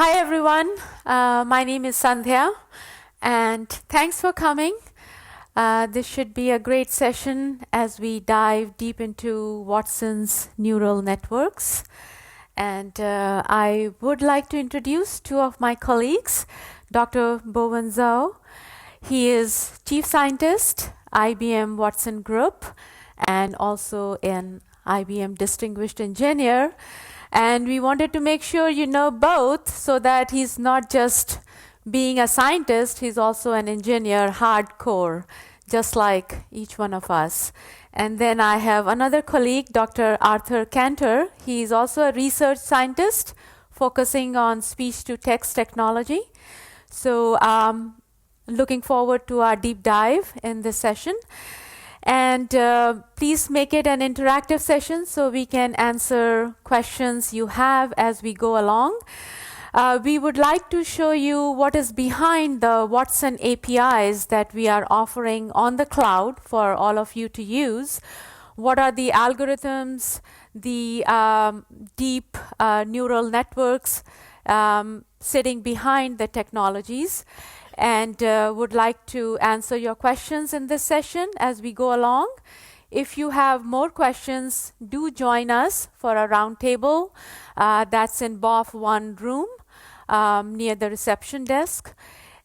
Hi everyone, my name is Sandhya and thanks for coming. This should be a great session as we dive deep into Watson's neural networks. And I would like to introduce two of my colleagues, Dr. Bowen Zhou. He is Chief Scientist, IBM Watson Group, and also an IBM Distinguished Engineer. And we wanted to make sure you know both so that he's not just being a scientist, he's also an engineer, hardcore, just like each one of us. And then I have another colleague, Dr. Arthur Kantor. He's also a research scientist focusing on speech-to-text technology. So looking forward to our deep dive in this session. And please make it an interactive session so we can answer questions you have as we go along. We would like to show you what is behind the Watson APIs that we are offering on the cloud for all of you to use. What are the algorithms, the deep neural networks sitting behind the technologies, and would like to answer your questions in this session as we go along. If you have more questions, do join us for a roundtable. That's in BOF 1 room near the reception desk.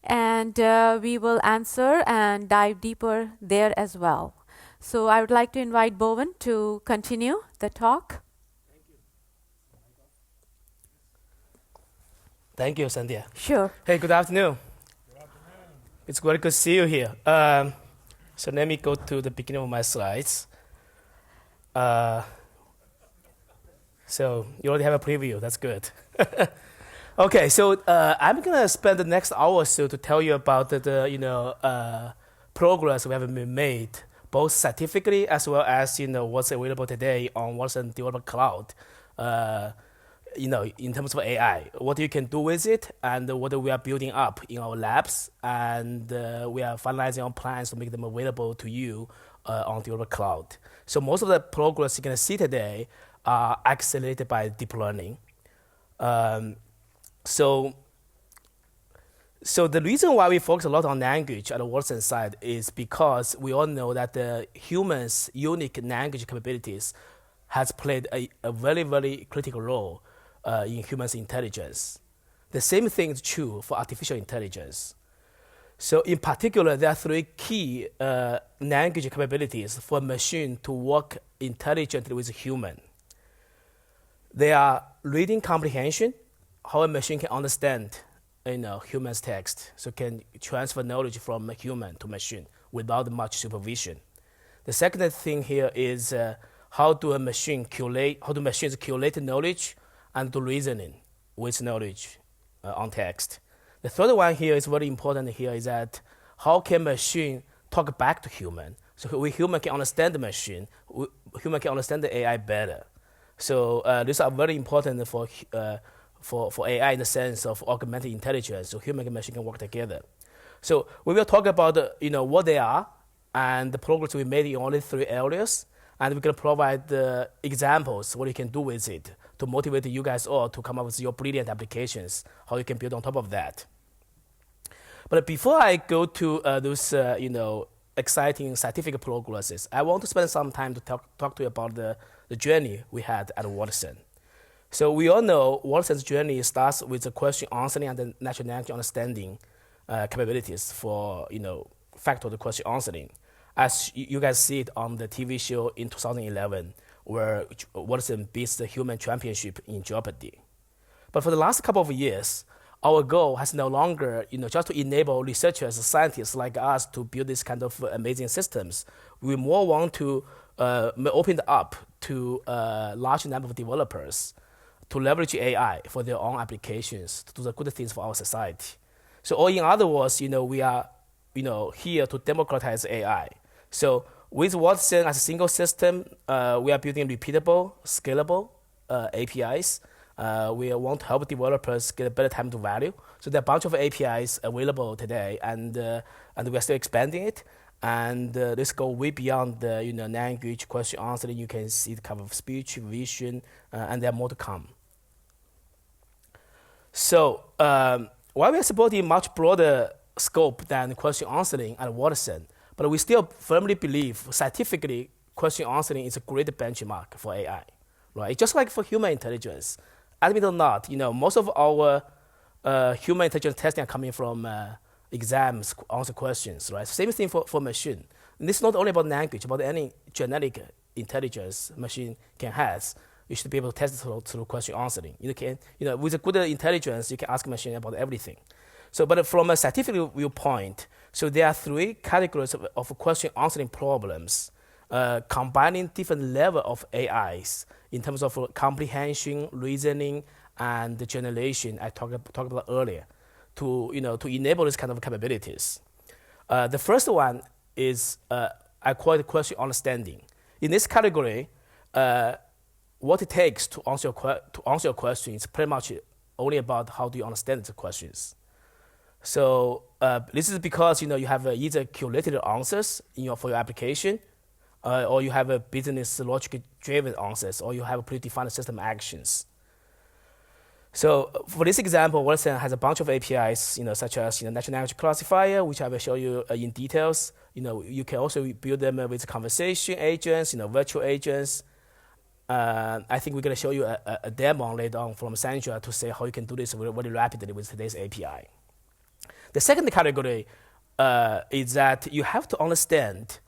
And we will answer and dive deeper there as well. So I would like to invite Bowen to continue the talk. Thank you, Sandhya. Sure. Hey, good afternoon. It's very good to see you here. So let me go to the beginning of my slides. So you already have a preview. That's good. Okay, so I'm gonna spend the next hour or so to tell you about the progress we have been made, both scientifically as well as what's available today on Watson Developer Cloud. In terms of AI, what you can do with it, and what we are building up in our labs, and we are finalizing our plans to make them available to you on the cloud. So most of the progress you're going to see today are accelerated by deep learning. So the reason why we focus a lot on language at the Watson side is because we all know that the humans' unique language capabilities has played a very, very critical role in humans' intelligence. The same thing is true for artificial intelligence. So in particular, there are three key language capabilities for a machine to work intelligently with a human. They are reading comprehension, how a machine can understand human's text, so can transfer knowledge from a human to machine without much supervision. The second thing here is how do machines collate knowledge and do reasoning with knowledge on text. The third one here is very important here is that how can machine talk back to human? So we human can understand the machine, human can understand the AI better. So these are very important for AI in the sense of augmented intelligence, so human and machine can work together. So we will talk about what they are and the progress we made in only three areas, and we're going to provide examples what you can do with it to motivate you guys all to come up with your brilliant applications, how you can build on top of that. But before I go to those exciting scientific progresses, I want to spend some time to talk to you about the journey we had at Watson. So we all know Watson's journey starts with the question answering and the natural language understanding capabilities for factorial question answering, as you guys see it on the TV show in 2011, where Watson beats the human championship in Jeopardy. But for the last couple of years, our goal has no longer, just to enable researchers, scientists like us to build this kind of amazing systems. We more want to open it up to a large number of developers to leverage AI for their own applications, to do the good things for our society. So, or in other words, we are, here to democratize AI. So with Watson as a single system, we are building repeatable, scalable APIs. We want to help developers get a better time to value. So there are a bunch of APIs available today, and we are still expanding it. And this go way beyond the language question answering. You can see the kind of speech, vision, and there are more to come. So while we are supporting much broader scope than question answering at Watson, but we still firmly believe scientifically question answering is a great benchmark for AI, right? Just like for human intelligence, admit or not, most of our human intelligence testing are coming from exams, answer questions, right? Same thing for machine. And this is not only about language, about any genetic intelligence machine can have. You should be able to test it through question answering. With a good intelligence, you can ask a machine about everything. So, but from a scientific viewpoint, so there are three categories of question answering problems, combining different level of AIs in terms of comprehension, reasoning, and the generation I talked about earlier, to enable this kind of capabilities. The first one is I call it question understanding. In this category, what it takes to answer your question is pretty much only about how do you understand the questions. So this is because you have either curated answers for your application, or you have a business logic-driven answers, or you have predefined system actions. So for this example, Watson has a bunch of APIs, such as natural language classifier, which I will show you in details. You can also build them with conversation agents, virtual agents. I think we're going to show you a demo later on from Sandhya to say how you can do this very rapidly with today's API. The second category is that you have to understand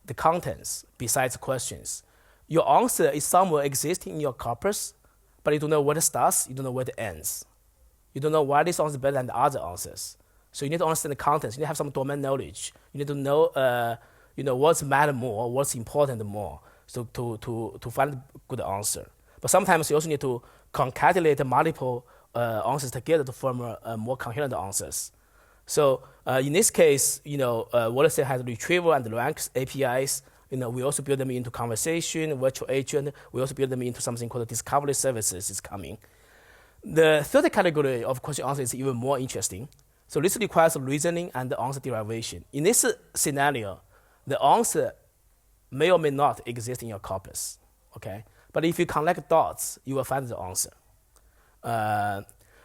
the contents besides questions. Your answer is somewhere existing in your corpus, but you don't know where it starts, you don't know where it ends. You don't know why this answer is better than the other answers. So you need to understand the contents. You need to have some domain knowledge. You need to know, what's matter more, what's important more, so to find a good answer. But sometimes you also need to concatenate multiple answers together to form more coherent answers. So in this case, Watson has retrieval and rank APIs. We also build them into conversation, virtual agent. We also build them into something called discovery services is coming. The third category of question answer is even more interesting. So this requires reasoning and the answer derivation. In this scenario, the answer may or may not exist in your corpus, okay? But if you connect dots, you will find the answer.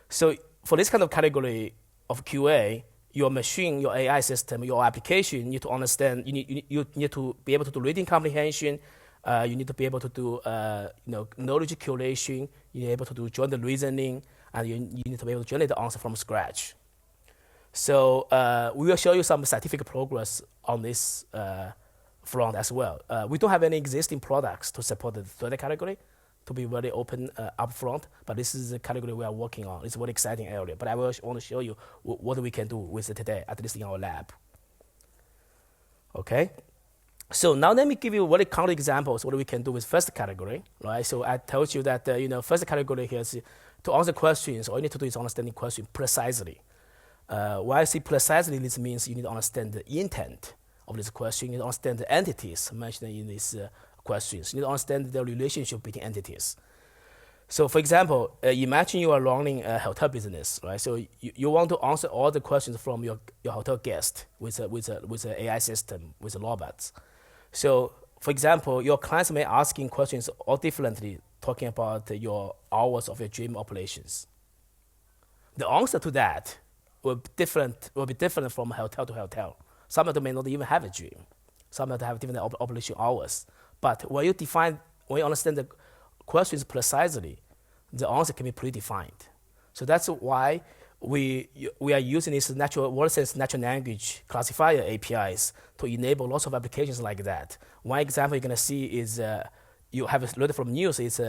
So for this kind of category of QA, your machine, your AI system, your application need to understand. You need to be able to do reading comprehension. You need to be able to do knowledge curation. You need to be able to do joint reasoning, and you need to be able to generate the answer from scratch. So we will show you some scientific progress on this front as well. We don't have any existing products to support the third category, to be very open upfront, but this is the category we are working on. It's a very exciting area, but I will want to show you what we can do with it today, at least in our lab. Okay, so now let me give you very concrete examples what we can do with first category, right? So I told you that first category here is to answer questions. All you need to do is understanding question precisely. Why I say precisely, this means you need to understand the intent of this question. You need to understand the entities mentioned in these questions. You need to understand the relationship between entities. So for example, imagine you are running a hotel business, right? So you want to answer all the questions from your hotel guest with an AI system, with robots. So for example, your clients may asking questions all differently, talking about your hours of your dream operations. The answer to that will be different from hotel to hotel. Some of them may not even have a dream. Some of them have different operation hours. But when you understand the questions precisely, the answer can be predefined. So that's why we are using this Watson's natural language classifier APIs to enable lots of applications like that. One example you're going to see is you have learned from news is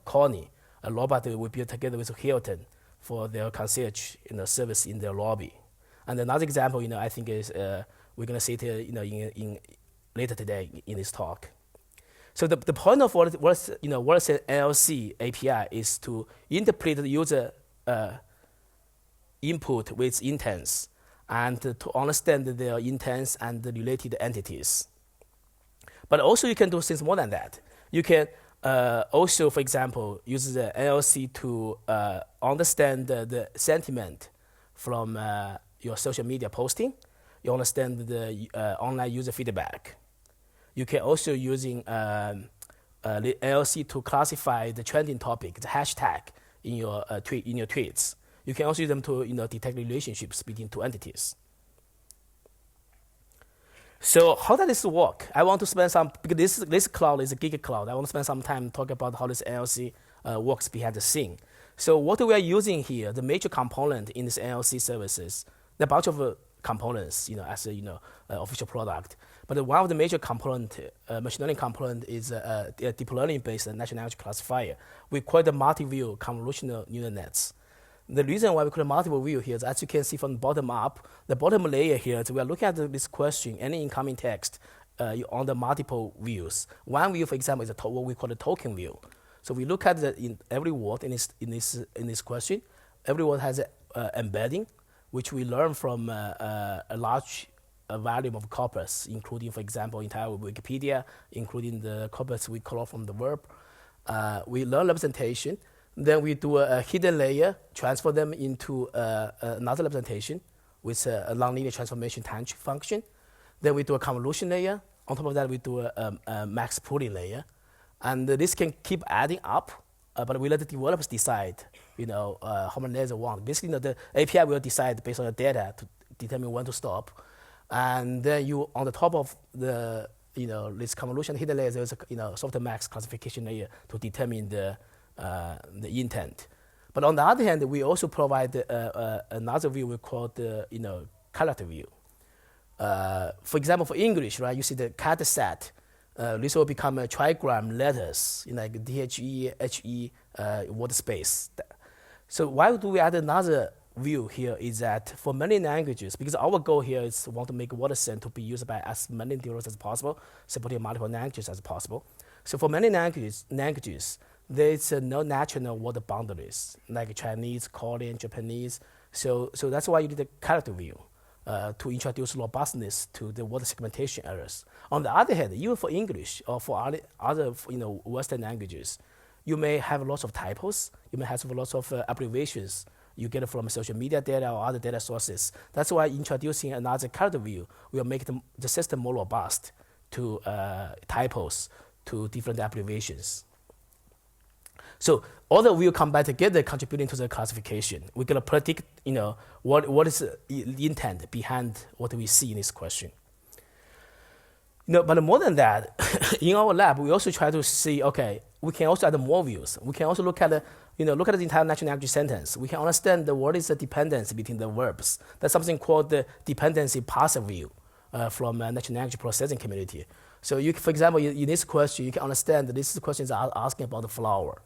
Connie, a robot that we built together with Hilton for their concierge service in their lobby. And another example, I think is we're going to see it in later today in this talk. So the point of Watson LLC API is to interpret the user input with intents and to understand their intents and the related entities. But also you can do things more than that. You can also, for example, use the LLC to understand the sentiment from your social media posting. You understand the online user feedback. You can also using the LLC to classify the trending topic, the hashtag in your tweets. You can also use them to detect relationships between two entities. So how does this work? I want to spend some, because this cloud is a gig cloud. I want to spend some time talking about how this NLC works behind the scene. So what we are using here, the major component in this NLC services, there are a bunch of components, as a official product. But one of the major component, machine learning component, is a deep learning based natural language classifier. We call it the multi-view convolutional neural nets. The reason why we call it multiple view here is, as you can see from the bottom up, the bottom layer here is we are looking at this question, any incoming text on the multiple views. One view, for example, is what we call the token view. So we look at in every word in this question. Every word has an embedding, which we learn from a large volume of corpus, including, for example, entire Wikipedia, including the corpus we call from the verb. We learn representation. Then we do a hidden layer, transfer them into another representation with a nonlinear transformation time function. Then we do a convolution layer. On top of that, we do a max pooling layer. And this can keep adding up, but we let the developers decide, how many layers they want. Basically, the API will decide based on the data to determine when to stop. And then you, on the top of the, this convolution hidden layer, there's a software max classification layer to determine the intent. But on the other hand, we also provide another view we call the character view. For example, for English, right, you see the cat set. This will become a trigram letters, like DHE, HE, word space. So why do we add another view here is that for many languages, because our goal here is want to make WordSend to be used by as many developers as possible, supporting multiple languages as possible. So for many languages, there's no natural word boundaries, like Chinese, Korean, Japanese. So that's why you need a character view to introduce robustness to the word segmentation errors. On the other hand, even for English or for other Western languages, you may have lots of typos. You may have lots of abbreviations you get it from social media data or other data sources. That's why introducing another character view will make the system more robust to typos, to different abbreviations. So all the views combine together, contributing to the classification. We're gonna predict, what is the intent behind what we see in this question. But more than that, in our lab, we also try to see, okay, we can also add more views. We can also look at the entire natural language sentence. We can understand what is the dependency between the verbs. That's something called the dependency parser view from natural language processing community. So for example, in this question, you can understand that this question is asking about the flower,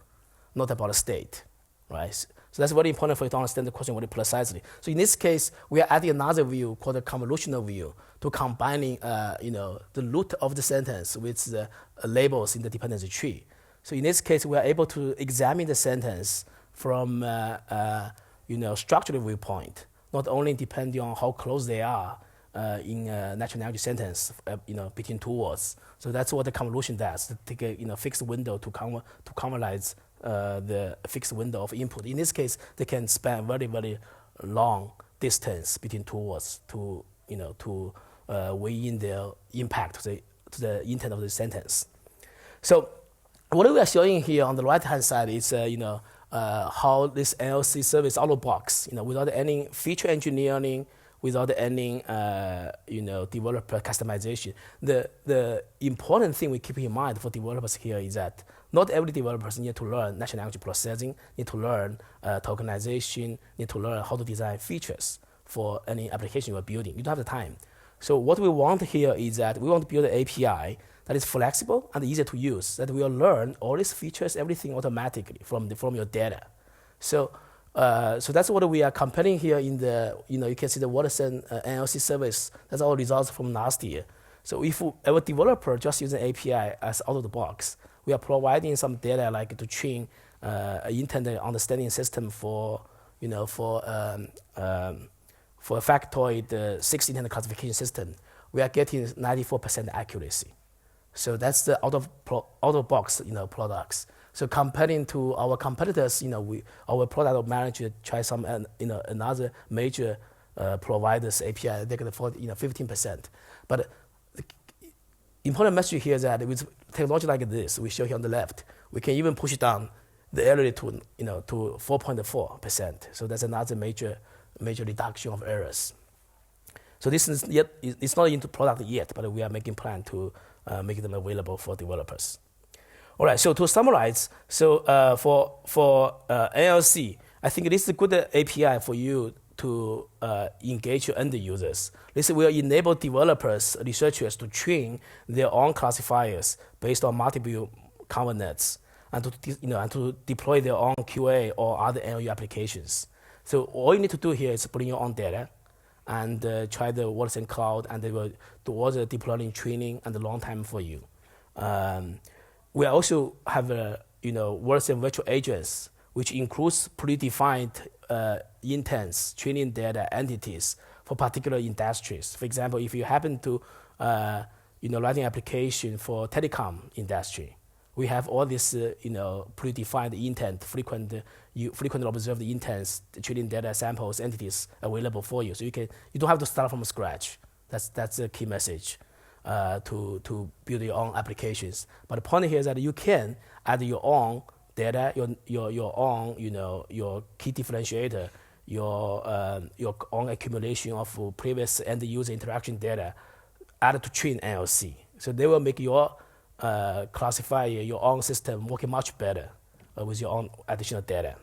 not about a state, right? So that's very important for you to understand the question very precisely. So in this case, we are adding another view called the convolutional view to combining, the root of the sentence with the labels in the dependency tree. So in this case, we are able to examine the sentence from, structural viewpoint, not only depending on how close they are in a natural language sentence, between two words. So that's what the convolution does, to take a fixed window to convolutionize the fixed window of input. In this case, they can span very, very long distance between two words to weigh in their impact to the intent of the sentence. So what we are showing here on the right-hand side is, how this NLC service out of the box, without any feature engineering, without any, developer customization. The important thing we keep in mind for developers here is that not every developer need to learn natural language processing, need to learn tokenization, need to learn how to design features for any application you're building. You don't have the time. So what we want here is that we want to build an API that is flexible and easy to use, that will learn all these features, everything automatically from your data. So that's what we are comparing here in the, you can see the WordSend NLC service. That's our results from last year. So if a developer just use an API as out of the box, we are providing some data like to train an intended understanding system for a factoid 16 intended classification system. We are getting 94% accuracy. So that's the out of box products. So comparing to our competitors, our product manager try some another major providers API, they get 15%. But the important message here is that with technology like this, we show here on the left, we can even push it down the error rate to to 4.4%. So that's another major reduction of errors. So this is it's not into product yet, but we are making plan to make them available for developers. All right. So to summarize, so for NLC, I think this is a good API for you to engage your end users. This will enable developers, researchers to train their own classifiers based on multiple convert nets, and to deploy their own QA or other NLU applications. So all you need to do here is bring your own data and try the Watson Cloud, and they will do all the deploying, training, and the long time for you. We also have Watson virtual agents, which includes predefined intents, training data entities for particular industries. For example, if you happen to writing application for telecom industry, we have all this predefined intent, frequently observed intents, training data samples, entities available for you. So you don't have to start from scratch. That's a key message to build your own applications. But the point here is that you can add your own data, your own your key differentiator, your own accumulation of previous end user interaction data added to train NLC. So they will make your classifier, your own system working much better with your own additional data.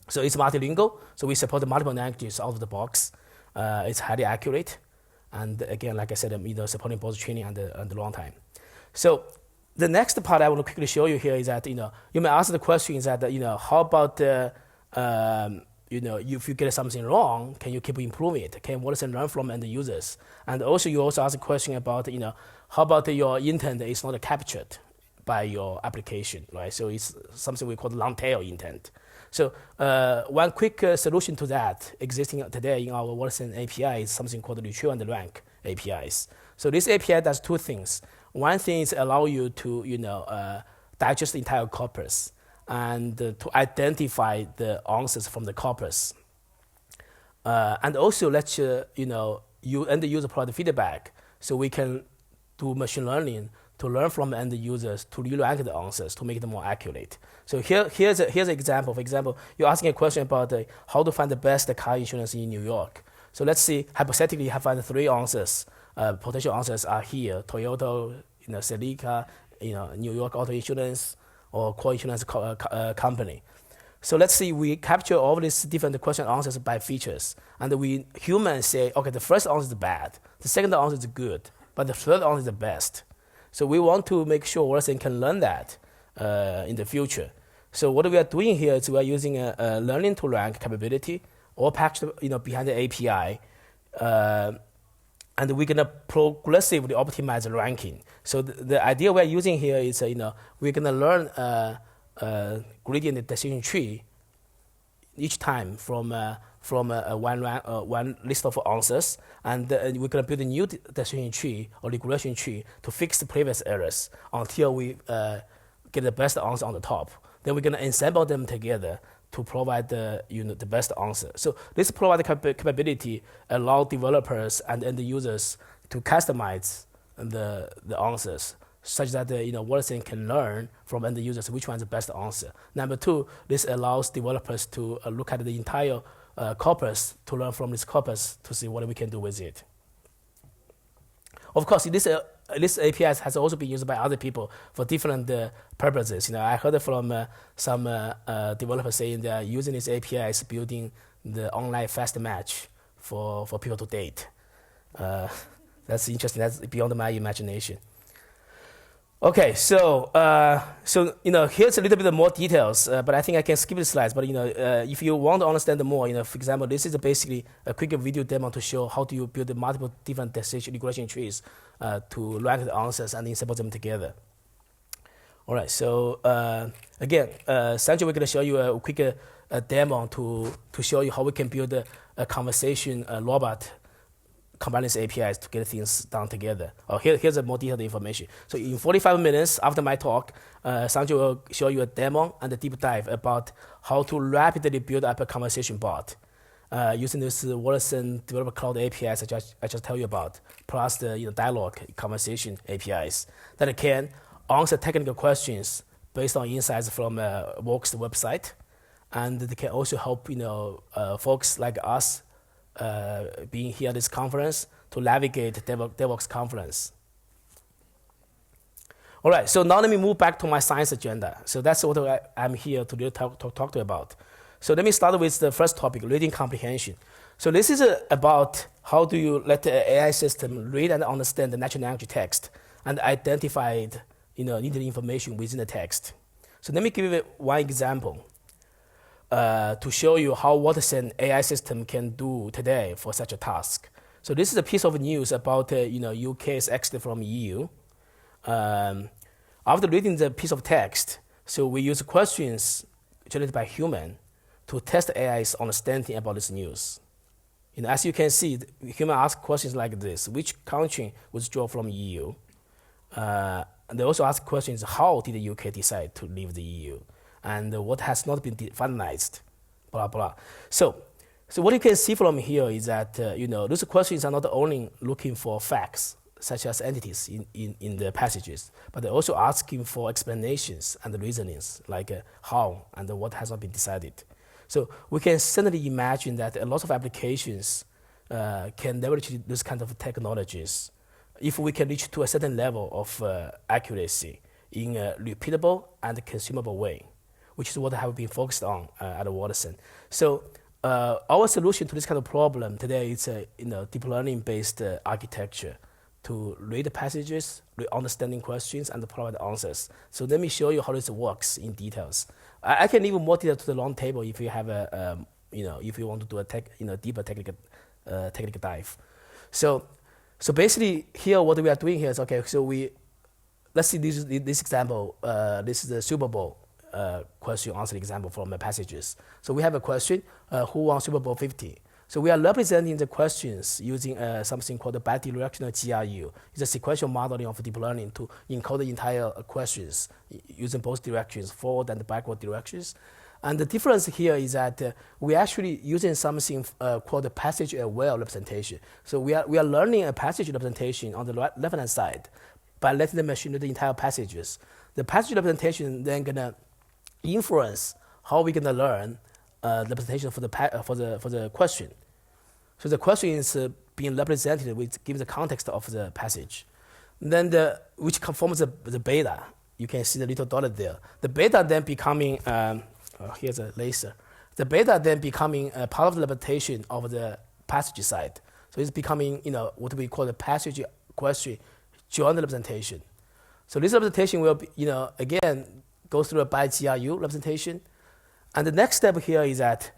So it's multilingual, so we support multiple languages out of the box. It's highly accurate, and again, like I said, supporting both training and the long time. So the next part I want to quickly show you here is that you may ask the question is that how about if you get something wrong, can you keep improving it? Can Watson learn from end users? And also you also ask a question about how about your intent is not captured by your application, right? So it's something we call long tail intent. So one quick solution to that existing today in our Watson API is something called retrieve and rank APIs. So this API does two things. One thing is allow you to digest the entire corpus and to identify the answers from the corpus, and also let you end user provide feedback, so we can do machine learning to learn from end users to re-rank the answers to make them more accurate. So here's an example. For example, you're asking a question about how to find the best car insurance in New York. So let's see, hypothetically, you have found three answers. Potential answers are here: Toyota, Celica, New York Auto Insurance, or core insurance company. So let's see, we capture all these different question answers by features, and we humans say, okay, the first answer is bad, the second answer is good, but the third answer is the best. So we want to make sure Watson can learn that in the future. So what we are doing here is we are using a learning to rank capability, all packaged behind the API, and we're gonna progressively optimize the ranking. So the idea we're using here is we're gonna learn gradient decision tree each time from one list of answers, and we're going to build a new decision tree or regression tree to fix the previous errors until we get the best answer on the top. Then we're going to ensemble them together to provide the best answer. So this provide capability allow developers and end users to customize the answers, such that Watson can learn from end users which one is the best answer. Number two, this allows developers to look at the entire corpus to learn from this corpus to see what we can do with it. Of course, this API has also been used by other people for different purposes. I heard from some developers saying they are using this APIs building the online fast match for people to date. That's interesting. That's beyond my imagination. Okay, so here's a little bit more details, but I think I can skip the slides. But if you want to understand more, for example, this is basically a quick video demo to show how do you build multiple different decision regression trees to rank the answers and ensemble them together. All right, so again, Sandhya, we're going to show you a quick demo to show you how we can build a conversation robot combine these APIs to get things done together. Here's a more detailed information. So in 45 minutes after my talk, Sandhya will show you a demo and a deep dive about how to rapidly build up a conversation bot using this Watson Developer Cloud APIs I just tell you about, plus the dialogue conversation APIs that can answer technical questions based on insights from Work's website, and they can also help folks like us being here at this conference to navigate DevOps conference. All right, so now let me move back to my science agenda. So that's what I'm here to really talk to you about. So let me start with the first topic, reading comprehension. So this is about how do you let the AI system read and understand the natural language text and identify needed information within the text. So let me give you one example to show you how what an AI system can do today for such a task. So this is a piece of news about UK's exit from EU. After reading the piece of text, so we use questions generated by human to test AI's understanding about this news. As you can see, human ask questions like this: which country withdraw from EU? And they also ask questions: how did the UK decide to leave the EU? And what has not been finalized? Blah blah. So what you can see from here is that those questions are not only looking for facts, such as entities in the passages, but they're also asking for explanations and reasonings, like how and what has not been decided. So we can certainly imagine that a lot of applications can leverage this kind of technologies if we can reach to a certain level of accuracy in a repeatable and consumable way, which is what I have been focused on at Watson. So our solution to this kind of problem today is a deep learning based architecture to read the passages, understanding questions, and provide answers. So let me show you how this works in details. I can leave more detail to the long table if you have if you want to do a deeper technical dive. So basically here what we are doing here is so let's see this example. This is the Super Bowl question answer example from the passages. So we have a question: who won Super Bowl 50? So we are representing the questions using something called the bidirectional GRU. It's a sequential modeling of deep learning to encode the entire questions using both directions, forward and backward directions. And the difference here is that we're actually using something called the passage-aware representation. So we are learning a passage representation on the left-hand side by letting the machine read the entire passages. The passage representation then gonna influence how we're gonna learn the representation for the question. So the question is being represented with given the context of the passage. Then which forms the beta. You can see the little dot there. The beta then becoming here's a laser. The beta then becoming part of the representation of the passage side. So it's becoming what we call the passage question joint representation. So this representation will be, again go through a bi-GRU representation. And the next step here is that,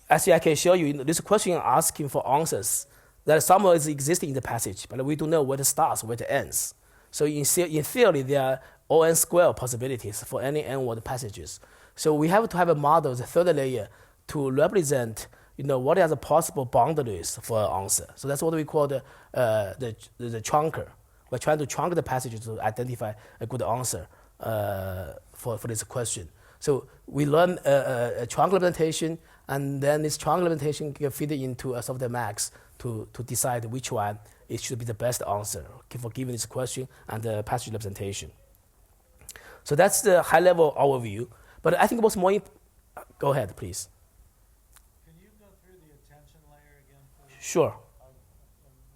as I can show you, this question asking for answers that somewhere is existing in the passage, but we don't know where it starts, where it ends. So in theory, there are O(n) square possibilities for any n-word passages. So we have to have a model, the third layer, to represent, what are the possible boundaries for an answer. So that's what we call the trunker. We're trying to trunk the passages to identify a good answer for this question. So we learn a trunk representation, and then this trunk representation can feed into a software max to decide which one it should be the best answer for given this question and the passage representation. So that's the high-level overview. But I think what's more go ahead, please. Can you go through the attention layer again, please? Sure.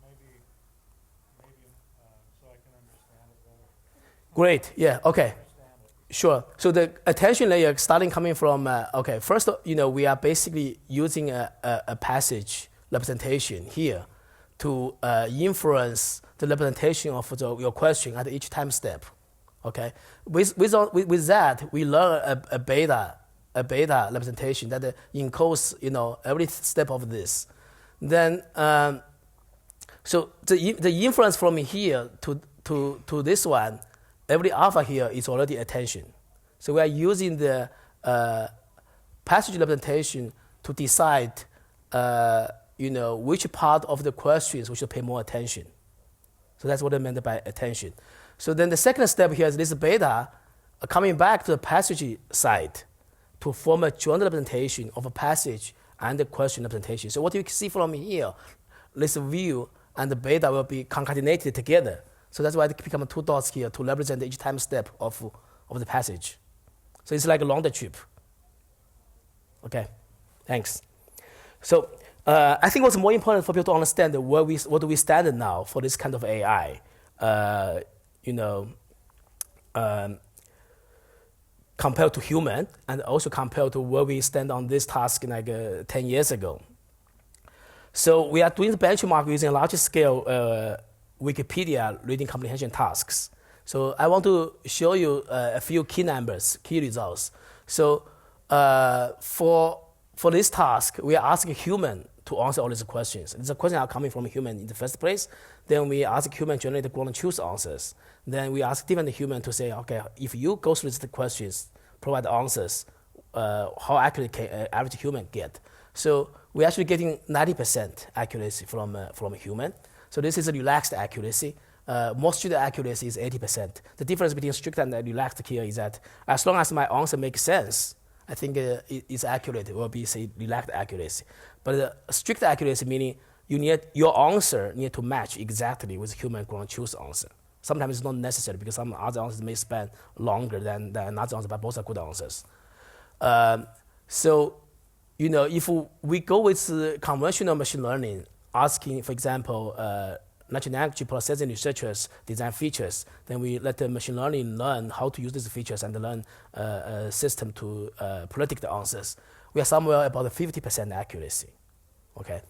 Maybe so I can understand it better. Great. Yeah. Okay. Sure. So the attention layer coming from, first, we are basically using a passage representation here to influence the representation of your question at each time step. Okay. With that, we learn a beta representation that encodes, every step of this. Then, so the inference from here to this one, every alpha here is already attention. So we are using the passage representation to decide, which part of the questions we should pay more attention. So that's what I meant by attention. So then the second step here is this beta coming back to the passage side to form a joint representation of a passage and the question representation. So what you can see from here, this view and the beta will be concatenated together. So that's why it become two dots here to represent each time step of of the passage. So it's like a longer trip. Okay, thanks. So I think what's more important for people to understand what do we stand now for this kind of AI. Compared to human, and also compared to where we stand on this task like 10 years ago. So we are doing the benchmark using large scale Wikipedia reading comprehension tasks. So I want to show you a few key numbers, key results. So for this task, we are asking human to answer all these questions. These questions are coming from human in the first place. Then we ask human to generate ground truth answers. Then we ask different human to say, okay, if you go through the questions, provide answers, how accurate can average human get? So we're actually getting 90% accuracy from a human. So this is a relaxed accuracy. More strict accuracy is 80%. The difference between strict and relaxed here is that as long as my answer makes sense, I think it's accurate. It will be, say, relaxed accuracy. But strict accuracy meaning your answer need to match exactly with human ground truth answer. Sometimes it's not necessary because some other answers may span longer than another answer, but both are good answers. So, if we go with conventional machine learning, asking, for example, natural language processing researchers design features, then we let the machine learning learn how to use these features and learn a system to predict the answers. We are somewhere about 50% accuracy, okay?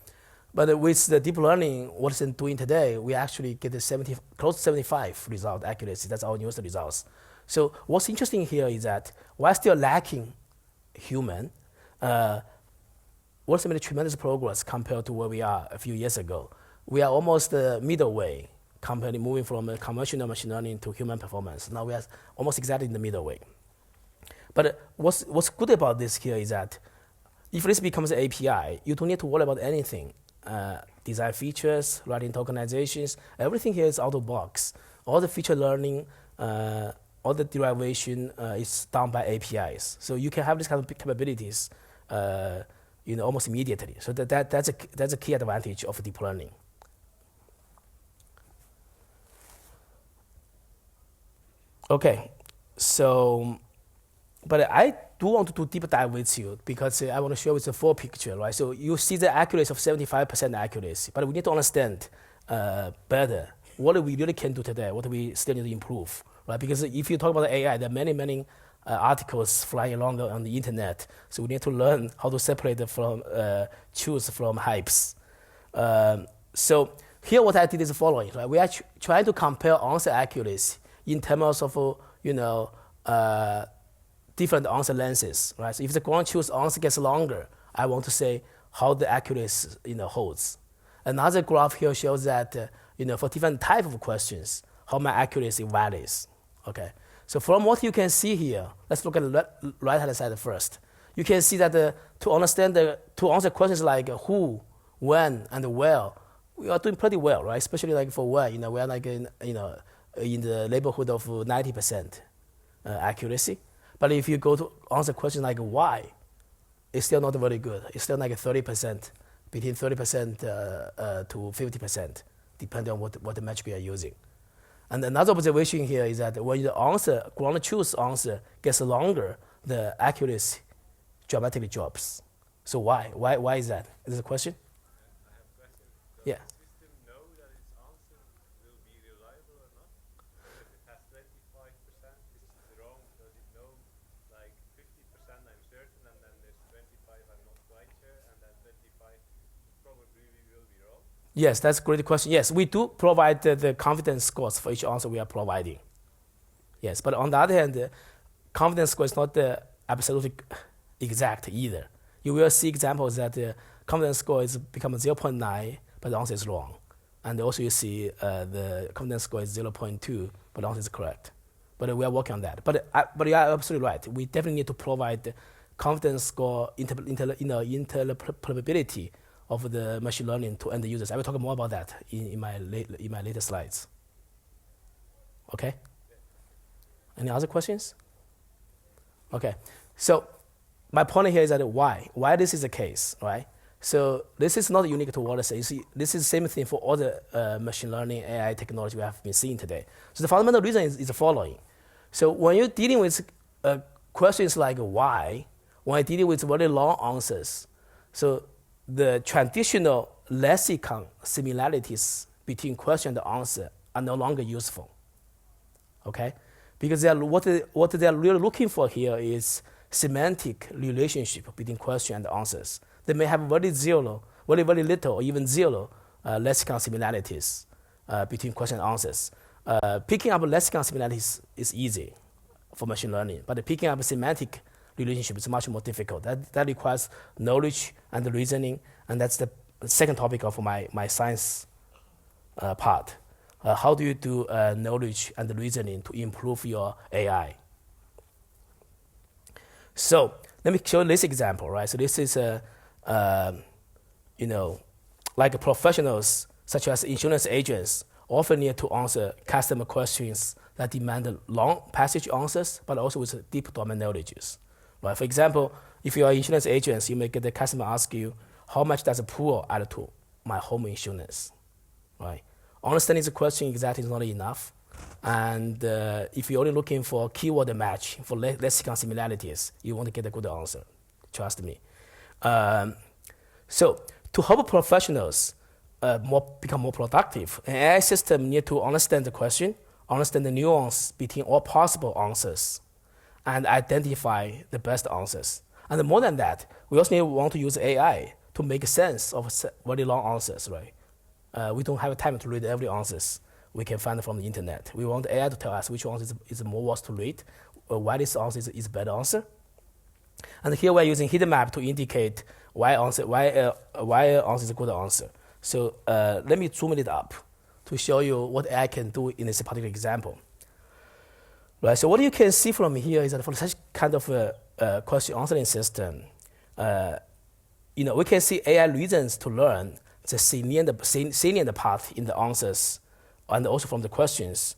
But with the deep learning, what it's doing today, we actually get close to 75 result accuracy. That's our newest results. So what's interesting here is that while still lacking human, what's made tremendous progress compared to where we are a few years ago. We are almost middle way, moving from a conventional machine learning to human performance. Now we are almost exactly in the middle way. But what's good about this here is that if this becomes an API, you don't need to worry about anything. Design features, writing tokenizations, everything here is out of box. All the feature learning, all the derivation is done by APIs. So you can have this kind of capabilities almost immediately. So that's a key advantage of deep learning. Okay, so, but I do want to do deep dive with you because I want to show you the full picture, right? So you see the accuracy of 75% accuracy, but we need to understand better what we really can do today, what we still need to improve, right? Because if you talk about AI, there are many articles flying along on the internet, so we need to learn how to separate from truth from hypes. So here what I did is the following, right? We are trying to compare answer accuracy in terms of, different answer lenses, right? So if the ground truth answer gets longer, I want to say how the accuracy, holds. Another graph here shows that, for different type of questions, how my accuracy varies, okay? So from what you can see here, let's look at the right-hand side first. You can see that to answer questions like who, when, and where, we are doing pretty well, right? Especially like for where, we are like in the neighborhood of 90% accuracy. But if you go to answer questions like why, it's still not very good. It's still like 30%, between 30% to 50%, depending on what the metric you are using. And another observation here is that when the ground truth answer gets longer, the accuracy dramatically drops. So why? Why is that? Is this a question? I have a question. Does Yeah. the system know that its answer will be reliable or not? If it has 25% which is wrong, does it know like 50% I'm certain and then there's 25 I'm not quite sure and then 25 probably will be wrong? Yes, that's a great question. Yes, we do provide the confidence scores for each answer we are providing. Yes, but on the other hand, the confidence score is not absolutely exact either. You will see examples that the confidence score is become 0.9, but the answer is wrong. And also you see the confidence score is 0.2, but the answer is correct. But we are working on that. But you are absolutely right. We definitely need to provide the confidence score interpretability of the machine learning to end users. I will talk more about that in my later slides. Okay? Any other questions? Okay. So my point here is that why this is the case, right? So this is not unique to Wallace. You see, this is the same thing for all the machine learning AI technology we have been seeing today. So the fundamental reason is the following. So when you're dealing with questions like why, when you're dealing with very long answers, so the traditional lexicon similarities between question and answer are no longer useful. Okay, because what they are really looking for here is semantic relationship between question and answers. They may have very little, or even zero lexicon similarities between question and answers. Picking up lexicon similarities is easy for machine learning, but picking up a semantic relationship is much more difficult. That requires knowledge and reasoning, and that's the second topic of my science part. How do you do knowledge and reasoning to improve your AI? So let me show this example, right? So this is like professionals such as insurance agents often need to answer customer questions that demand long passage answers, but also with deep domain knowledges. Right? For example, if you are insurance agents, you may get the customer ask you, how much does a pool add to my home insurance? Right? Understanding the question exactly is not enough. And if you're only looking for keyword match, for lexicon similarities, you won't get a good answer. Trust me. So to help professionals become more productive, an AI system needs to understand the question, understand the nuance between all possible answers, and identify the best answers. And more than that, we also want to use AI to make sense of very long answers, right? We don't have time to read every answers we can find from the internet. We want AI to tell us which one is more worth to read, why this answer is a better answer. And here we're using heat map to indicate why answer is a good answer. So let me zoom it up to show you what AI can do in this particular example. Right. So what you can see from here is that for such kind of a question answering system, we can see AI reasons to learn the salient part in the answers, and also from the questions,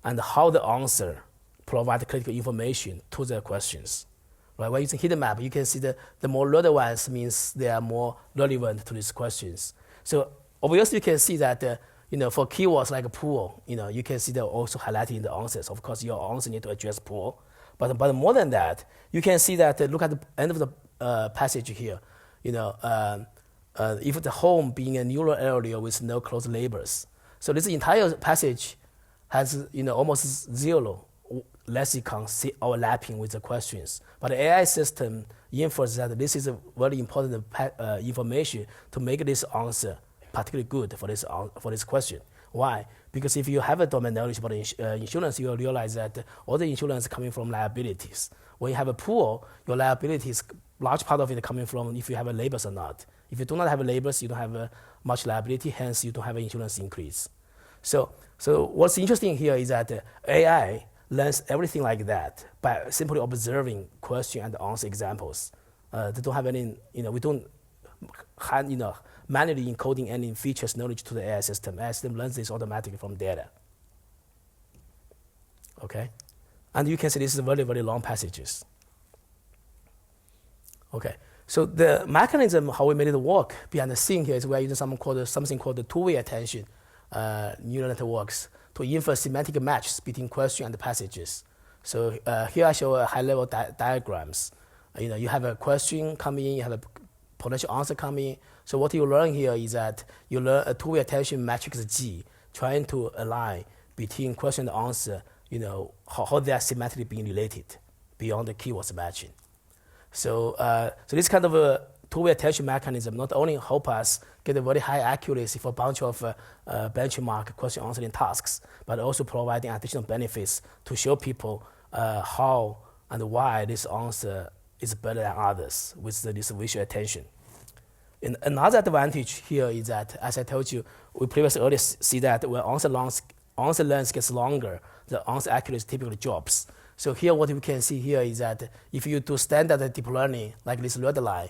and how the answer provide critical information to the questions. Right? When using heat map, you can see the more relevant ones means they are more relevant to these questions. So obviously you can see that for keywords like pool, you can see they're also highlighted in the answers. Of course, your answer need to address pool, but more than that, you can see that look at the end of the passage here. If the home being a neural area with no closed labels. So this entire passage has almost zero lexicon overlapping with the questions. But the AI system infers that this is a very important information to make this answer particularly good for this question. Why? Because if you have a domain knowledge about insurance, you will realize that all the insurance is coming from liabilities. When you have a pool, your liabilities, large part of it coming from if you have a labels or not. If you do not have labels, you don't have much liability, hence you don't have an insurance increase. So what's interesting here is that AI learns everything like that by simply observing question and answer examples. They don't have any, we don't manually encoding any features knowledge to the AI system. AI system learns this automatically from data. Okay? And you can see this is very, very long passages. Okay. So the mechanism, how we made it work behind the scene here is we're using something called the two-way attention neural networks to infer semantic matches between question and passages. So here I show a high-level diagrams. You have a question coming in, you have a potential answer coming in. So what you learn here is that you learn a two-way attention matrix G, trying to align between question and answer, how they are semantically being related beyond the keywords matching. So this kind of a two-way attention mechanism not only help us get a very high accuracy for a bunch of benchmark question answering tasks, but also providing additional benefits to show people how and why this answer is better than others with this visual attention. And another advantage here is that, as I told you, we previously already see that when answer length gets longer, the answer accuracy typically drops. So here what we can see here is that if you do standard deep learning, like this red line,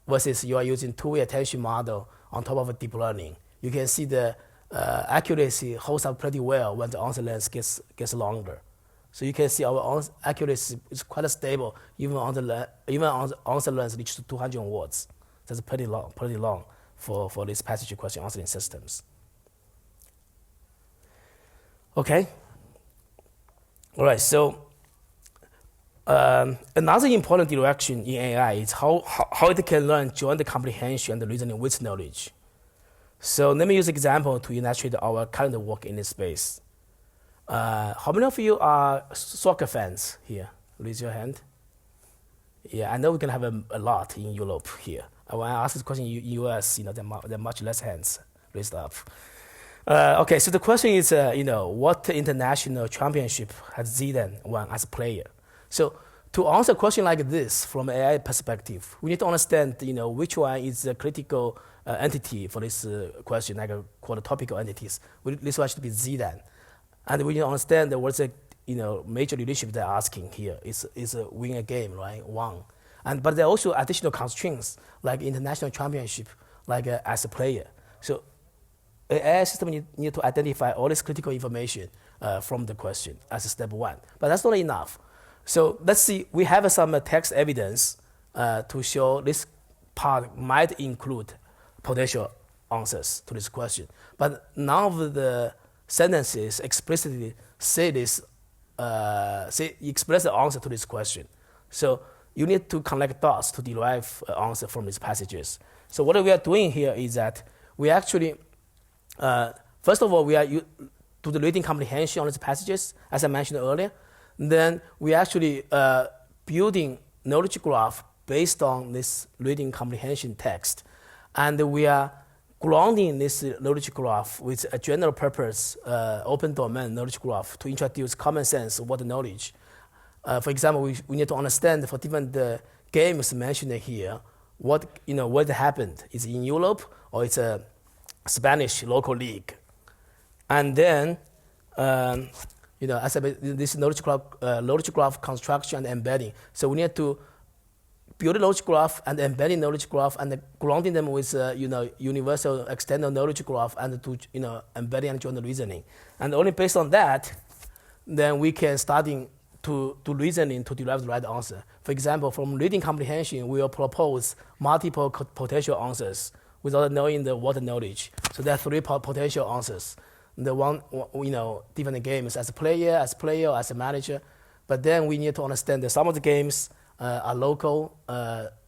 versus you are using two-way attention model on top of a deep learning, you can see the accuracy holds up pretty well when the answer length gets longer. So you can see our accuracy is quite stable, even on the answer length reaches to 200 words. That's pretty long for these passage question answering systems. Okay. All right, so another important direction in AI is how it can learn joint comprehension and reasoning with knowledge. So let me use an example to illustrate our current work in this space. How many of you are soccer fans here? Raise your hand. Yeah, I know we can have a lot in Europe here. When I ask this question in US, there are much less hands raised up. Okay, so the question is, what international championship has Zidane won as a player? So to answer a question like this from AI perspective, we need to understand, which one is the critical entity for this question, like called topical entities. This one should be Zidane. And we need to understand what's the major leadership they're asking here is win a game, right? One. But there are also additional constraints like international championship, like as a player. So an AI system need to identify all this critical information from the question as a step one. But that's not enough. So let's see, we have some text evidence to show this part might include potential answers to this question. But none of the sentences explicitly say this, express the answer to this question. So you need to connect dots to derive an answer from these passages. So what we are doing here is that we actually, first of all, we are do the reading comprehension on these passages, as I mentioned earlier. Then we actually building knowledge graph based on this reading comprehension text. And we are grounding this knowledge graph with a general purpose open domain knowledge graph to introduce common sense of what knowledge. For example, we need to understand for different games mentioned here, what happened. Is it in Europe or it's a Spanish local league? And then, as I said, this knowledge graph construction and embedding. So we need to build a knowledge graph and embedding knowledge graph and grounding them with universal external knowledge graph and to embedding and joint reasoning. And only based on that, then we can starting to reasoning to derive the right answer. For example, from reading comprehension, we will propose multiple potential answers without knowing what knowledge. So there are three potential answers. The one, different games as a player, as a manager. But then we need to understand that some of the games are local,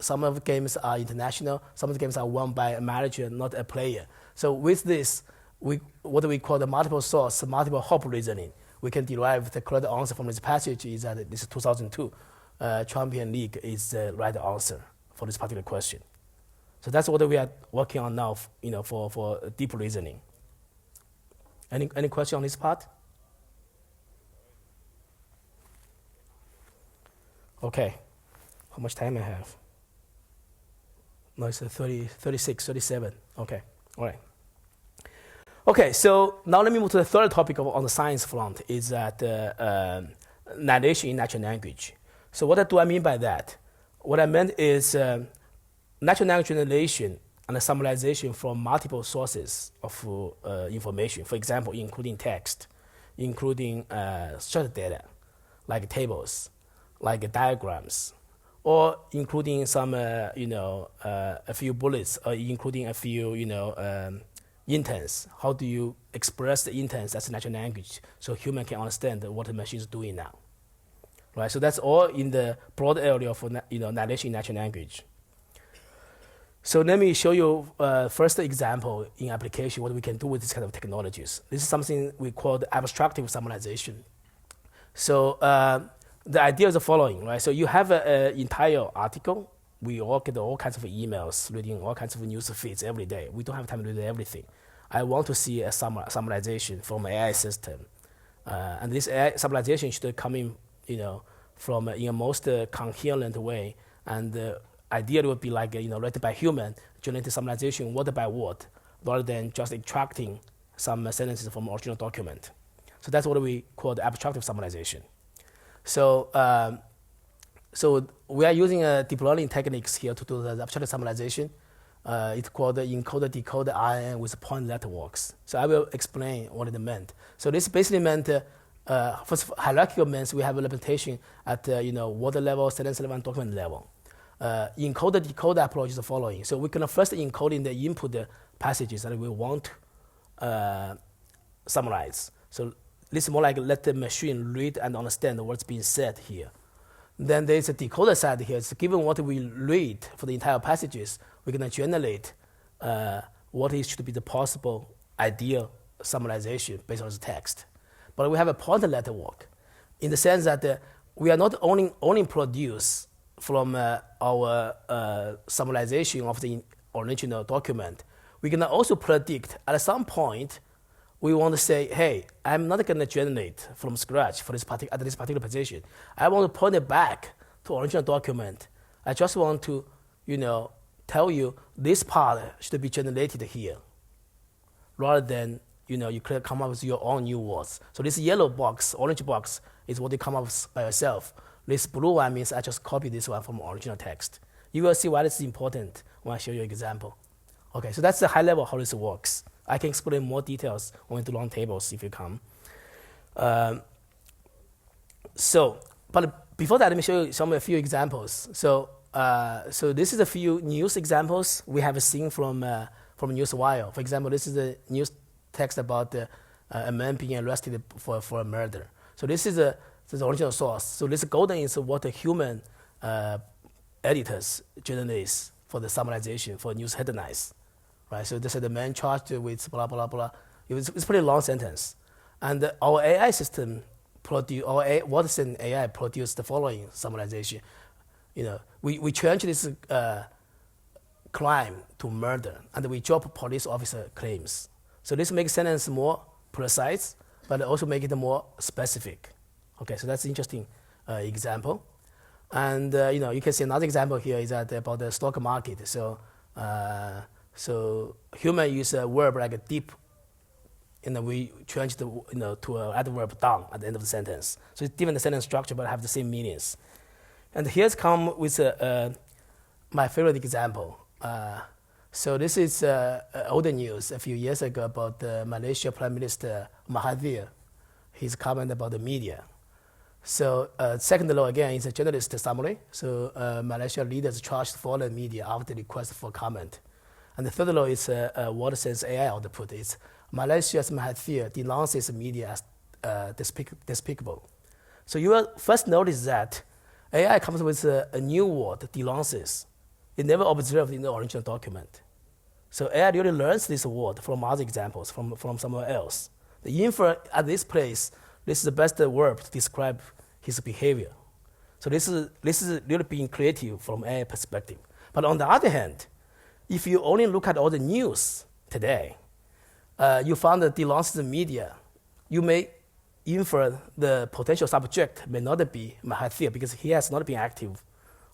some of the games are international, some of the games are won by a manager, not a player. So with this, what we call the multiple source, multiple hop reasoning, we can derive the correct answer from this passage is that this 2002 Champion League is the right answer for this particular question. So that's what we are working on now, for deep reasoning. Any question on this part? Okay. How much time I have? No, it's 36, 37. Okay, all right. Okay, so now let me move to the third topic on the science front, is that narration in natural language. So what do I mean by that? What I meant is natural language generation and the summarization from multiple sources of information, for example, including text, including structured data, like tables, like diagrams, or including some, a few bullets, or including a few, intents. How do you express the intents as a natural language so human can understand what the machine is doing now, right? So that's all in the broad area for narration in natural language. So let me show you first example in application what we can do with this kind of technologies. This is something we call the abstractive summarization. So the idea is the following, right? So you have an entire article. We all get all kinds of emails, reading all kinds of news feeds every day. We don't have time to read everything. I want to see a summarization from an AI system. And this AI summarization should come in, from in a most coherent way. And ideally would be like, read by human, generated summarization word by word, rather than just extracting some sentences from original document. So that's what we call the abstractive summarization. So we are using deep learning techniques here to do the abstractive summarization. It's called the encoder-decoder RNN with point networks. So I will explain what it meant. So this basically meant, first hierarchical means we have a representation at word level, sentence level, and document level. Encoder-decoder approach is the following. So we can first encode in the input passages that we want to summarize. So this is more like let the machine read and understand what's being said here. Then there's a decoder side here. So given what we read for the entire passages, we're going to generate what is should be the possible ideal summarization based on the text. But we have a pointer network in the sense that we are not only produce from our summarization of the original document. We're going to also predict at some point we want to say, hey, I'm not going to generate from scratch for at this particular position. I want to point it back to original document. I just want to, tell you this part should be generated here, rather than you could come up with your own new words. So this yellow box, orange box, is what you come up with by yourself. This blue one means I just copy this one from original text. You will see why this is important when I show you an example. Okay, so that's the high level how this works. I can explain more details when we do long tables if you come. But before that, let me show you a few examples. So this is a few news examples we have seen from Newswire. For example, this is a news text about a man being arrested for a murder. So this is the original source. So this golden is what the human editors generate for the summarization for news headlines. Right, so this is the man charged with blah, blah, blah. It's a pretty long sentence. And our AI system Watson AI produced the following summarization. We change this crime to murder, and we drop police officer claims. So this makes sentence more precise, but also make it more specific. Okay, so that's an interesting example. And you can see another example here is that about the stock market. So human use a verb like a deep, we change the to an adverb down at the end of the sentence. So it's different sentence structure, but have the same meanings. And here's come with my favorite example. So this is older news a few years ago about the Malaysia Prime Minister Mahathir. His comment about the media. So second law again is a journalist summary. So Malaysia leaders charged foreign media after request for comment. And the third law is Watson's AI output. It's Malaysia's Mahathir denounces media as despicable. So you will first notice that AI comes with a new word, denounces. It never observed in the original document. So AI really learns this word from other examples, from somewhere else. The infer at this place, this is the best verb to describe his behavior. So this is really being creative from AI perspective. But on the other hand, if you only look at all the news today, you found that denounces the media, you may infer the potential subject may not be Mahathir because he has not been active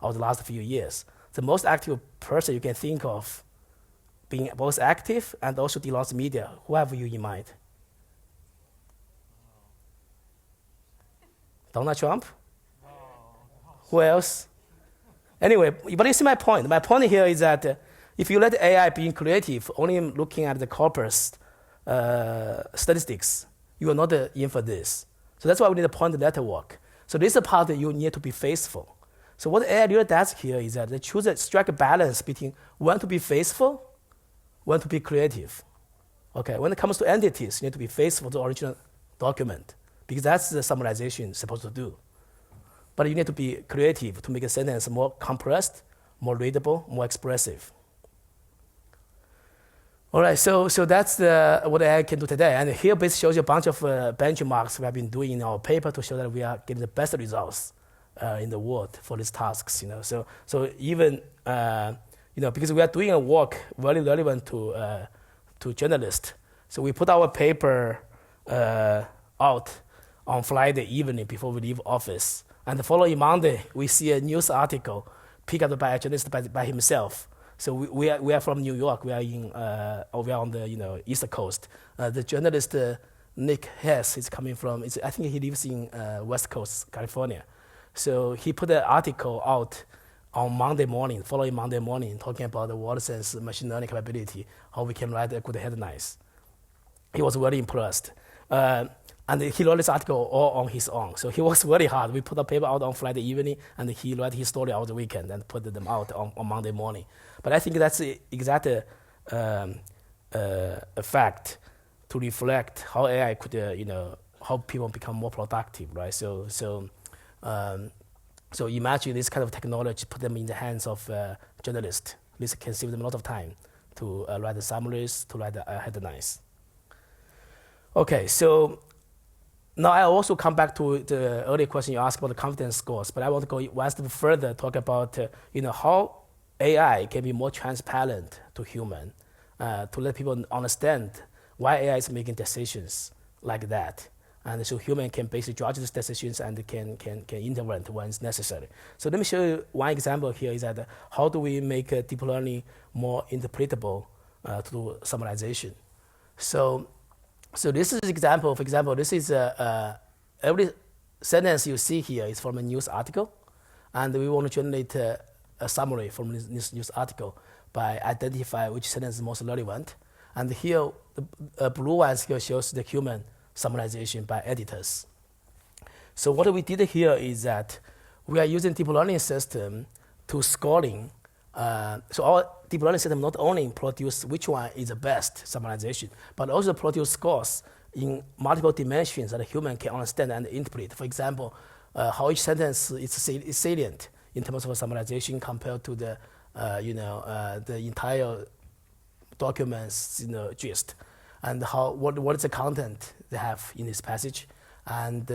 over the last few years. The most active person you can think of being both active and also denounce media, who have you in mind? Donald Trump? Who else? Anyway, but you see my point. My point here is that if you let AI being creative, only looking at the corpus statistics, you will not infer this. So that's why we need a pointer network. So this is the part that you need to be faithful. So what AI really does here is that they strike a balance between when to be faithful, when to be creative. Okay, when it comes to entities, you need to be faithful to the original document because that's the summarization supposed to do. But you need to be creative to make a sentence more compressed, more readable, more expressive. All right, so that's what AI can do today. And here basically shows you a bunch of benchmarks we have been doing in our paper to show that we are getting the best results in the world for these tasks. So even because we are doing a work very relevant to journalists. So we put our paper out on Friday evening before we leave office. And the following Monday, we see a news article picked up by a journalist by himself. So we are from New York. We are on the East Coast. The journalist Nick Hess is coming from. I think he lives in West Coast, California. So he put an article out on following Monday morning, talking about the Watson's machine learning capability, how we can write a good headlines. He was very impressed. And he wrote this article all on his own. So he works very hard. We put the paper out on Friday evening, and he wrote his story over the weekend and put them out on Monday morning. But I think that's exactly a fact to reflect how AI could help people become more productive, right? So imagine this kind of technology, put them in the hands of journalists. This can save them a lot of time to write the summaries, to write the headlines. Okay, so now I also come back to the earlier question you asked about the confidence scores, but I want to go one step further, talk about how AI can be more transparent to human, to let people understand why AI is making decisions like that. And so human can basically judge these decisions and can intervene when it's necessary. So let me show you one example here is that how do we make deep learning more interpretable through summarization. So this is an example. For example, this is every sentence you see here is from a news article, and we want to generate a summary from this news article by identify which sentence is most relevant. And here, the blue ones here shows the human summarization by editors. So what we did here is that we are using deep learning system to scoring. So our deep learning system not only produce which one is the best summarization, but also produce scores in multiple dimensions that a human can understand and interpret. For example, how each sentence is salient in terms of summarization compared to the entire document's gist, and what is the content they have in this passage, and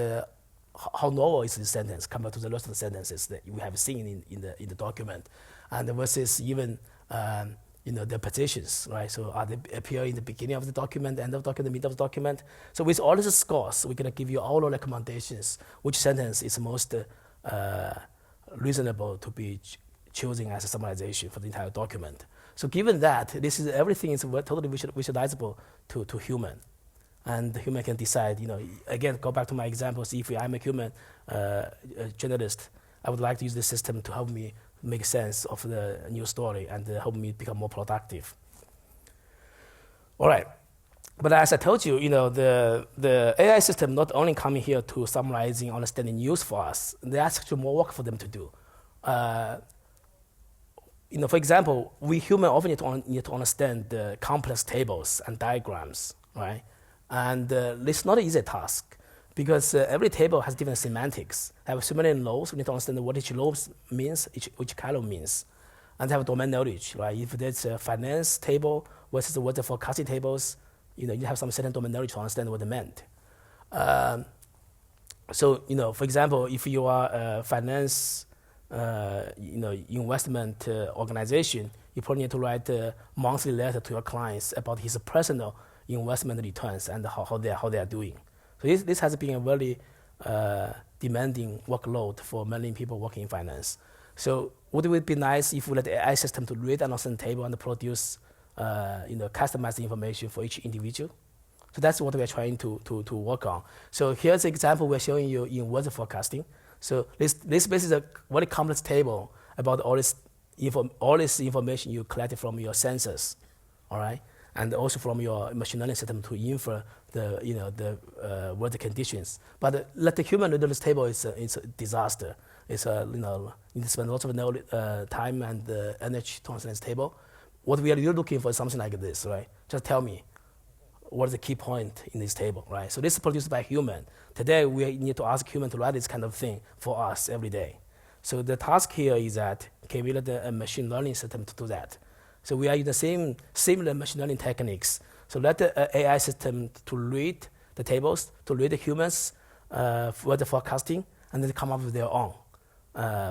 how novel is this sentence compared to the rest of the sentences that we have seen in the document, and versus even the positions, right? So are they appear in the beginning of the document, end of the document, middle of the document? So with all these scores, we're gonna give you all the recommendations which sentence is most reasonable to be choosing as a summarization for the entire document. So given that, everything is totally visualizable to human. And the human can decide, again, go back to my examples. If I'm a human journalist, I would like to use this system to help me make sense of the news story and help me become more productive. All right. But as I told you, the AI system not only coming here to summarizing, understanding news for us, there's actually more work for them to do. For example, we human often need to understand the complex tables and diagrams, right? And it's not an easy task because every table has different semantics. They have so many rows, we need to understand what each row means, which column means, and have domain knowledge, right? If there's a finance table versus the weather forecasting tables, you have some certain domain knowledge to understand what it meant. For example, if you are a finance investment organization, you probably need to write a monthly letter to your clients about his personal investment returns and how they are doing. So this has been a very demanding workload for many people working in finance. So would it be nice if we let the AI system to read and understand the table and produce customized information for each individual? So that's what we're trying to work on. So here's an example we're showing you in weather forecasting. So this basically is a very complex table about all this information you collected from your sensors, all right, and also from your machine learning system to infer the weather conditions. But let the human read this table is a disaster. It's you need to spend lots of time and energy to understand this table. What we are really looking for is something like this, right? Just tell me what is the key point in this table, right? So this is produced by human. Today, we need to ask human to write this kind of thing for us every day. So the task here is that, can we let a machine learning system to do that? So we are using similar machine learning techniques. So let the AI system to read the tables, to read the humans weather forecasting, and then come up with their own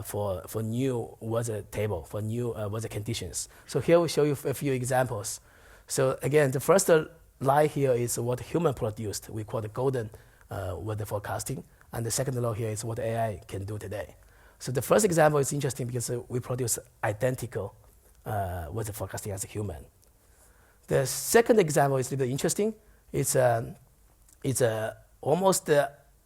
for new weather table, for new weather conditions. So here we show you a few examples. So again, the first line here is what human produced. We call the golden weather forecasting. And the second row here is what AI can do today. So the first example is interesting because we produce identical weather forecasting as a human. The second example is a little interesting. It's almost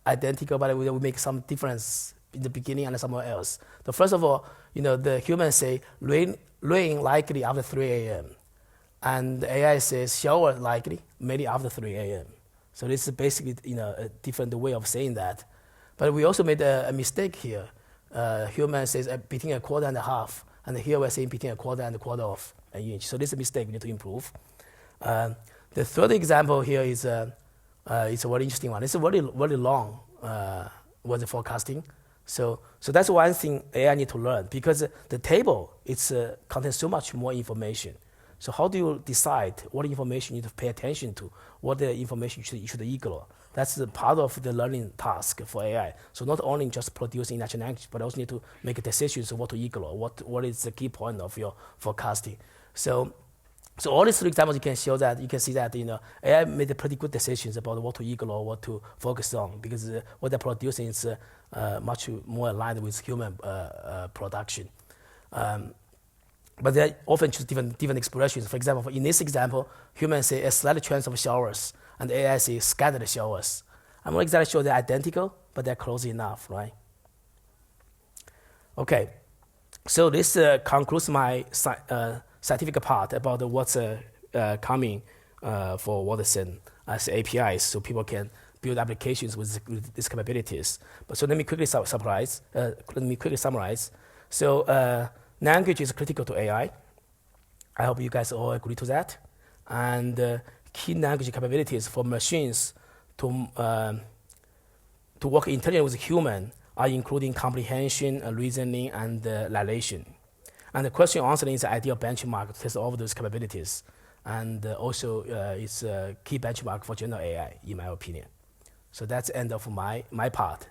identical, but we make some difference in the beginning and somewhere else. So first of all, the humans say rain likely after 3 a.m. And the AI says shower likely maybe after 3 a.m. So this is basically a different way of saying that. But we also made a mistake here. Human says between a quarter and a half, and here we're saying between a quarter and a quarter of an inch. So this is a mistake we need to improve. The third example here is It's a very interesting one. It's a very, very long weather forecasting. So that's one thing AI need to learn, because the table contains so much more information. So how do you decide what information you need to pay attention to, what the information you should ignore? That's the part of the learning task for AI. So not only just producing natural language, but also need to make decisions of what to ignore, what is the key point of your forecasting. So all these three examples you can see that AI made pretty good decisions about what to ignore, what to focus on, because what they're producing is much more aligned with human production. But they often choose different expressions. For example, in this example, humans say a slight chance of showers, and AI say scattered showers. I'm not exactly sure they're identical, but they're close enough, right? Okay, so this concludes my scientific part about what's coming for Watson as APIs, so people can build applications with these capabilities. But so let me quickly summarize. So language is critical to AI. I hope you guys all agree to that. And key language capabilities for machines to work intelligently with human are including comprehension, reasoning, and narration. And the question answering is the ideal benchmark to test all of those capabilities. And also, it's a key benchmark for general AI, in my opinion. So that's the end of my part.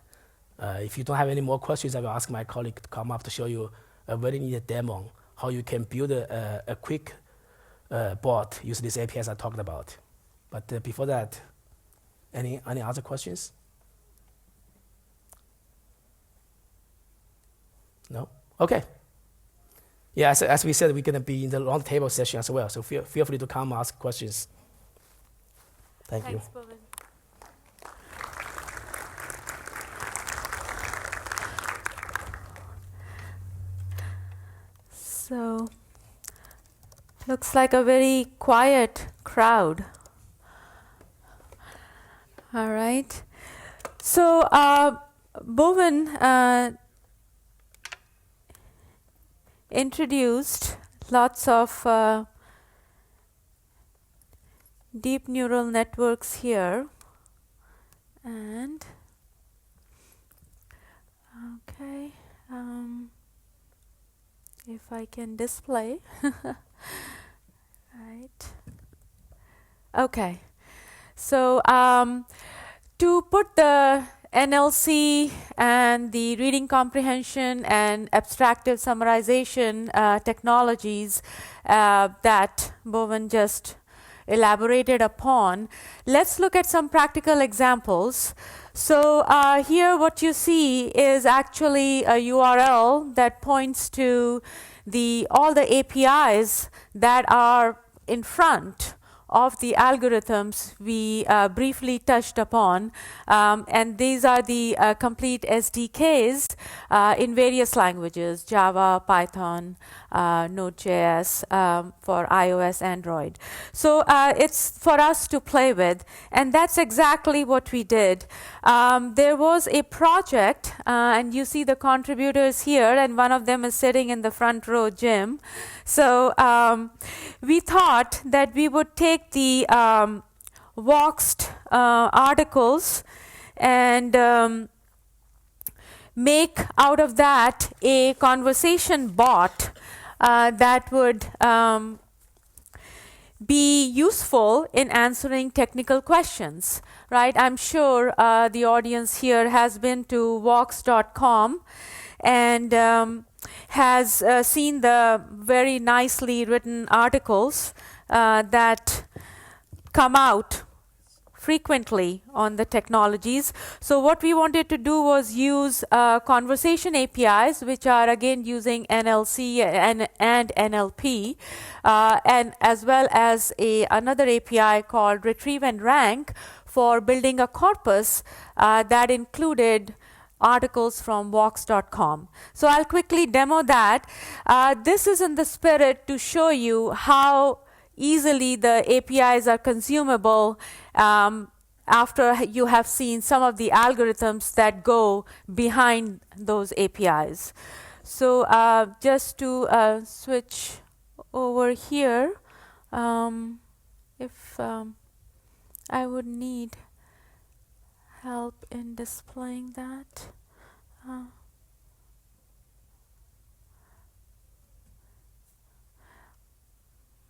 If you don't have any more questions, I will ask my colleague to come up to show you a very neat demo how you can build a quick bot using these APIs I talked about. But before that, any other questions? No? Okay. Yeah, as we said, we're going to be in the round table session as well. So feel free to come ask questions. Thanks, you. Bowen. So, looks like a very quiet crowd. All right. So, Bowen introduced lots of deep neural networks here. And, okay. If I can display. Right. Okay. So to put the NLC and the reading comprehension and abstractive summarization technologies that Bowen just elaborated upon, let's look at some practical examples. So here what you see is actually a URL that points to all the APIs that are in front of the algorithms we briefly touched upon, and these are the complete SDKs in various languages: Java, Python, Node.js for iOS, Android. So it's for us to play with, and that's exactly what we did. There was a project, and you see the contributors here, and one of them is sitting in the front row, Jim. So we thought that we would take the Voxed articles and make out of that a conversation bot that would be useful in answering technical questions, right? I'm sure the audience here has been to vox.com and has seen the very nicely written articles that come out frequently on the technologies. So what we wanted to do was use conversation APIs, which are again using NLC and NLP, and as well as another API called Retrieve and Rank for building a corpus that included articles from Vox.com. So I'll quickly demo that. This is in the spirit to show you how easily the APIs are consumable after you have seen some of the algorithms that go behind those APIs. So just to switch over here, if I would need help in displaying that. Uh,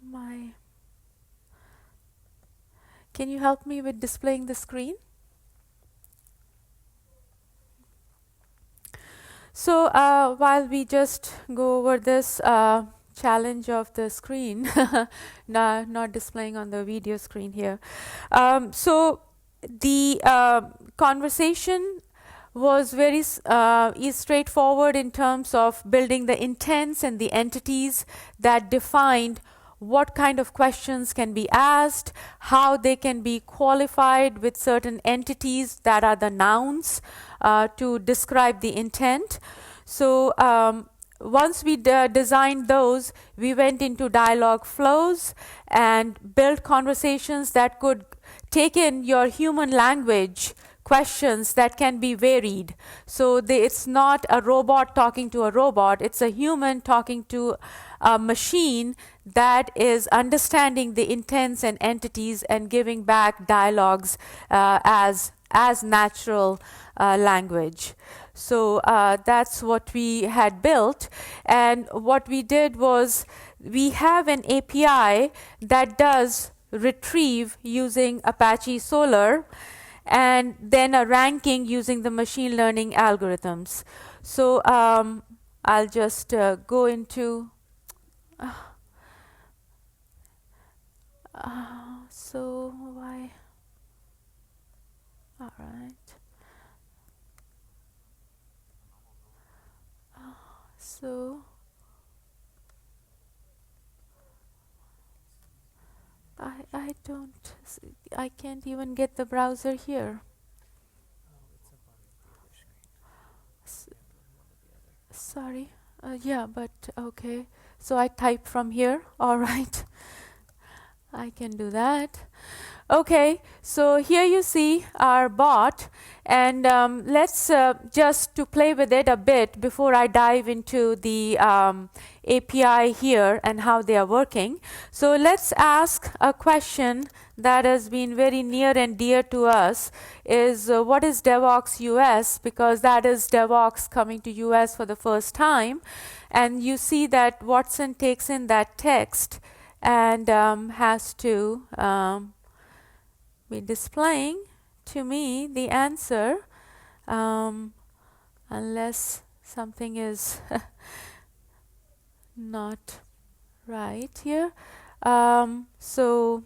my Can you help me with displaying the screen? So while we just go over this challenge of the screen, not displaying on the video screen here. So the conversation was very straightforward in terms of building the intents and the entities that defined what kind of questions can be asked, how they can be qualified with certain entities that are the nouns to describe the intent. So once we designed those, we went into dialogue flows and built conversations that could take in your human language questions that can be varied. So it's not a robot talking to a robot, it's a human talking to a machine that is understanding the intents and entities and giving back dialogues as natural language. So that's what we had built, and what we did was we have an API that does retrieve using Apache Solr, and then a ranking using the machine learning algorithms. So I'll just go into so why all right so I don't I can't even get the browser here. Sorry. Yeah, but okay. So I type from here. All right. I can do that. Okay, so here you see our bot, and let's just to play with it a bit before I dive into the API here and how they are working. So let's ask a question that has been very near and dear to us, is what is Devoxx US, because that is Devoxx coming to US for the first time. And you see that Watson takes in that text and has to be displaying to me the answer, unless something is not right here. So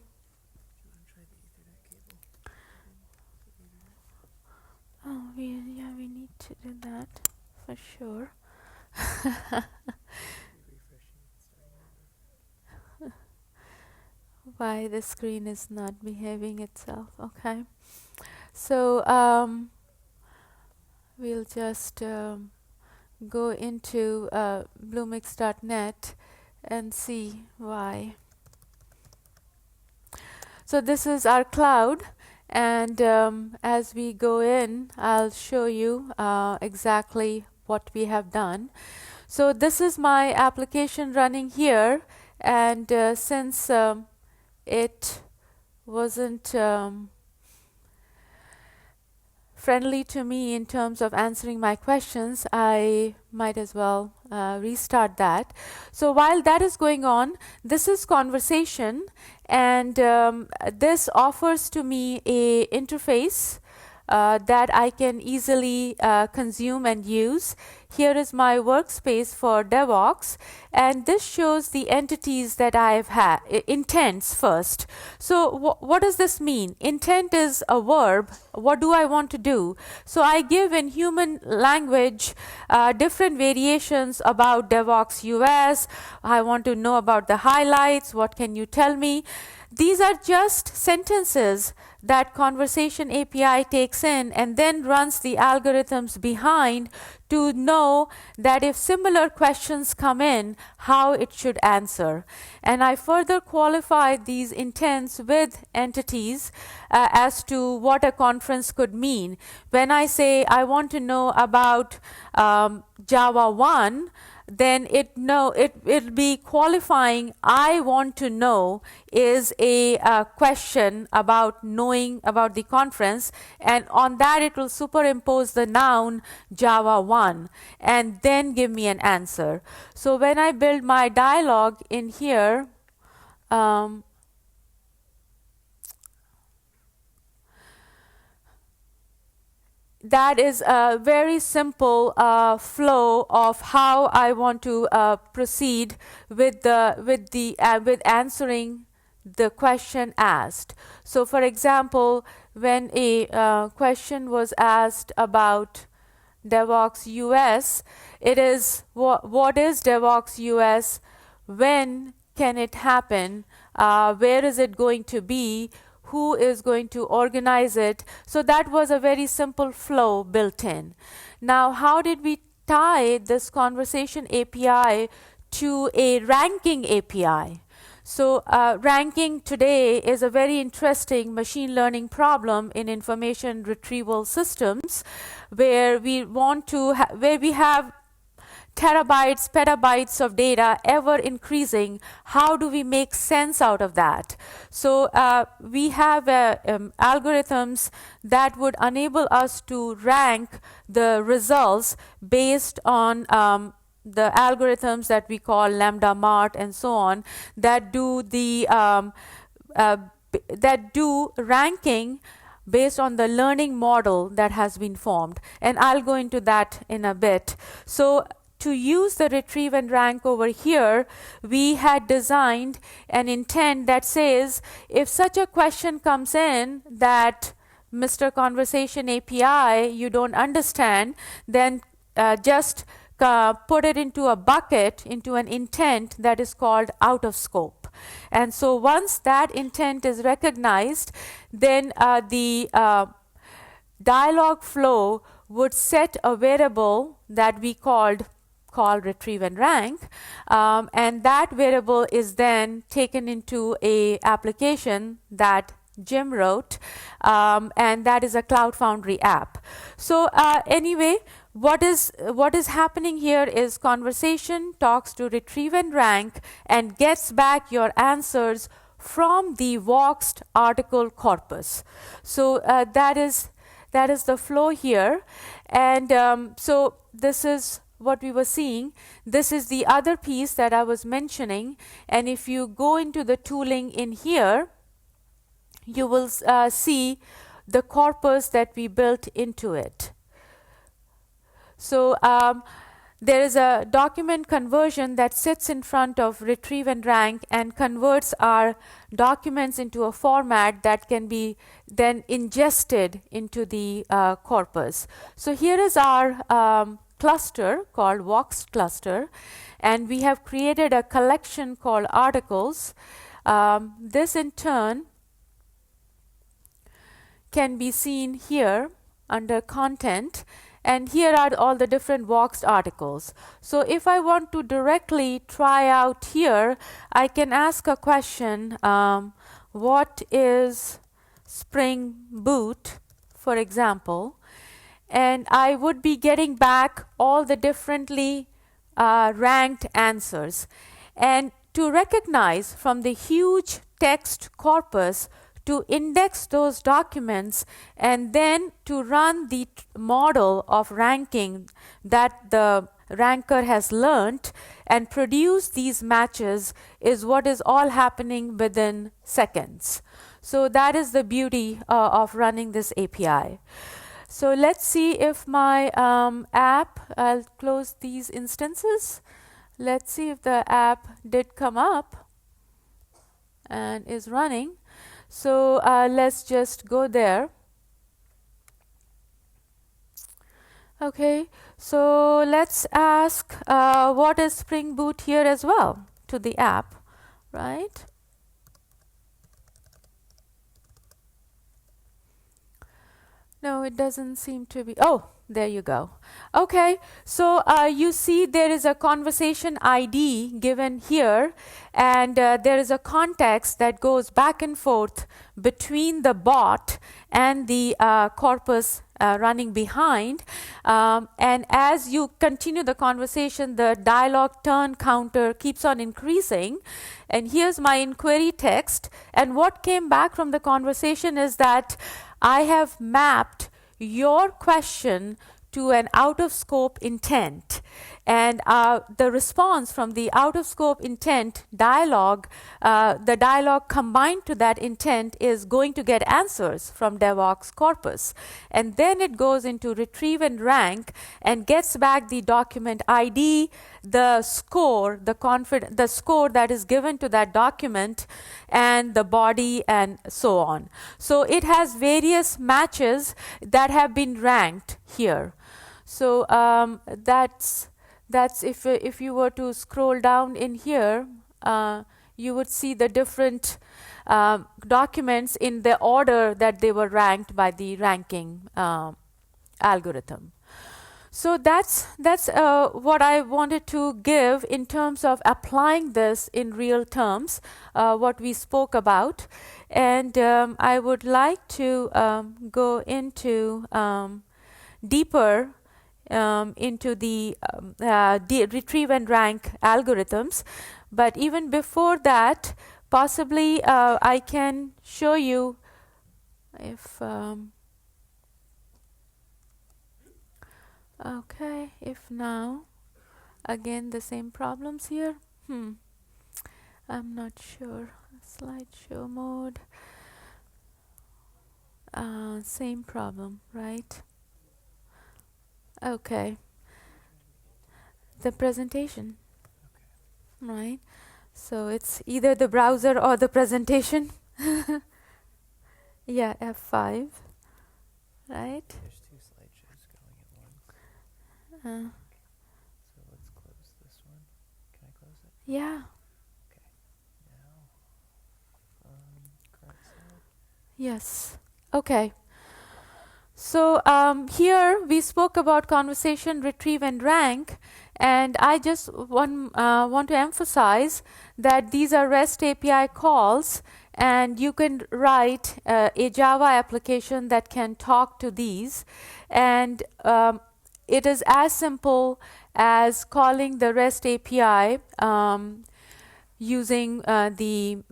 we need to do that for sure. Why the screen is not behaving itself. Okay, so we'll just go into bluemix.net and see why. So this is our cloud, and as we go in, I'll show you exactly what we have done. So this is my application running here, and since it wasn't friendly to me in terms of answering my questions, I might as well restart that. So while that is going on, this is conversation, and this offers to me a interface that I can easily consume and use. Here is my workspace for Devoxx, and this shows the entities that I have had, intents first. So what does this mean? Intent is a verb. What do I want to do? So I give in human language different variations about Devoxx US. I want to know about the highlights. What can you tell me? These are just sentences that Conversation API takes in and then runs the algorithms behind to know that if similar questions come in, how it should answer. And I further qualify these intents with entities as to what a conference could mean. When I say I want to know about Java 1, then it'll be qualifying I want to know is a question about knowing about the conference, and on that it will superimpose the noun Java 1 and then give me an answer. So when I build my dialogue in here, that is a very simple flow of how I want to proceed with answering the question asked. So, for example, when a question was asked about Devoxx US, it is what is Devoxx US? When can it happen? Where is it going to be? Who is going to organize it? So that was a very simple flow built in. Now, how did we tie this conversation API to a ranking API? So ranking today is a very interesting machine learning problem in information retrieval systems, where we want to where we have terabytes, petabytes of data ever increasing. How do we make sense out of that? So we have algorithms that would enable us to rank the results based on the algorithms that we call lambda mart and so on, that do the that do ranking based on the learning model that has been formed, and I'll go into that in a bit. So to use the retrieve and rank over here, we had designed an intent that says if such a question comes in that Mr. Conversation API you don't understand, then just put it into a bucket, into an intent that is called out of scope. And so once that intent is recognized, then the dialog flow would set a variable that we call retrieve and rank, and that variable is then taken into a application that Jim wrote, and that is a Cloud Foundry app. So anyway, what is happening here is conversation talks to retrieve and rank and gets back your answers from the Voxed article corpus. So that is the flow here, and so this is what we were seeing. This is the other piece that I was mentioning, and if you go into the tooling in here, you will see the corpus that we built into it. So there is a document conversion that sits in front of retrieve and rank and converts our documents into a format that can be then ingested into the corpus. So here is our cluster called Voxed cluster, and we have created a collection called articles. This in turn can be seen here under content, and here are all the different Voxed articles. So if I want to directly try out here, I can ask a question, what is Spring Boot, for example, and I would be getting back all the differently ranked answers. And to recognize from the huge text corpus, to index those documents and then to run the model of ranking that the ranker has learned and produce these matches is what is all happening within seconds. So that is the beauty of running this API. So let's see if my app, I'll close these instances. Let's see if the app did come up and is running. So let's just go there. Okay, so let's ask what is Spring Boot here as well to the app, right? No, it doesn't seem to be. Oh, there you go. Okay, so you see there is a conversation ID given here, and there is a context that goes back and forth between the bot and the corpus running behind. And as you continue the conversation, the dialogue turn counter keeps on increasing. And here's my inquiry text. And what came back from the conversation is that I have mapped your question to an out-of-scope intent. And the response from the out-of-scope intent dialogue, the dialogue combined to that intent is going to get answers from DevOps corpus. And then it goes into retrieve and rank and gets back the document ID, the score, the score that is given to that document, and the body, and so on. So it has various matches that have been ranked here. So that's if you were to scroll down in here, you would see the different documents in the order that they were ranked by the ranking algorithm. So that's what I wanted to give in terms of applying this in real terms, what we spoke about. And I would like to go into deeper into the retrieve and rank algorithms. But even before that, possibly I can show you if okay, if now again the same problems here. I'm not sure. Slideshow mode, same problem, right? Okay, the presentation, right? So it's either the browser or the presentation. Yeah, F5, right? There's two slideshows going at once. So let's close this one. Can I close it? Yeah. Okay. Now, current slide. Yes. Okay. So here we spoke about conversation, retrieve, and rank, and I just want to emphasize that these are REST API calls, and you can write a Java application that can talk to these, and it is as simple as calling the REST API using the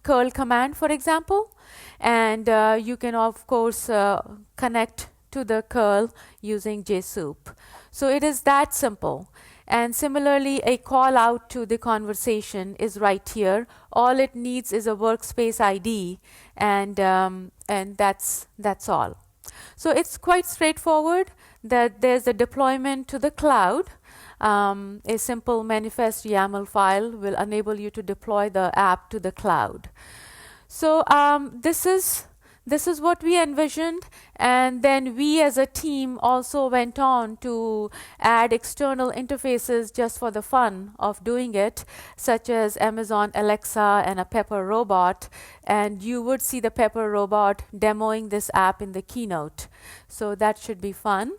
curl command, for example. And you can, of course, connect to the curl using JSoup. So it is that simple. And similarly, a call out to the conversation is right here. All it needs is a workspace ID, and that's all. So it's quite straightforward. That there's a deployment to the cloud. A simple manifest YAML file will enable you to deploy the app to the cloud. So this is what we envisioned, and then we as a team also went on to add external interfaces just for the fun of doing it, such as Amazon Alexa and a Pepper robot, and you would see the Pepper robot demoing this app in the keynote. So that should be fun.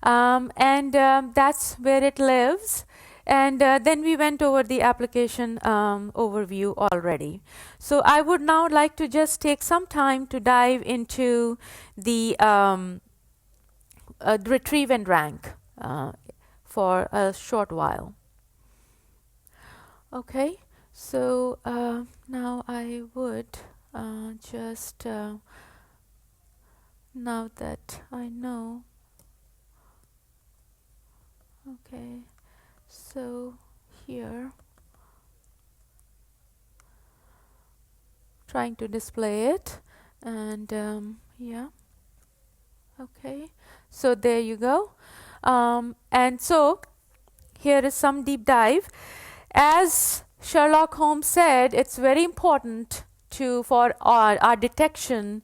And that's where it lives. And then we went over the application overview already. So I would now like to just take some time to dive into the retrieve and rank for a short while. Okay, so now I would just, now that I know, okay. So here, trying to display it, and yeah, okay. So there you go. And so here is some deep dive. As Sherlock Holmes said, it's very important for our detection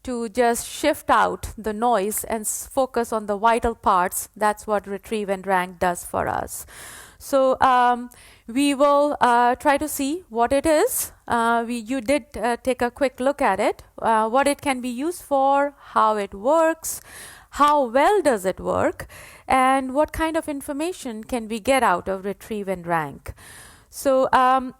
to just shift out the noise and focus on the vital parts. That's what retrieve and rank does for us. So we will try to see what it is. You did take a quick look at it, what it can be used for, how it works, how well does it work, and what kind of information can we get out of retrieve and rank. So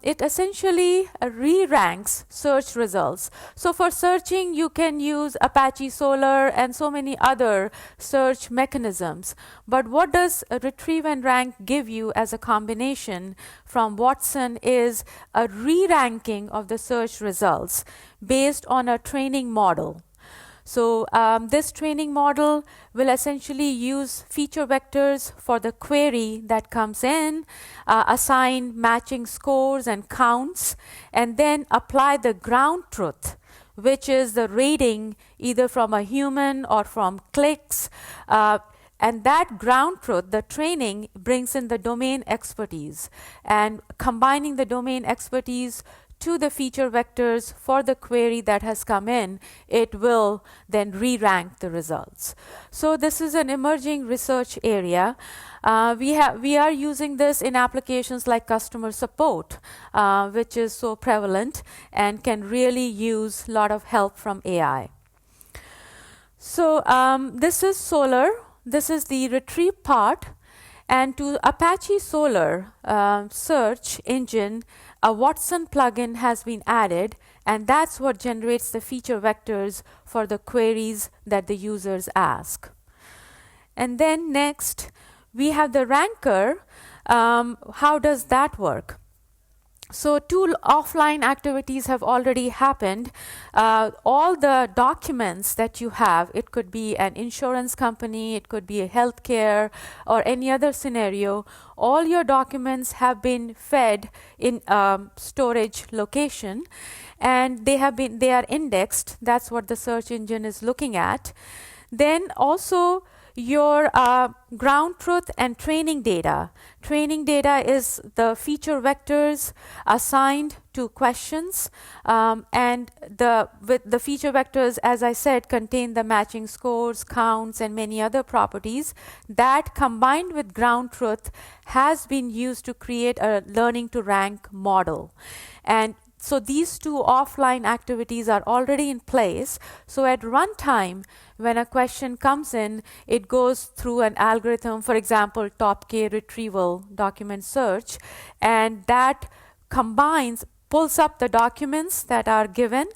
it essentially re-ranks search results. So for searching, you can use Apache Solr and so many other search mechanisms. But what does retrieve and rank give you as a combination from Watson is a re-ranking of the search results based on a training model. So this training model will essentially use feature vectors for the query that comes in, assign matching scores and counts, and then apply the ground truth, which is the rating either from a human or from clicks. And that ground truth, the training, brings in the domain expertise. And combining the domain expertise to the feature vectors for the query that has come in, it will then re-rank the results. So this is an emerging research area. We are using this in applications like customer support, which is so prevalent and can really use a lot of help from AI. So this is Solr. This is the retrieve part. And to Apache Solr search engine, a Watson plugin has been added, and that's what generates the feature vectors for the queries that the users ask. And then next, we have the ranker. How does that work? So two offline activities have already happened. All the documents that you have, it could be an insurance company, it could be a healthcare or any other scenario, all your documents have been fed in storage location, and they are indexed. That's what the search engine is looking at. Then also your ground truth and training data. Training data is the feature vectors assigned to questions, and with the feature vectors, as I said, contain the matching scores, counts, and many other properties that, combined with ground truth, has been used to create a learning to rank model. And so these two offline activities are already in place. So at runtime, when a question comes in, it goes through an algorithm, for example, top K retrieval document search, and that pulls up the documents that are given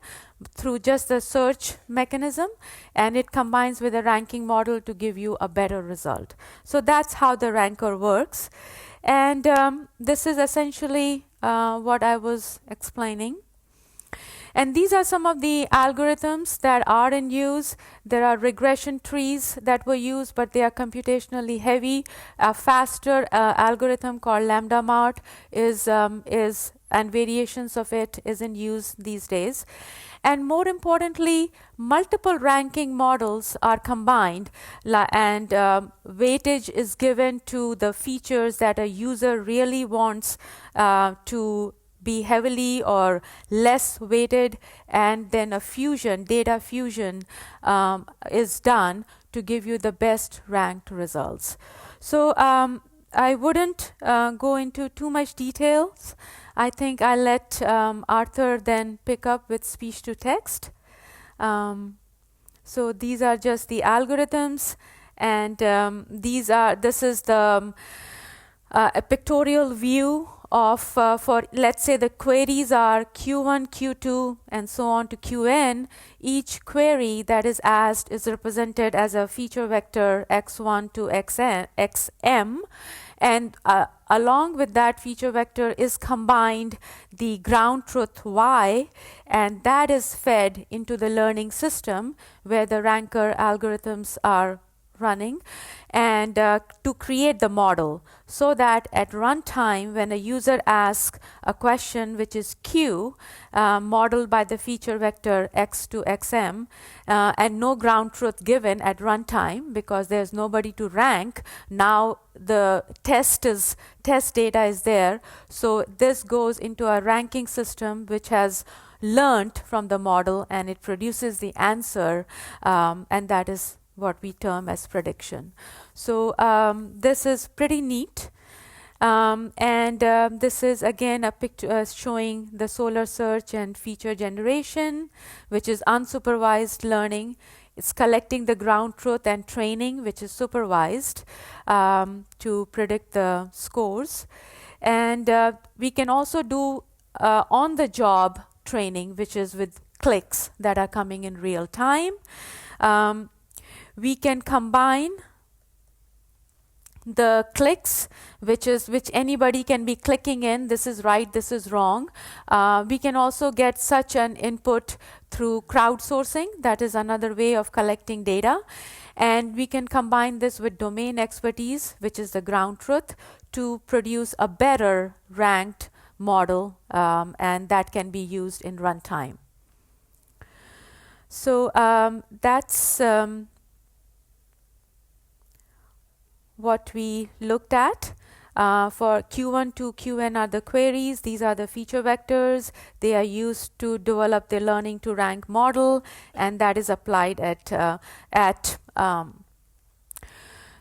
through just the search mechanism, and it combines with a ranking model to give you a better result. So that's how the ranker works. And this is essentially what I was explaining. And these are some of the algorithms that are in use. There are regression trees that were used, but they are computationally heavy. A faster algorithm called LambdaMart is and variations of it is in use these days. And more importantly, multiple ranking models are combined, and weightage is given to the features that a user really wants to be heavily or less weighted, and then a data fusion is done to give you the best ranked results. So I wouldn't go into too much details. I think I'll let Arthur then pick up with speech to text. So these are just the algorithms, and this is the a pictorial view of for, let's say, the queries are Q1, Q2, and so on to Qn. Each query that is asked is represented as a feature vector x1 to xm, and along with that feature vector is combined the ground truth y, and that is fed into the learning system where the ranker algorithms are running, and to create the model, so that at runtime, when a user asks a question which is Q, modeled by the feature vector x to xm, and no ground truth given at runtime because there's nobody to rank, now the test data is there. So this goes into a ranking system which has learned from the model, and it produces the answer, and that is what we term as prediction. So this is pretty neat. And this is again a picture showing the Solr search and feature generation, which is unsupervised learning. It's collecting the ground truth and training, which is supervised, to predict the scores. And we can also do on-the-job training, which is with clicks that are coming in real time. We can combine the clicks, which anybody can be clicking in, this is right, this is wrong. We can also get such an input through crowdsourcing. That is another way of collecting data. And we can combine this with domain expertise, which is the ground truth, to produce a better ranked model, and that can be used in runtime. So that's what we looked at. For Q1 to Qn are the queries. These are the feature vectors. They are used to develop the learning to rank model, and that is applied at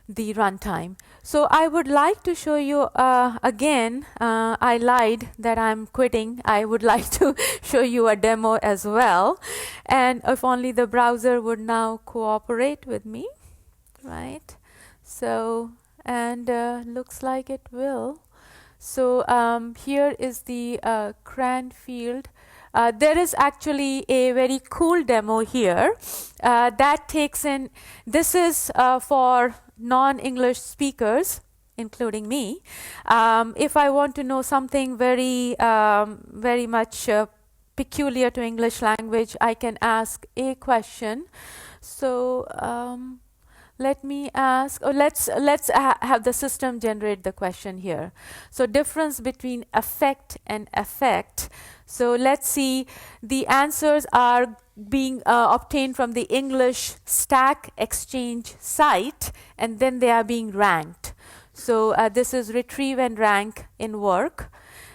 the runtime. So I would like to show you again, I lied that I'm quitting. I would like to show you a demo as well. And if only the browser would now cooperate with me, right? So, and looks like it will. So here is the Cranfield. There is actually a very cool demo here that takes in, this is for non-English speakers, including me. If I want to know something very much peculiar to English language, I can ask a question. So let me ask, let's have the system generate the question here. So difference between affect and affect. So let's see, the answers are being obtained from the English Stack Exchange site, and then they are being ranked. So this is retrieve and rank in work,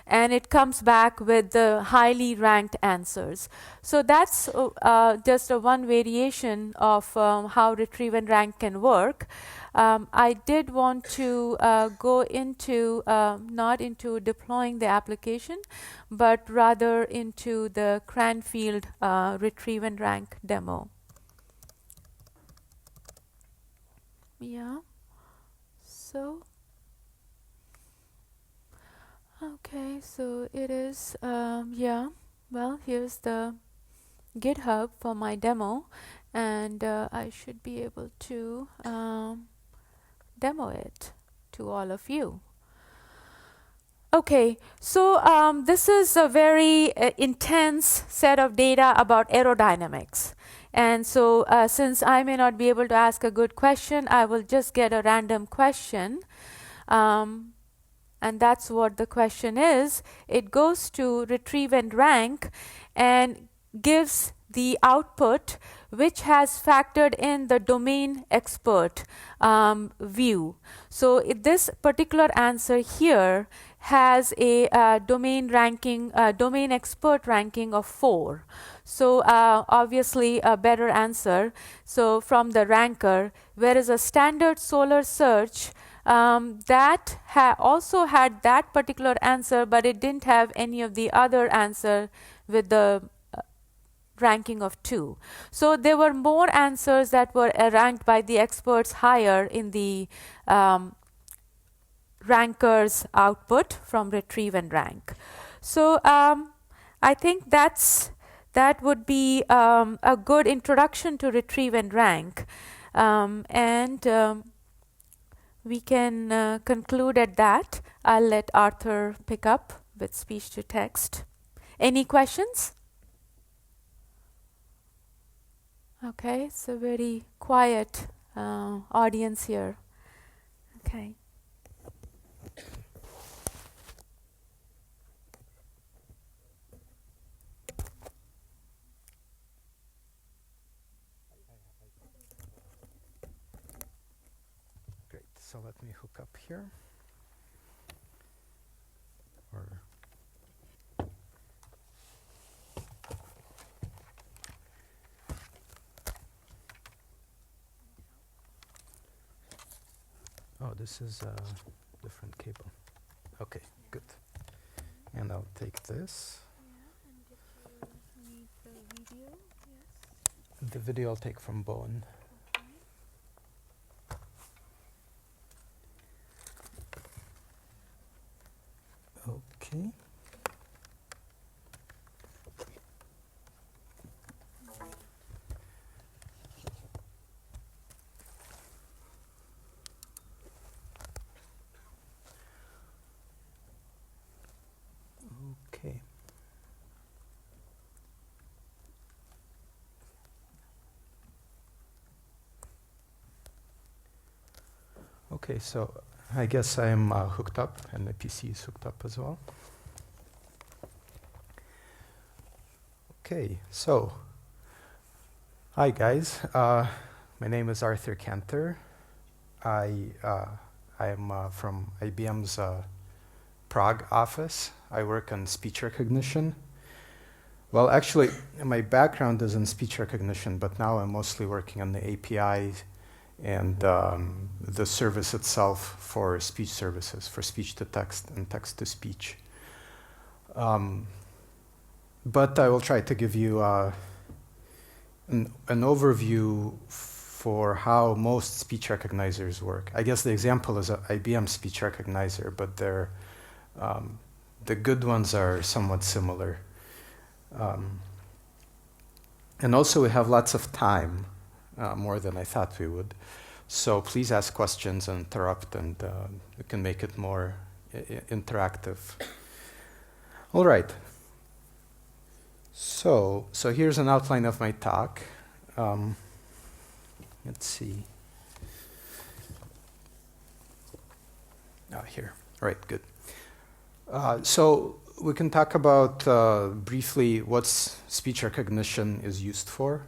and it comes back with the highly ranked answers. So that's just a one variation of how retrieve and rank can work. I did want to go into, not into deploying the application, but rather into the Cranfield retrieve and rank demo. Yeah, so okay, so it is, yeah, well, here's the GitHub for my demo, and I should be able to demo it to all of you. Okay, so this is a very intense set of data about aerodynamics. And so since I may not be able to ask a good question, I will just get a random question. And that's what the question is. It goes to retrieve and rank and gives the output which has factored in the domain expert view. So this particular answer here has a domain ranking, domain expert ranking of 4. So obviously a better answer. So from the ranker, whereas a standard Solar search that also had that particular answer, but it didn't have any of the other answer with the ranking of 2. So there were more answers that were ranked by the experts higher in the ranker's output from retrieve and rank. So I think that would be a good introduction to retrieve and rank, and we can conclude at that. I'll let Arthur pick up with speech to text. Any questions? Okay, it's a very quiet audience here. Okay. Great, so let me hook up here. Or oh, this is a different cable. Okay, good. And I'll take this. Yeah, and if you need the video, yes. The video I'll take from Bowen. Okay. Okay. Okay, so I guess I'm hooked up and the PC is hooked up as well. Okay, so hi guys. My name is Arthur Kantor. I am from IBM's Prague office. I work on speech recognition. Well, actually, my background is in speech recognition, but now I'm mostly working on the API and the service itself for speech services, for speech to text and text to speech. But I will try to give you an overview for how most speech recognizers work. I guess the example is an IBM speech recognizer, but they're, the good ones are somewhat similar. And also we have lots of time, more than I thought we would. So please ask questions and interrupt, and we can make it more interactive. All right. So here's an outline of my talk. Let's see. Here. All right, good. So we can talk about briefly what speech recognition is used for.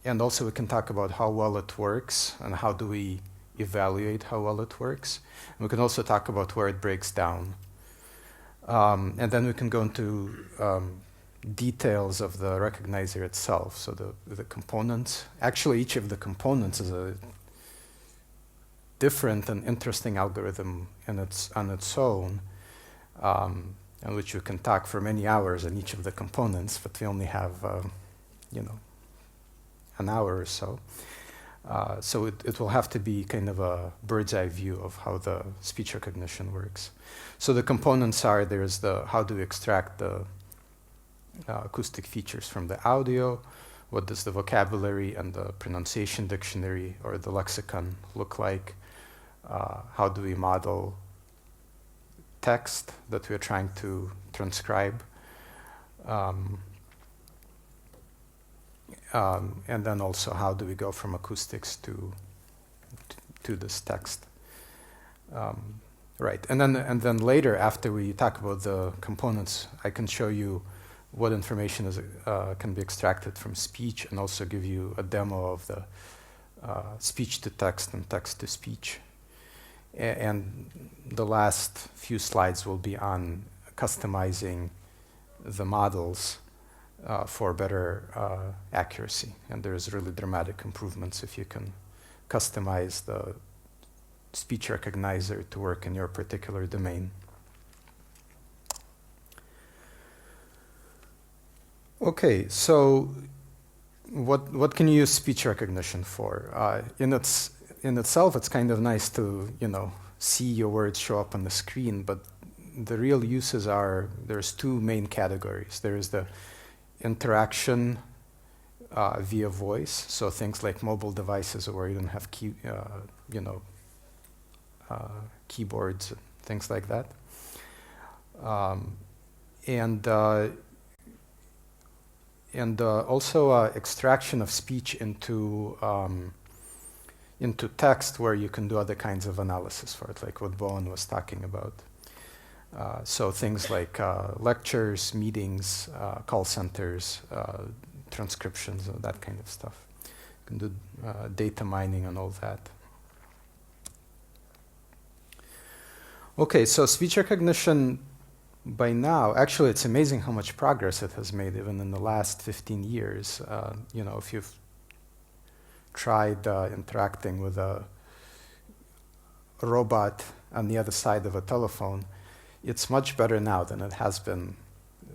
And also we can talk about how well it works and how do we evaluate how well it works. And we can also talk about where it breaks down. And then we can go into details of the recognizer itself, so the components. Actually, each of the components is a different and interesting algorithm on its own, on which we can talk for many hours on each of the components, but we only have, an hour or so. So it will have to be kind of a bird's eye view of how the speech recognition works. So the components are, there's the how do we extract the acoustic features from the audio, what does the vocabulary and the pronunciation dictionary or the lexicon look like, how do we model text that we're trying to transcribe, and then also how do we go from acoustics to this text. Right, and then later, after we talk about the components, I can show you what information can be extracted from speech, and also give you a demo of the speech to text and text to speech. And the last few slides will be on customizing the models for better accuracy. And there's really dramatic improvements if you can customize the speech recognizer to work in your particular domain. Okay, so what can you use speech recognition for? In itself, it's kind of nice to see your words show up on the screen, but the real uses are, there's two main categories. There is the interaction via voice, so things like mobile devices where you don't have keyboards, things like that, and also extraction of speech into text, where you can do other kinds of analysis for it, like what Bowen was talking about. So things like lectures, meetings, call centers, transcriptions, that kind of stuff. You can do data mining and all that. Okay, so speech recognition by now, actually it's amazing how much progress it has made even in the last 15 years. If you've tried interacting with a robot on the other side of a telephone, it's much better now than it has been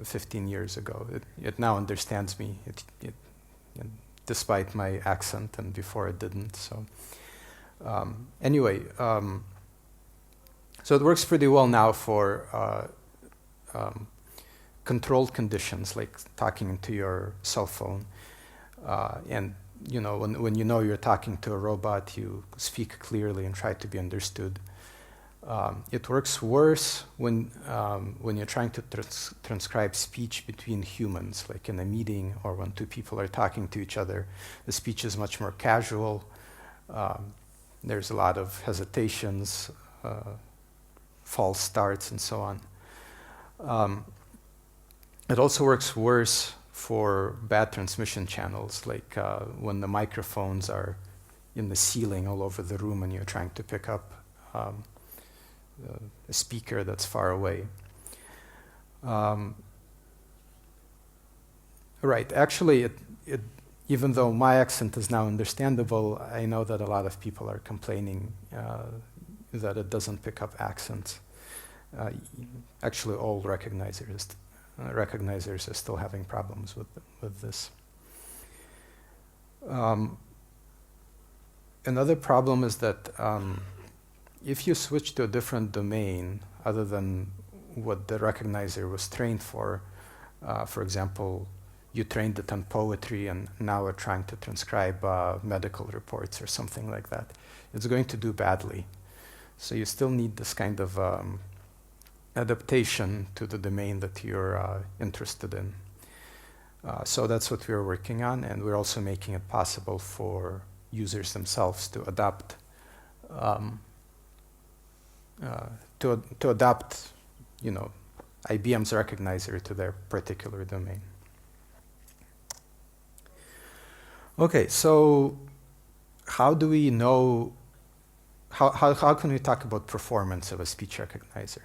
15 years ago. It now understands me, despite my accent, and before it didn't. So anyway, So it works pretty well now for controlled conditions, like talking into your cell phone. And when you know you're talking to a robot, you speak clearly and try to be understood. It works worse when you're trying to transcribe speech between humans, like in a meeting or when two people are talking to each other. The speech is much more casual. There's a lot of hesitations, false starts, and so on. It also works worse for bad transmission channels, like when the microphones are in the ceiling all over the room and you're trying to pick up a speaker that's far away. Right, actually, even though my accent is now understandable, I know that a lot of people are complaining that it doesn't pick up accents. Actually, all recognizers are still having problems with this. Another problem is that if you switch to a different domain other than what the recognizer was trained for example, you trained it on poetry and now are trying to transcribe medical reports or something like that, it's going to do badly. So you still need this kind of adaptation to the domain that you're interested in. So that's what we're working on, and we're also making it possible for users themselves to adapt IBM's recognizer to their particular domain. Okay, so how do we know, how can we talk about performance of a speech recognizer?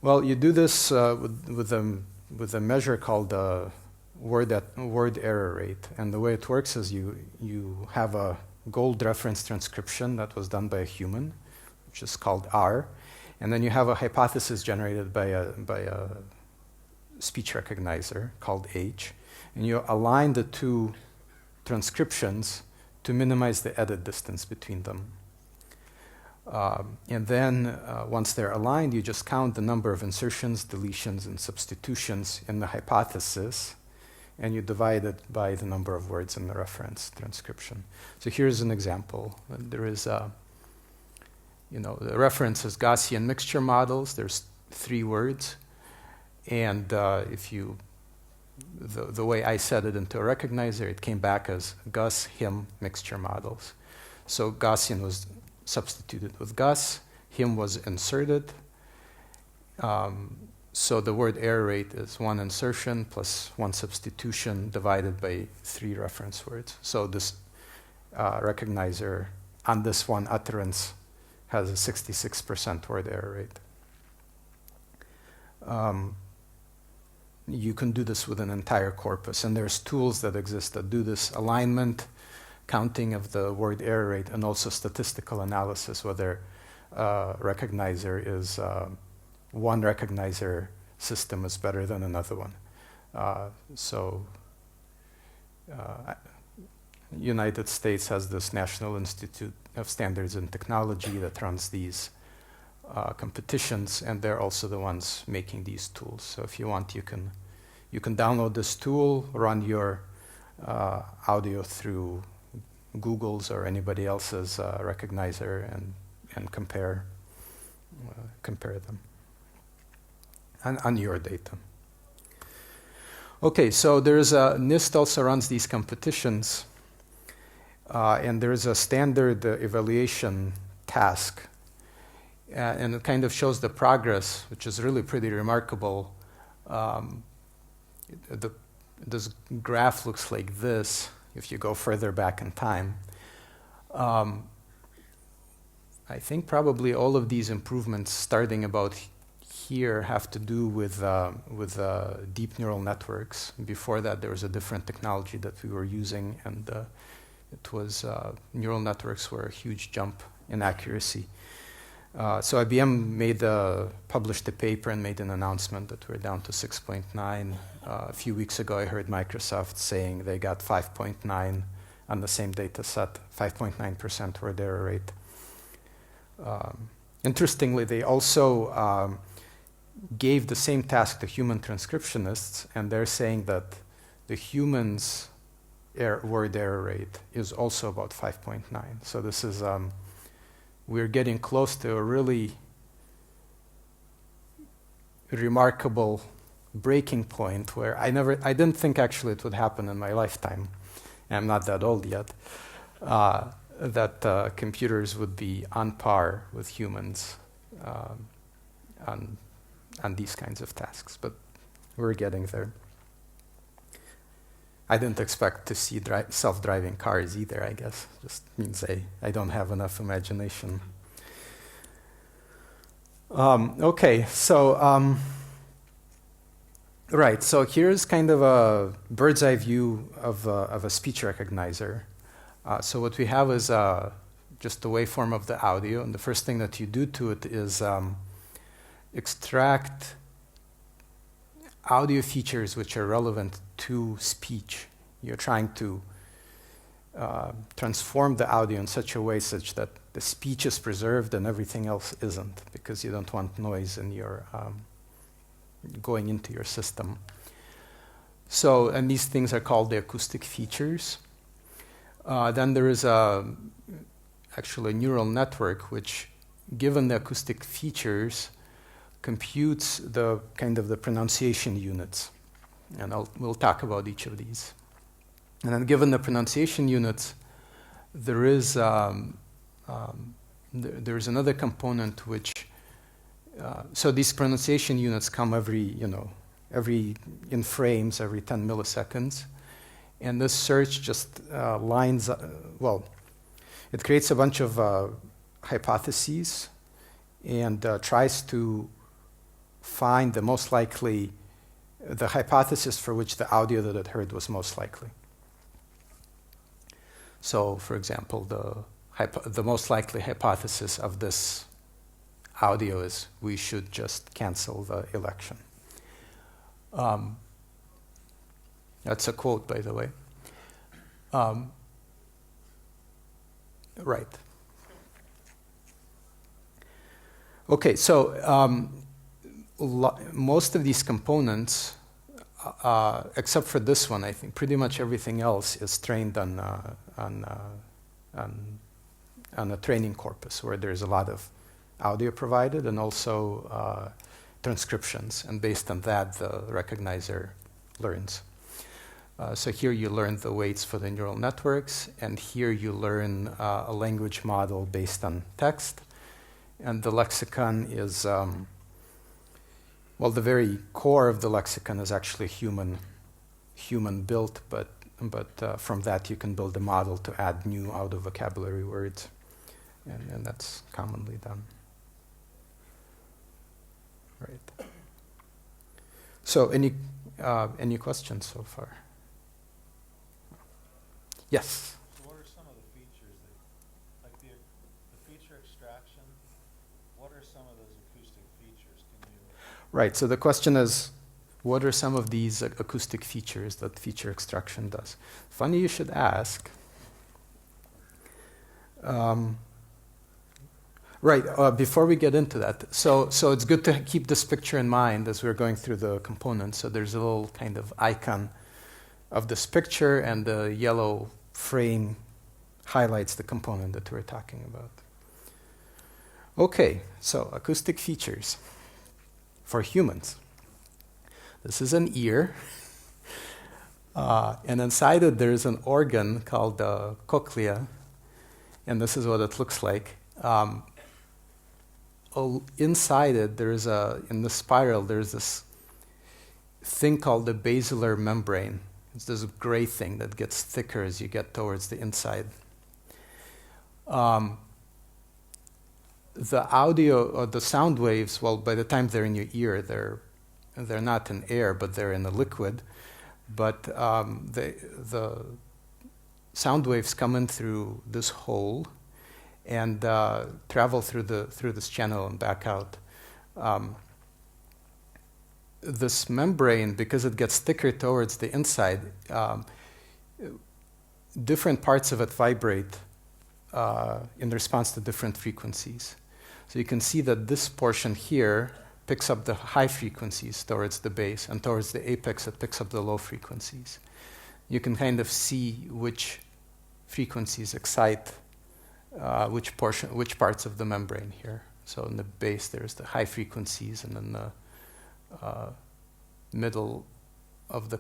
Well, you do this with a measure called word error rate, and the way it works is you have a gold reference transcription that was done by a human, which is called R, and then you have a hypothesis generated by a speech recognizer called H, and you align the two transcriptions to minimize the edit distance between them. And then once they're aligned, you just count the number of insertions, deletions, and substitutions in the hypothesis, and you divide it by the number of words in the reference transcription. So here's an example. There is the reference is Gaussian mixture models. There's 3 words, and if you the way I set it into a recognizer, it came back as Gus, him, mixture models. So Gaussian was substituted with Gus, him was inserted. So the word error rate is 1 insertion plus 1 substitution divided by 3 reference words. So this recognizer on this one utterance has a 66% word error rate. You can do this with an entire corpus, and there's tools that exist that do this alignment, counting of the word error rate, and also statistical analysis, whether recognizer is one recognizer system is better than another one. United States has this National Institute of Standards and Technology that runs these competitions, and they're also the ones making these tools. So if you want, you can download this tool, run your audio through Google's or anybody else's recognizer, and compare them on your data. Okay, so there's NIST also runs these competitions, and there's a standard evaluation task, and it kind of shows the progress, which is really pretty remarkable. This graph looks like this if you go further back in time. I think probably all of these improvements starting about here have to do with deep neural networks. Before that, there was a different technology that we were using, and it was neural networks were a huge jump in accuracy. So IBM published a paper and made an announcement that we're down to 6.9. A few weeks ago, I heard Microsoft saying they got 5.9 on the same data set, 5.9% word error rate. Interestingly, they also gave the same task to human transcriptionists, and they're saying that the humans' word error rate is also about 5.9. So this is, we're getting close to a really remarkable breaking point where I didn't think actually it would happen in my lifetime. I'm not that old yet. That computers would be on par with humans on these kinds of tasks, but we're getting there. I didn't expect to see self-driving cars either, I guess. Just means I don't have enough imagination. Okay, so right, so here's kind of a bird's eye view of a speech recognizer. So what we have is just the waveform of the audio, and the first thing that you do to it is extract audio features which are relevant to speech. You're trying to transform the audio in such a way such that the speech is preserved and everything else isn't, because you don't want noise in your going into your system. So, and these things are called the acoustic features. Then there is actually a neural network which, given the acoustic features, computes the kind of the pronunciation units. And we'll talk about each of these. And then given the pronunciation units, there is there's another component which, so these pronunciation units come every in frames, every 10 milliseconds. And this search just lines, it creates a bunch of hypotheses and tries to find the most likely, the hypothesis for which the audio that it heard was most likely. So, for example, the most likely hypothesis of this audio is we should just cancel the election. That's a quote, by the way. Right. Okay, so most of these components, except for this one, I think pretty much everything else is trained on a training corpus where there's a lot of audio provided and also transcriptions, and based on that, the recognizer learns. So here you learn the weights for the neural networks, and here you learn a language model based on text. And the lexicon is, the very core of the lexicon is actually human built, but from that you can build a model to add new out-of-vocabulary words, and that's commonly done. Right. So any questions so far? Yes. So what are some of the features that, like the feature extraction? What are some of those acoustic features? Can you? Right. So the question is, what are some of these acoustic features that feature extraction does? Funny you should ask. Right. Before we get into that, so it's good to keep this picture in mind as we're going through the components. So there's a little kind of icon of this picture, and the yellow frame highlights the component that we're talking about. Okay, so acoustic features for humans. This is an ear, and inside it there's an organ called the cochlea, and this is what it looks like. Inside it, in the spiral, there's this thing called the basilar membrane. It's this gray thing that gets thicker as you get towards the inside. The audio or the sound waves, by the time they're in your ear, they're not in air, but they're in a liquid. But the sound waves come in through this hole and travel through this channel and back out. This membrane, because it gets thicker towards the inside, different parts of it vibrate in response to different frequencies. So you can see that this portion here picks up the high frequencies towards the base, and towards the apex it picks up the low frequencies. You can kind of see which frequencies excite which parts of the membrane here. So in the base there's the high frequencies, and then the middle of the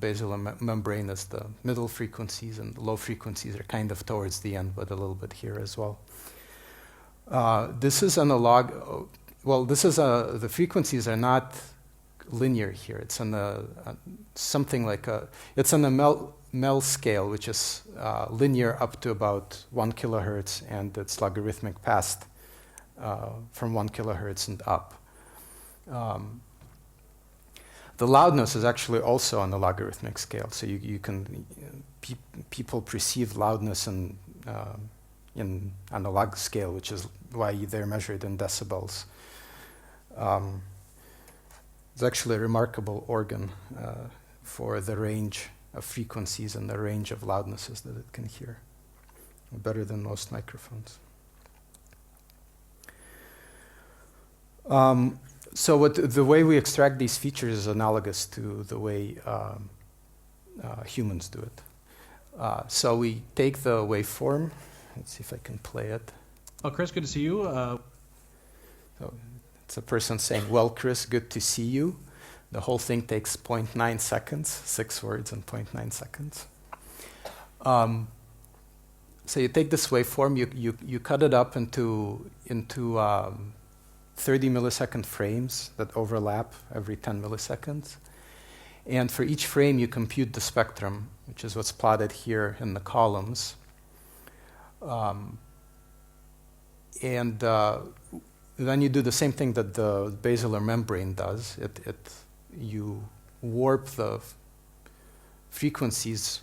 basilar membrane is the middle frequencies, and the low frequencies are kind of towards the end, but a little bit here as well. This is analog. The frequencies are not linear here. It's on it's on a Mel scale, which is linear up to about 1 kilohertz, and it's logarithmic past from 1 kilohertz and up. The loudness is actually also on a logarithmic scale, so you can people perceive loudness in on a log scale, which is why they're measured in decibels. It's actually a remarkable organ for the range of frequencies and the range of loudnesses that it can hear, better than most microphones. So the way we extract these features is analogous to the way humans do it. So we take the waveform. Let's see if I can play it. Oh, Chris, good to see you. So it's a person saying, "Well, Chris, good to see you." The whole thing takes 0.9 seconds, 6 words in 0.9 seconds. So you take this waveform, you cut it up into 30 millisecond frames that overlap every 10 milliseconds. And for each frame, you compute the spectrum, which is what's plotted here in the columns. Then you do the same thing that the basilar membrane does. You warp the frequencies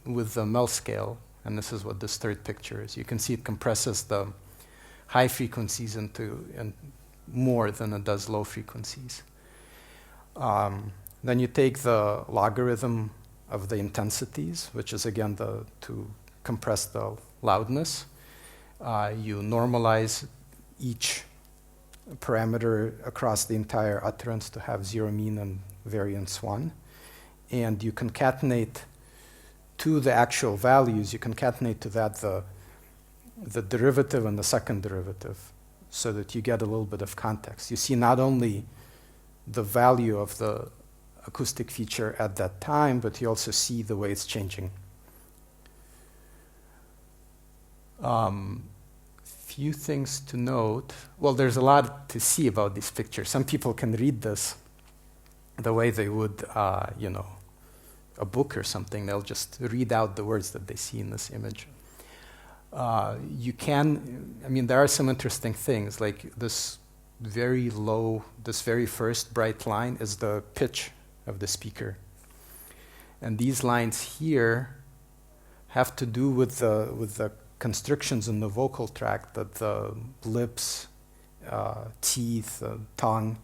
with the Mel scale, and this is what this third picture is. You can see it compresses the high frequencies into more than it does low frequencies. Then you take the logarithm of the intensities, which is again to compress the loudness. You normalize each parameter across the entire utterance to have zero mean and variance 1. And you concatenate to the actual values, you concatenate to that the derivative and the second derivative, so that you get a little bit of context. You see not only the value of the acoustic feature at that time, but you also see the way it's changing. Few things to note. Well, there's a lot to see about these pictures. Some people can read this the way they would, a book or something. They'll just read out the words that they see in this image. There are some interesting things, like this very first bright line is the pitch of the speaker. And these lines here have to do with the constrictions in the vocal tract, that the lips, teeth, tongue,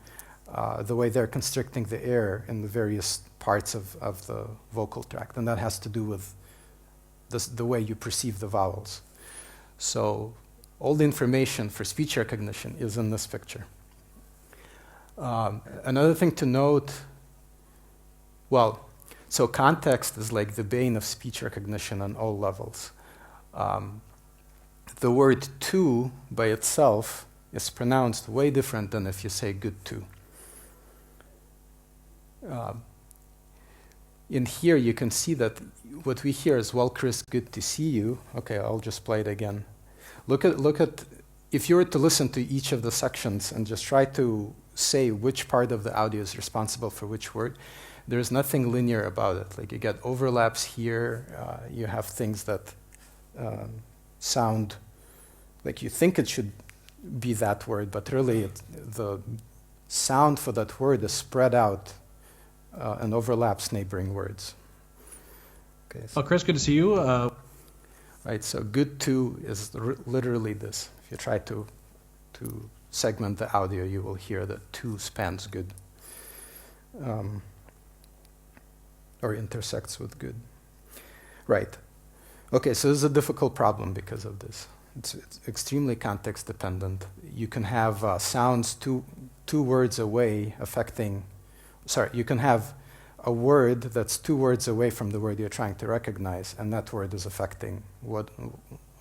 the way they're constricting the air in the various parts of the vocal tract. And that has to do with the way you perceive the vowels. So all the information for speech recognition is in this picture. Another thing to note, so context is like the bane of speech recognition on all levels. The word to by itself is pronounced way different than if you say good to. In here you can see that what we hear is, "Well, Chris, good to see you." Okay, I'll just play it again. Look at if you were to listen to each of the sections and just try to say which part of the audio is responsible for which word, there's nothing linear about it. Like you get overlaps here, you have things that sound like you think it should be that word, but really the sound for that word is spread out and overlaps neighboring words. Okay. Oh, Chris, good to see you. Right, so good to is literally this. If you try to segment the audio, you will hear that to spans good, or intersects with good. Right. Okay, so this is a difficult problem because of this. It's extremely context dependent. You can have sounds two words away affecting. Sorry, you can have a word that's 2 words away from the word you're trying to recognize, and that word is affecting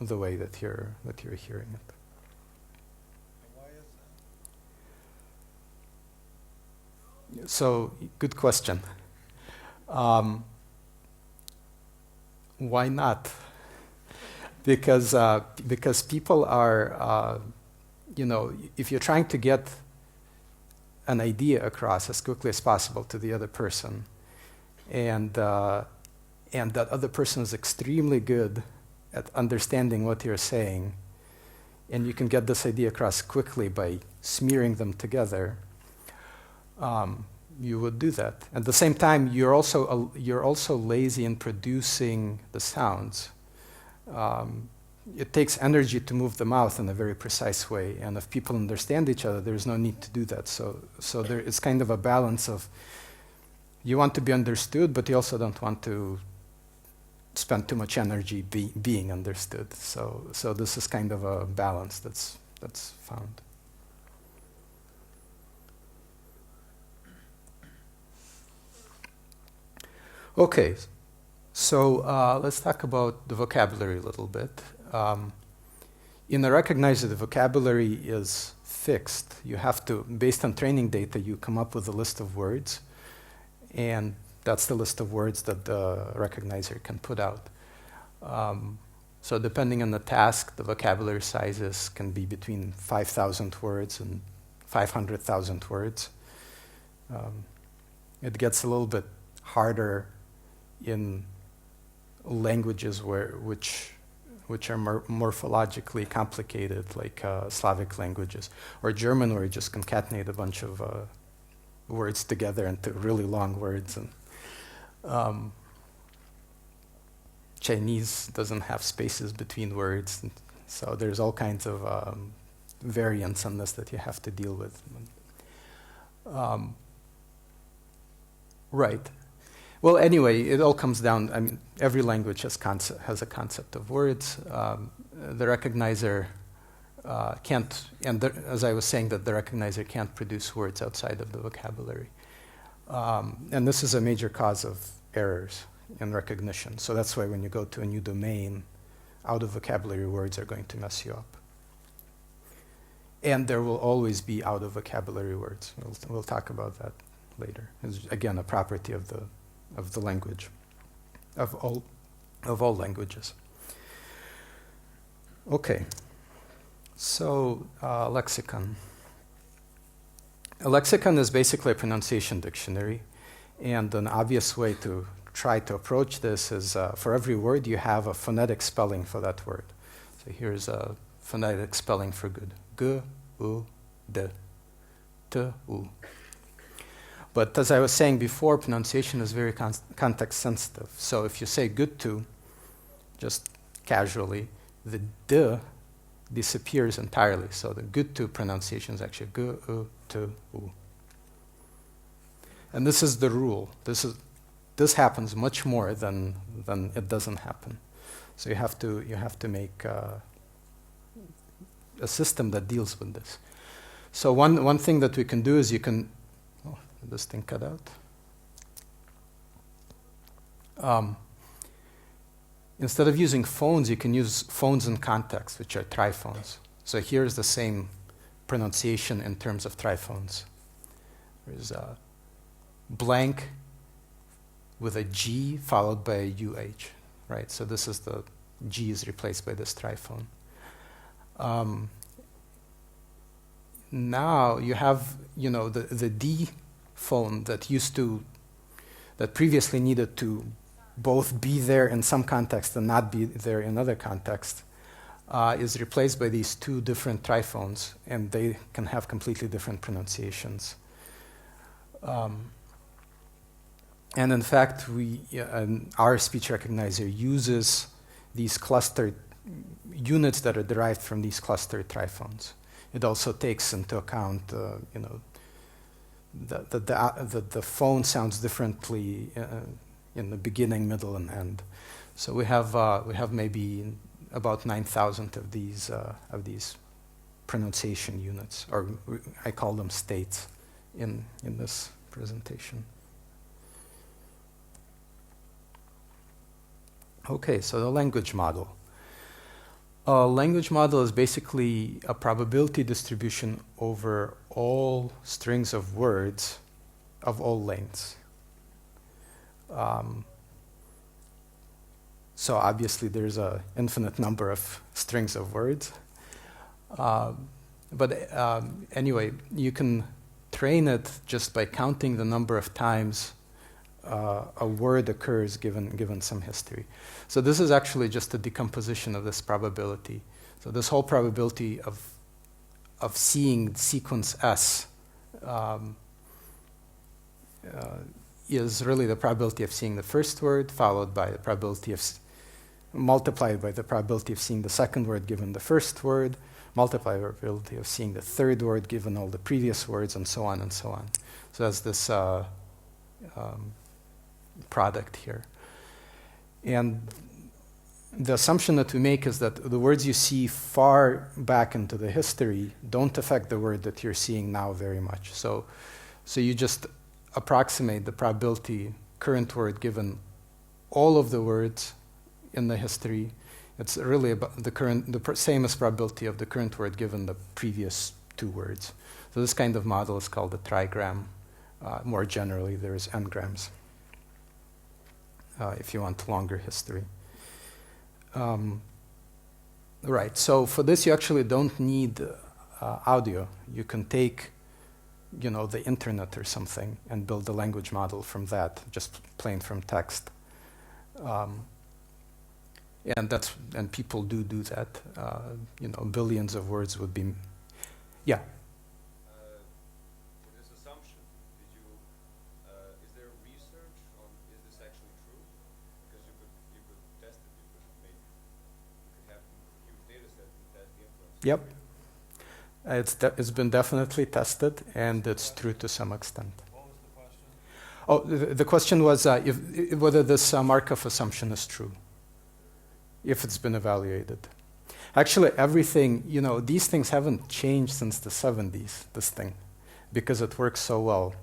the way that you're hearing it. Why is that? So, good question. Why not? Because people are, if you're trying to get an idea across as quickly as possible to the other person, and that other person is extremely good at understanding what you're saying, and you can get this idea across quickly by smearing them together, you would do that. At the same time, you're also lazy in producing the sounds. It takes energy to move the mouth in a very precise way, and if people understand each other, there's no need to do that. So there is kind of a balance of you want to be understood, but you also don't want to spend too much energy being understood. So this is kind of a balance that's found. Okay, so let's talk about the vocabulary a little bit. In the recognizer, the vocabulary is fixed. You have to, based on training data, you come up with a list of words, and that's the list of words that the recognizer can put out. So depending on the task, the vocabulary sizes can be between 5,000 words and 500,000 words. It gets a little bit harder in languages which are morphologically complicated, like Slavic languages, or German, where you just concatenate a bunch of words together into really long words. And Chinese doesn't have spaces between words, and so there's all kinds of variants on this that you have to deal with. Right. Well, anyway, it all comes down, I mean, every language has a concept of words. The recognizer can't, and as I was saying, that the recognizer can't produce words outside of the vocabulary. And this is a major cause of errors in recognition. So that's why when you go to a new domain, out of vocabulary words are going to mess you up. And there will always be out of vocabulary words. We'll talk about that later. It's, again, a property of the language, of all languages. Okay, so lexicon. A lexicon is basically a pronunciation dictionary, and an obvious way to try to approach this is for every word you have a phonetic spelling for that word. So here's a phonetic spelling for good. G, U, D, T, U. But as I was saying before, pronunciation is very context sensitive. So if you say good to, just casually, the D disappears entirely. So the good to pronunciation is actually G, U, T, U. And this is the rule. This happens much more than it doesn't happen. So you have to make a system that deals with this. So one thing that we can do is you can. Oh, did this thing cut out? Instead of using phones, you can use phones in context, which are triphones. So here's the same pronunciation in terms of triphones. There's a blank with a G followed by a UH, right? So this is the G is replaced by this triphone. Now you have, the D phone that previously needed to both be there in some context and not be there in other contexts, is replaced by these two different triphones, and they can have completely different pronunciations. And in fact, our speech recognizer uses these clustered units that are derived from these clustered triphones. It also takes into account, that the phone sounds differently in the beginning, middle, and end. So we have maybe about 9,000 of these pronunciation units, or I call them states in this presentation. Okay, so the language model. A language model is basically a probability distribution over all strings of words of all lengths. So obviously there's an infinite number of strings of words. Anyway, you can train it just by counting the number of times a word occurs given some history. So this is actually just a decomposition of this probability. So this whole probability of seeing sequence S is really the probability of seeing the first word, followed by the probability of multiplied by the probability of seeing the second word given the first word, multiplied by the probability of seeing the third word given all the previous words, and so on and so on. So that's this product here. And the assumption that we make is that the words you see far back into the history don't affect the word that you're seeing now very much. So you just approximate the probability current word given all of the words in the history. It's really about the same as probability of the current word given the previous two words. So this kind of model is called a trigram. More generally, there's n-grams if you want longer history. Right, so for this you actually don't need audio. You can take the internet or something and build a language model from that, just plain from text. And people do that. Billions of words would be, yeah. For this assumption, is there research on is this actually true? Because you could test it. You could have a huge data set and test the influence. Yep. It's been definitely tested, and it's true to some extent. What was the question? Oh, the question was whether this Markov assumption is true, if it's been evaluated. Actually, everything, these things haven't changed since the 70s, this thing, because it works so well.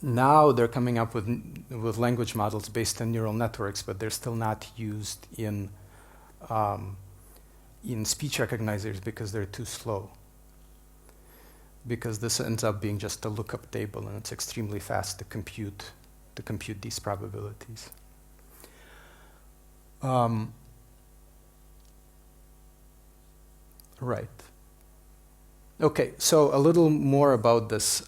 Now they're coming up with language models based on neural networks, but they're still not used in speech recognizers because they're too slow. Because this ends up being just a lookup table, and it's extremely fast to compute these probabilities. Right. Okay, so a little more about this.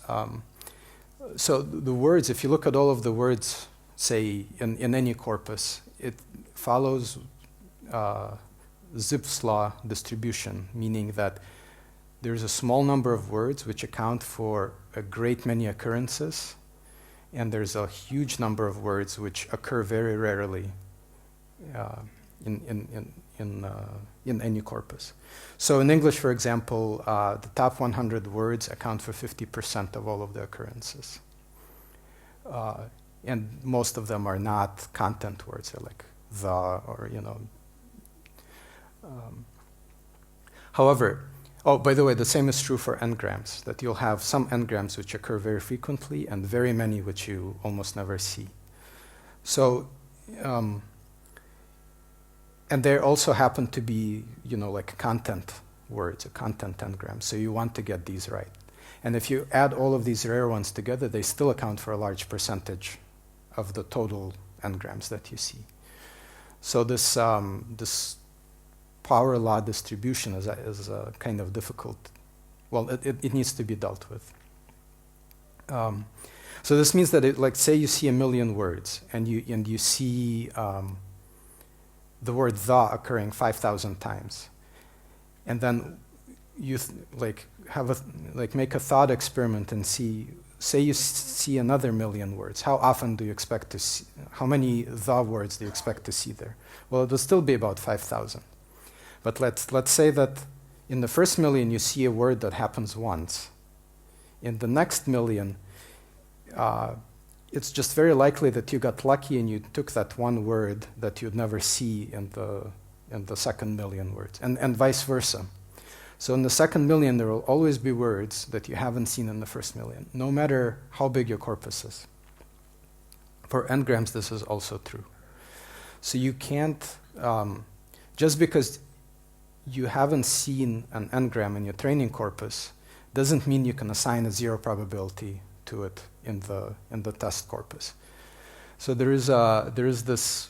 So the words, if you look at all of the words, say, in any corpus, it follows Zipf's law distribution, meaning that there's a small number of words which account for a great many occurrences, and there's a huge number of words which occur very rarely in any corpus. So in English, for example, the top 100 words account for 50% of all of the occurrences. And most of them are not content words. They're like the, or, however, oh, by the way, the same is true for n-grams, that you'll have some n-grams which occur very frequently and very many which you almost never see. So, and there also happen to be, like content words, a content n-gram. So you want to get these right. And if you add all of these rare ones together, they still account for a large percentage of the total n-grams that you see. So this power law distribution is kind of difficult. Well, it needs to be dealt with. So this means that, like, say you see 1 million words, and you see the word "the" occurring 5,000 times, and then you make a thought experiment and see. Say you see another 1 million words. How often do you expect to see? How many "the" words do you expect to see there? Well, it will still be about 5,000. But let's say that in the first 1 million you see a word that happens once. In the next 1 million, it's just very likely that you got lucky and you took that one word that you'd never see in the second million words, and vice versa. So in the second million, there will always be words that you haven't seen in the first million, no matter how big your corpus is. For n-grams, this is also true. So you can't, just because you haven't seen an n-gram in your training corpus, doesn't mean you can assign a 0 probability to it in the test corpus. So there is this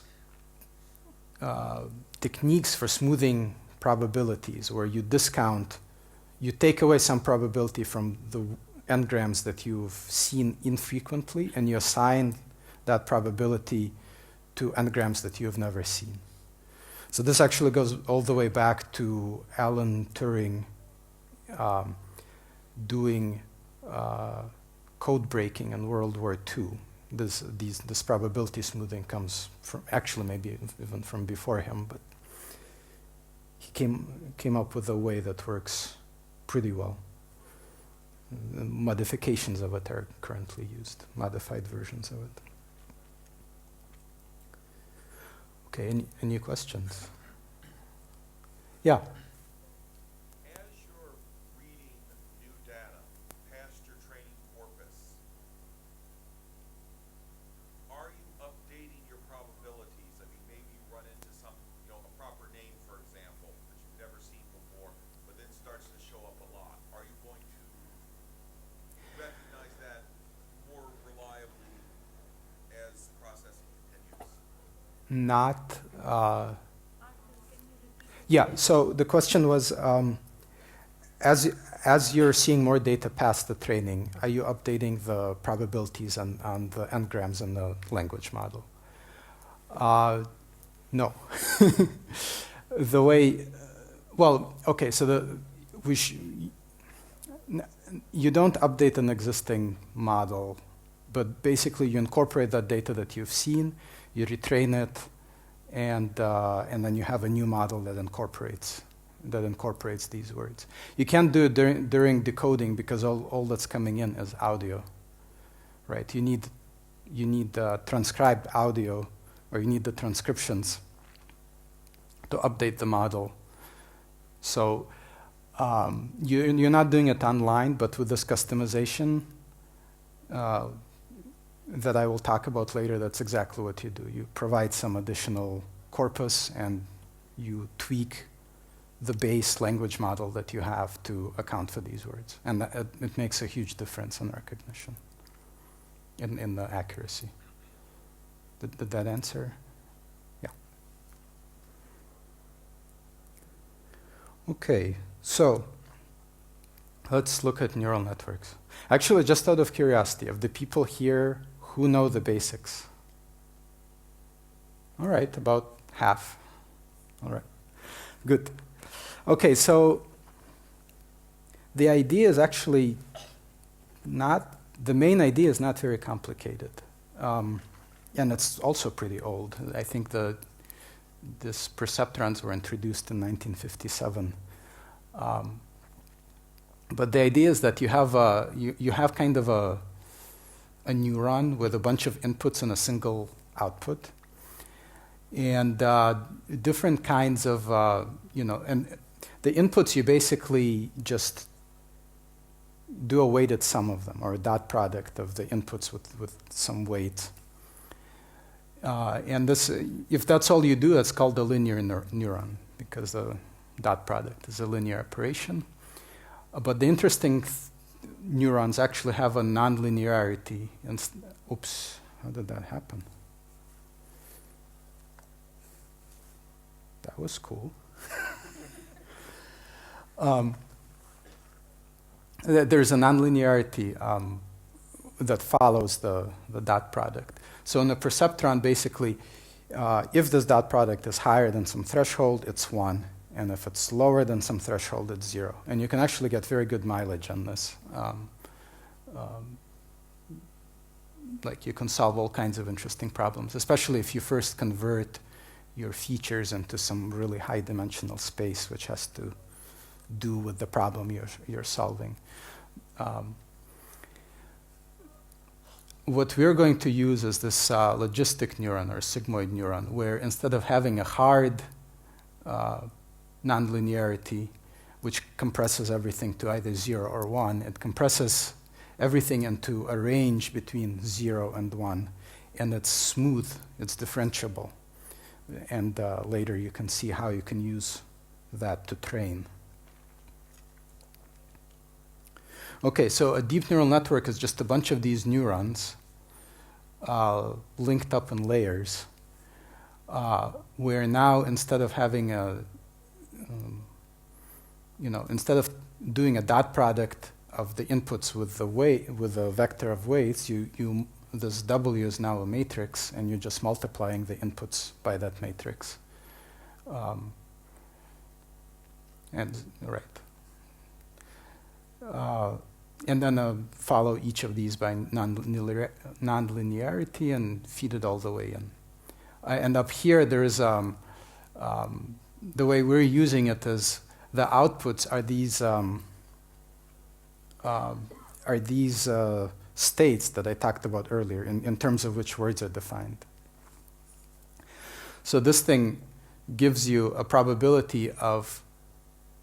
techniques for smoothing probabilities where you discount, you take away some probability from the n-grams that you've seen infrequently, and you assign that probability to n-grams that you've never seen. So this actually goes all the way back to Alan Turing doing code breaking in World War II. This probability smoothing comes from, actually maybe even from before him, but he came up with a way that works pretty well. Modifications of it are currently used, modified versions of it. Okay, any questions? Yeah. As you're reading new data past your training corpus, are you updating your probabilities? I mean, maybe you run into some, a proper name, for example, that you've never seen before, but then starts to show up a lot. Are you going to recognize that more reliably as processing continues? Not. Yeah, so the question was, as you're seeing more data past the training, are you updating the probabilities on the n-grams in the language model? No. The way, well, okay, so you don't update an existing model, but basically you incorporate that data that you've seen, you retrain it, and then you have a new model that incorporates these words. You can't do it during decoding because all that's coming in is audio, right? You need transcribed audio, or you need the transcriptions to update the model. So you're not doing it online, but with this customization that I will talk about later, that's exactly what you do. You provide some additional corpus and you tweak the base language model that you have to account for these words. And it makes a huge difference in recognition, in the accuracy. Did that answer? Yeah. Okay, so let's look at neural networks. Actually, just out of curiosity, of the people here who know the basics? All right, about half. All right, good. Okay, so the idea is actually not, the main idea is not very complicated. And it's also pretty old. I think these perceptrons were introduced in 1957. But the idea is that you have kind of a neuron with a bunch of inputs and a single output, and different kinds of and the inputs, you basically just do a weighted sum of them, or a dot product of the inputs with some weight. And this, if that's all you do, that's called a linear neuron, because the dot product is a linear operation. But the interesting neurons actually have a non-linearity. Oops, how did that happen? That was cool. There's a non-linearity that follows the dot product. So in the perceptron, basically, if this dot product is higher than some threshold, it's 1. And if it's lower than some threshold, it's 0. And you can actually get very good mileage on this. Like, you can solve all kinds of interesting problems, especially if you first convert your features into some really high dimensional space, which has to do with the problem you're solving. what we're going to use is this logistic neuron or sigmoid neuron, where instead of having a hard nonlinearity, which compresses everything to either 0 or 1, it compresses everything into a range between 0 and 1. And it's smooth, it's differentiable. And later you can see how you can use that to train. Okay, so a deep neural network is just a bunch of these neurons linked up in layers, where now instead of having instead of doing a dot product of the inputs with the vector of weights, this W is now a matrix, and you're just multiplying the inputs by that matrix. And then follow each of these by nonlinearity and feed it all the way in. And up here, there is the way we're using it is the outputs are these states that I talked about earlier in terms of which words are defined. So this thing gives you a probability of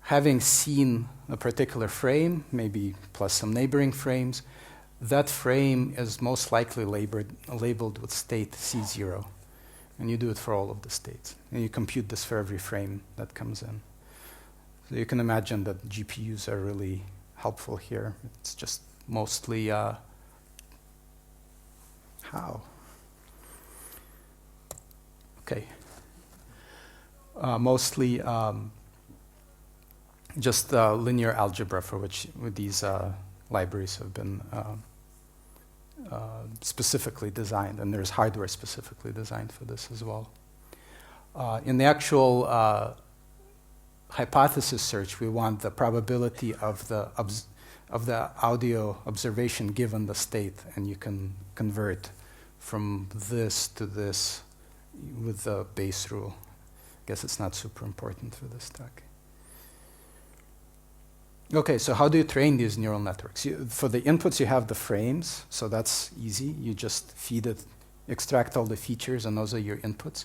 having seen a particular frame, maybe plus some neighboring frames. That frame is most likely labeled with state C0. And you do it for all of the states. And you compute this for every frame that comes in. So you can imagine that GPUs are really helpful here. It's just mostly how? Okay. Mostly just linear algebra for which these libraries have been specifically designed, and there's hardware specifically designed for this as well. In the actual hypothesis search, we want the probability of the audio observation given the state, and you can convert from this to this with the base rule. I guess it's not super important for this talk. Okay, so how do you train these neural networks? For the inputs, you have the frames, so that's easy. You just feed it, extract all the features, and those are your inputs.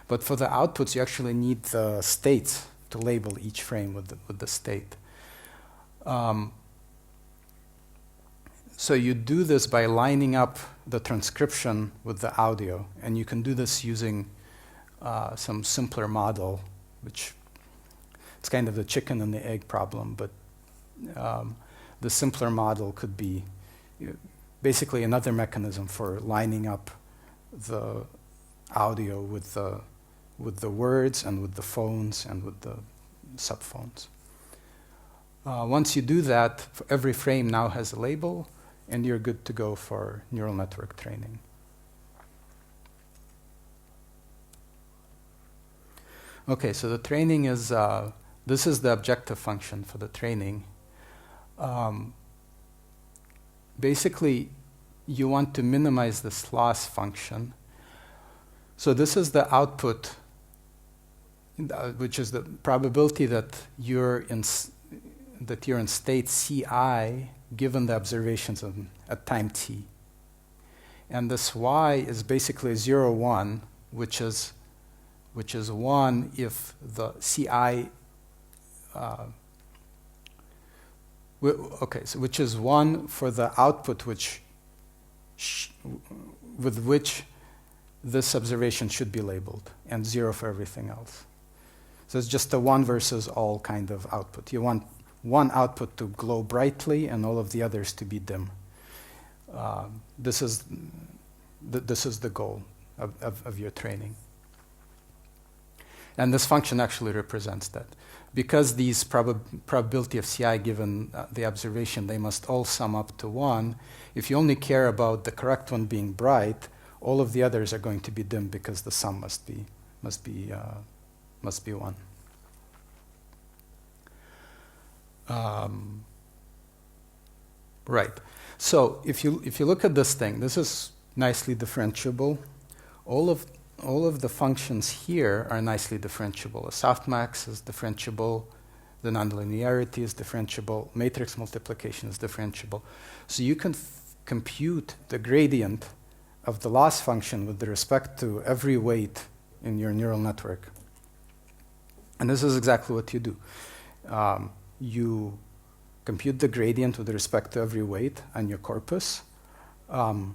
But for the outputs, you actually need the states to label each frame with the state. So you do this by lining up the transcription with the audio, and you can do this using some simpler model, which it's kind of the chicken and the egg problem, but the simpler model could be basically another mechanism for lining up the audio with the words and with the phones and with the subphones. Once you do that, every frame now has a label, and you're good to go for neural network training. Okay, so the training is, this is the objective function for the training. Basically, you want to minimize this loss function. So this is the output, which is the probability that you're in state Ci given the observations at time t. And this y is basically 0, 1, which is 1 if the Ci so which is 1 for the output with which this observation should be labeled, and 0 for everything else. So it's just a 1 versus all kind of output. You want one output to glow brightly and all of the others to be dim. This is the goal of your training. And this function actually represents that. Because these probability of Ci given the observation, they must all sum up to 1. If you only care about the correct one being bright, all of the others are going to be dim because the sum must be 1. Right. So if you look at this thing, this is nicely differentiable. All of the functions here are nicely differentiable. A softmax is differentiable. The nonlinearity is differentiable. Matrix multiplication is differentiable. So you can compute the gradient of the loss function with respect to every weight in your neural network. And this is exactly what you do. You compute the gradient with respect to every weight on your corpus, and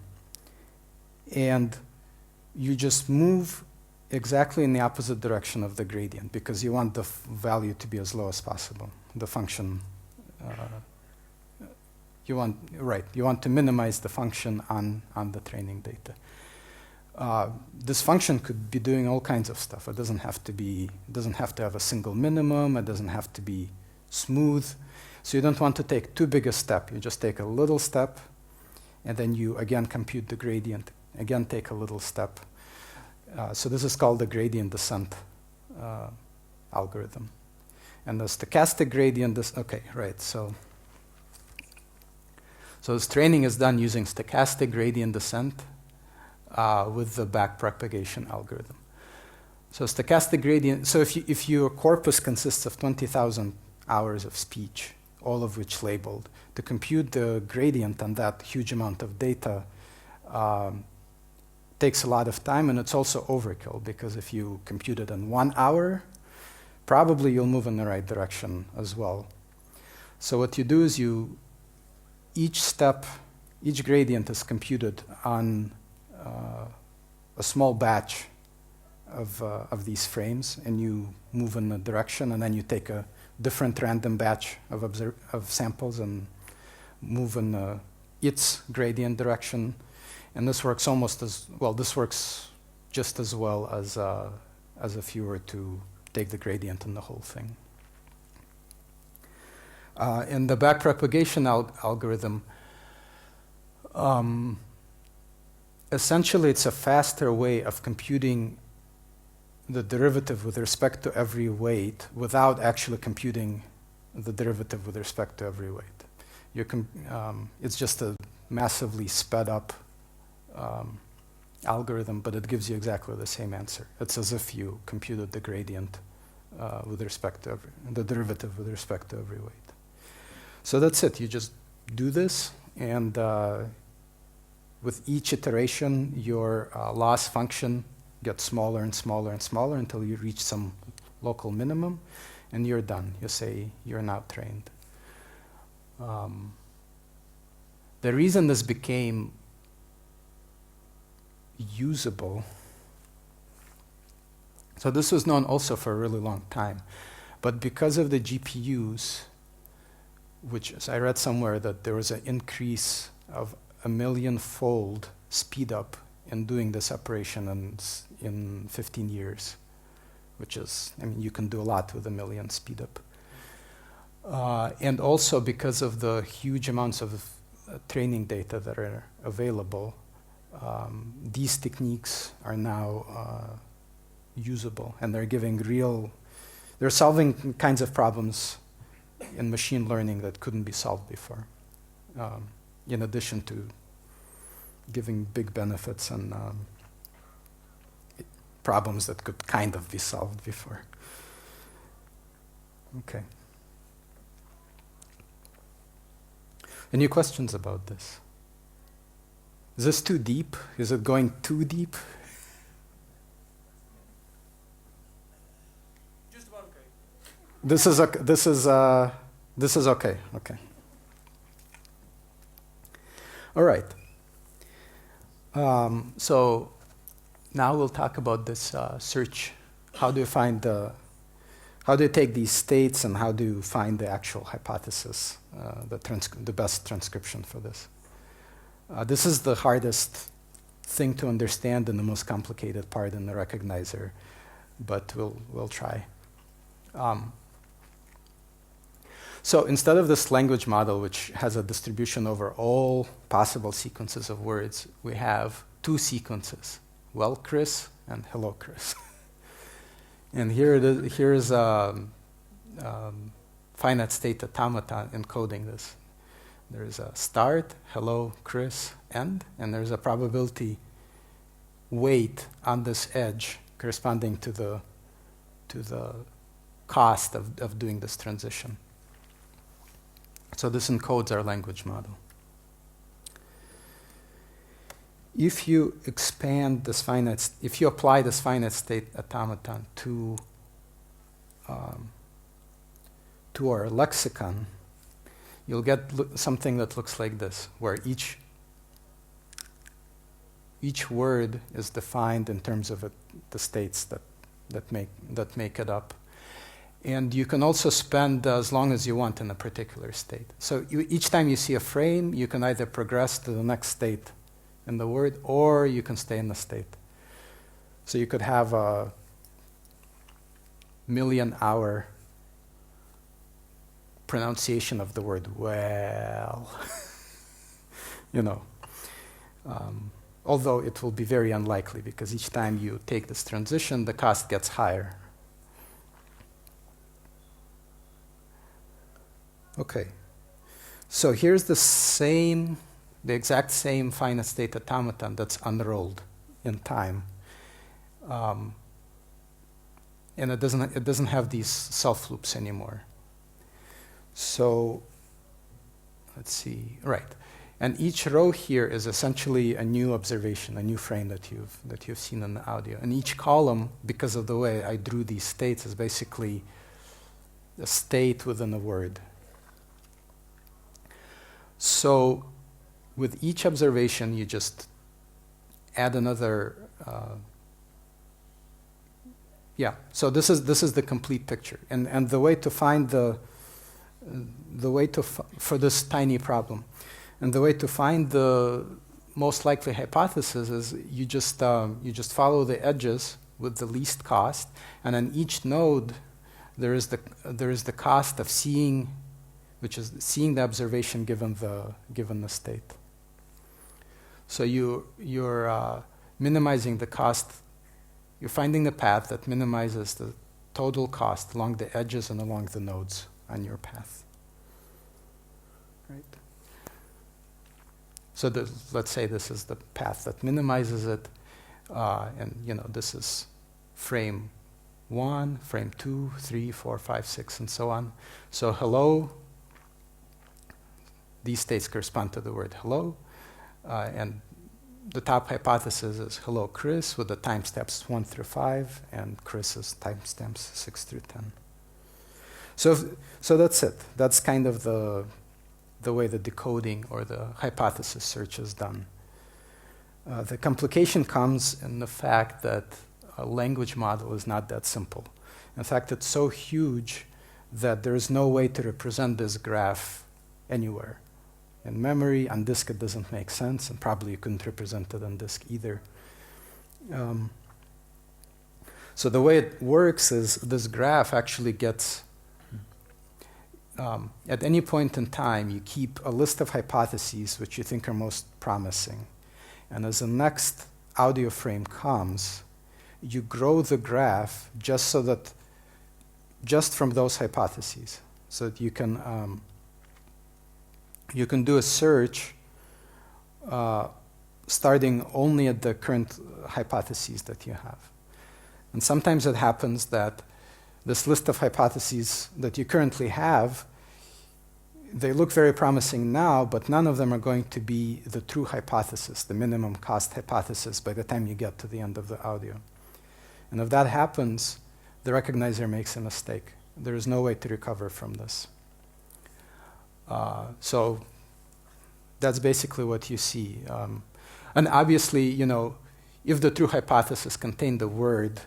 you just move exactly in the opposite direction of the gradient because you want the value to be as low as possible. The function, you want to minimize the function on the training data. This function could be doing all kinds of stuff. It doesn't have to have a single minimum. It doesn't have to be smooth. So you don't want to take too big a step. You just take a little step, and then you again compute the gradient. Again, take a little step. So this is called the gradient descent algorithm. And the stochastic gradient, so this training is done using stochastic gradient descent with the backpropagation algorithm. So stochastic gradient, so if your corpus consists of 20,000 hours of speech, all of which labeled, to compute the gradient on that huge amount of data takes a lot of time, and it's also overkill, because if you compute it in 1 hour, probably you'll move in the right direction as well. So what you do is each gradient is computed on a small batch of these frames, and you move in a direction, and then you take a different random batch of samples and move in its gradient direction. And this works this works just as well as if you were to take the gradient in the whole thing. In the backpropagation algorithm, essentially it's a faster way of computing the derivative with respect to every weight without actually computing the derivative with respect to every weight. It's just a massively sped up algorithm, but it gives you exactly the same answer. It's as if you computed the gradient with respect to the derivative with respect to every weight. So that's it. You just do this, and with each iteration, your loss function gets smaller and smaller and smaller until you reach some local minimum, and you're done. You say you're now trained. The reason this became usable, so this was known also for a really long time, but because of the GPUs, which I read somewhere that there was an increase of 1 million-fold speed up in doing this operation in 15 years, which is, you can do a lot with 1 million speed up. And also because of the huge amounts of training data that are available, these techniques are now usable, and they're solving kinds of problems in machine learning that couldn't be solved before, in addition to giving big benefits and problems that could kind of be solved before. Okay. Any questions about this? Is this too deep? Is it going too deep? Just about okay. This is okay. Okay. All right. So now we'll talk about this search. How do you take these states, and how do you find the actual hypothesis, the best transcription for this? This is the hardest thing to understand and the most complicated part in the recognizer, but we'll try. So instead of this language model, which has a distribution over all possible sequences of words, we have 2 sequences: well, Chris, and hello, Chris. And here is finite state automata encoding this. There's a start, hello, Chris, end, and there's a probability weight on this edge corresponding to the cost of doing this transition. So this encodes our language model. if you expand this if you apply this finite state automaton to our lexicon, you'll get something that looks like this, where each word is defined in terms of the states that make it up. And you can also spend as long as you want in a particular state. So each time you see a frame, you can either progress to the next state in the word, or you can stay in the state. So you could have a million-hour pronunciation of the word well. Although it will be very unlikely, because each time you take this transition, the cost gets higher. Okay, so here's the exact same finite state automaton that's unrolled in time, and it doesn't have these self loops anymore. So let's see, right, and each row here is essentially a new observation, a new frame that you've seen in the audio, and each column, because of the way I drew these states, is basically a state within a word. So with each observation, you just add another. So this is the complete picture, and the way to find for this tiny problem, and the way to find the most likely hypothesis is you just follow the edges with the least cost, and on each node there is the cost of seeing, which is seeing the observation given the state. So you're minimizing the cost. You're finding the path that minimizes the total cost along the edges and along the nodes on your path. Right. So let's say this is the path that minimizes it, and this is frame 1, frame 2, 3, 4, 5, 6, and so on. So hello. These states correspond to the word hello, and the top hypothesis is hello Chris, with the timestamps 1 through 5, and Chris's timestamps 6 through 10. So that's it. That's kind of the way the decoding or the hypothesis search is done. The complication comes in the fact that a language model is not that simple. In fact, it's so huge that there is no way to represent this graph anywhere. In memory, on disk it doesn't make sense, and probably you couldn't represent it on disk either. So the way it works is this graph actually gets, at any point in time, you keep a list of hypotheses which you think are most promising. And as the next audio frame comes, you grow the graph just from those hypotheses, so that you can do a search starting only at the current hypotheses that you have. And sometimes it happens that this list of hypotheses that you currently have, they look very promising now, but none of them are going to be the true hypothesis, the minimum cost hypothesis, by the time you get to the end of the audio. And if that happens, the recognizer makes a mistake. There is no way to recover from this. So that's basically what you see. And obviously, if the true hypothesis contained a word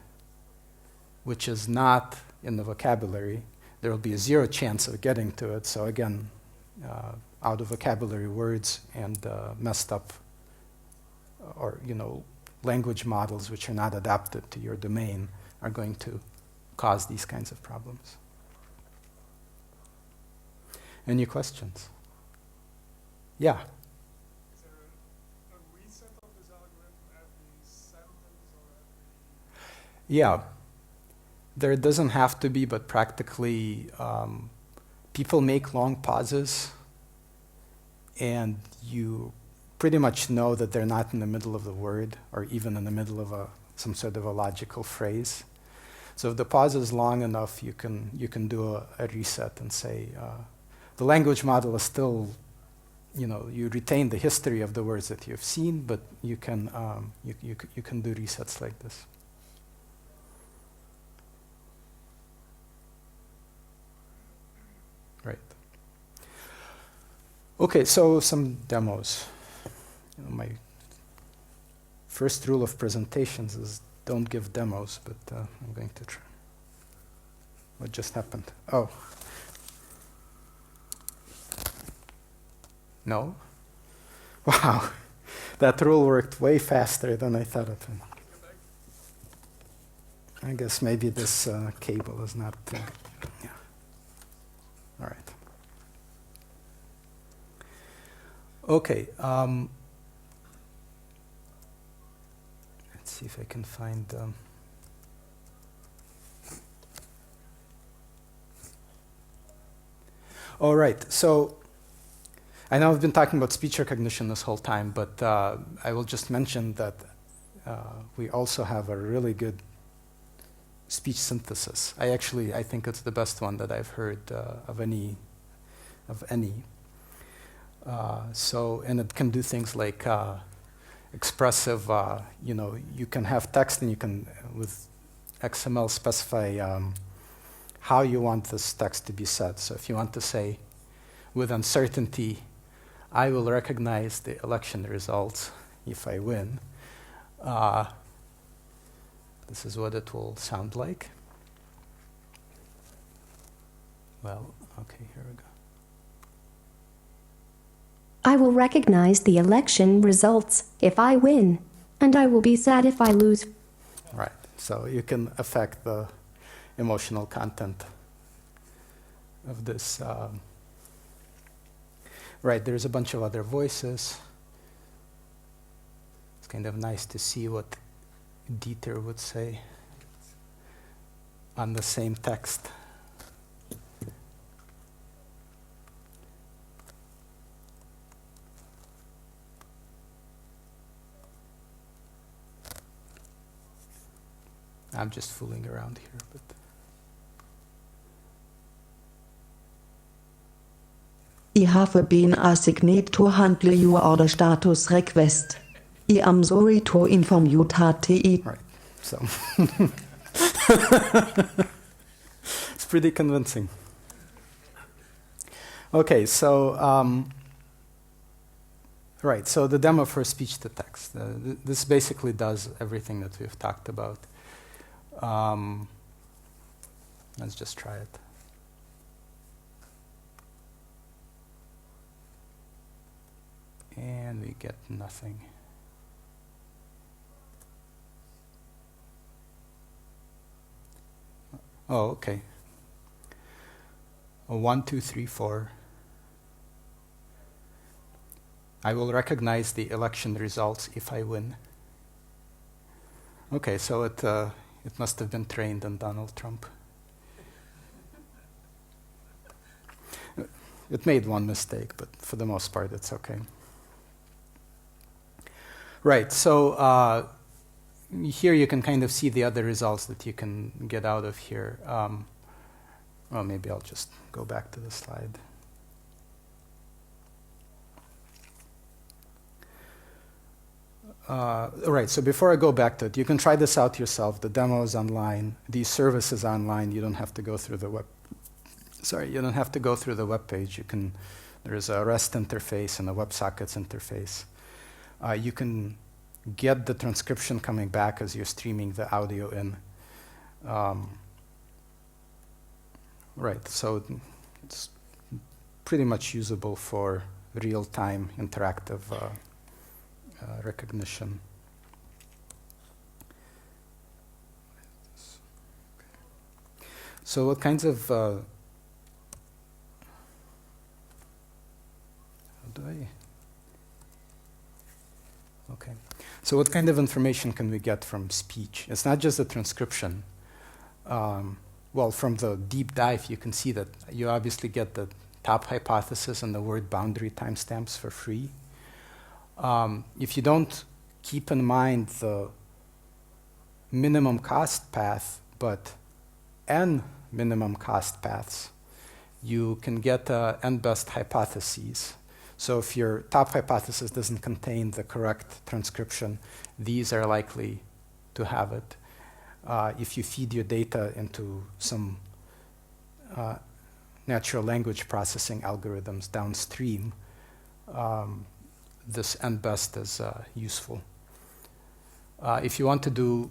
which is not in the vocabulary, there will be a 0 chance of getting to it. So again, out of vocabulary words and messed up or language models which are not adapted to your domain are going to cause these kinds of problems. Any questions? Yeah. Is there a reset of this algorithm every sentence or every... Yeah. There doesn't have to be, but practically people make long pauses, and you pretty much know that they're not in the middle of the word or even in the middle of some sort of a logical phrase. So if the pause is long enough, you can do a reset and say, the language model is still you retain the history of the words that you've seen, but you can you can do resets like this. Right. Okay, so some demos. My first rule of presentations is don't give demos, but I'm going to try. What just happened? Oh. No? Wow. That rule worked way faster than I thought it would. I guess maybe this cable is not... yeah. All right. Okay. Let's see if I can find... all right. So I know I've been talking about speech recognition this whole time, but I will just mention that we also have a really good speech synthesis. I think it's the best one that I've heard of any. And it can do things like expressive. You can have text, and you can with XML specify how you want this text to be said. So if you want to say, with uncertainty, I will recognize the election results if I win. This is what it will sound like. Well, okay, here we go. I will recognize the election results if I win, and I will be sad if I lose. Right, so you can affect the emotional content of this. Right, there's a bunch of other voices. It's kind of nice to see what Dieter would say on the same text. I'm just fooling around here, but I have been assigned to handle your order status request. I am sorry to inform you that it... right, so it's pretty convincing. Okay, so right, so the demo for speech to text. This basically does everything that we've talked about. Let's just try it. And we get nothing. Oh, okay. 1, 2, 3, 4. I will recognize the election results if I win. Okay, so it must have been trained on Donald Trump. It made one mistake, but for the most part, it's okay. Right, so here you can kind of see the other results that you can get out of here. Well, maybe I'll just go back to the slide. Right, so before I go back to it, you can try this out yourself. The demo is online. The service is online. You don't have to go through the web. Sorry, you don't have to go through the web page. There is a REST interface and a WebSockets interface. You can get the transcription coming back as you're streaming the audio in. Right, so it's pretty much usable for real-time interactive recognition. So what kinds of how do I? Okay. So what kind of information can we get from speech? It's not just the transcription. Well, from the deep dive, you can see that you obviously get the top hypothesis and the word boundary timestamps for free. If you don't keep in mind the minimum cost path, but n minimum cost paths, you can get n best hypotheses. So if your top hypothesis doesn't contain the correct transcription, these are likely to have it. If you feed your data into some natural language processing algorithms downstream, this NBEST is useful. If you want to do,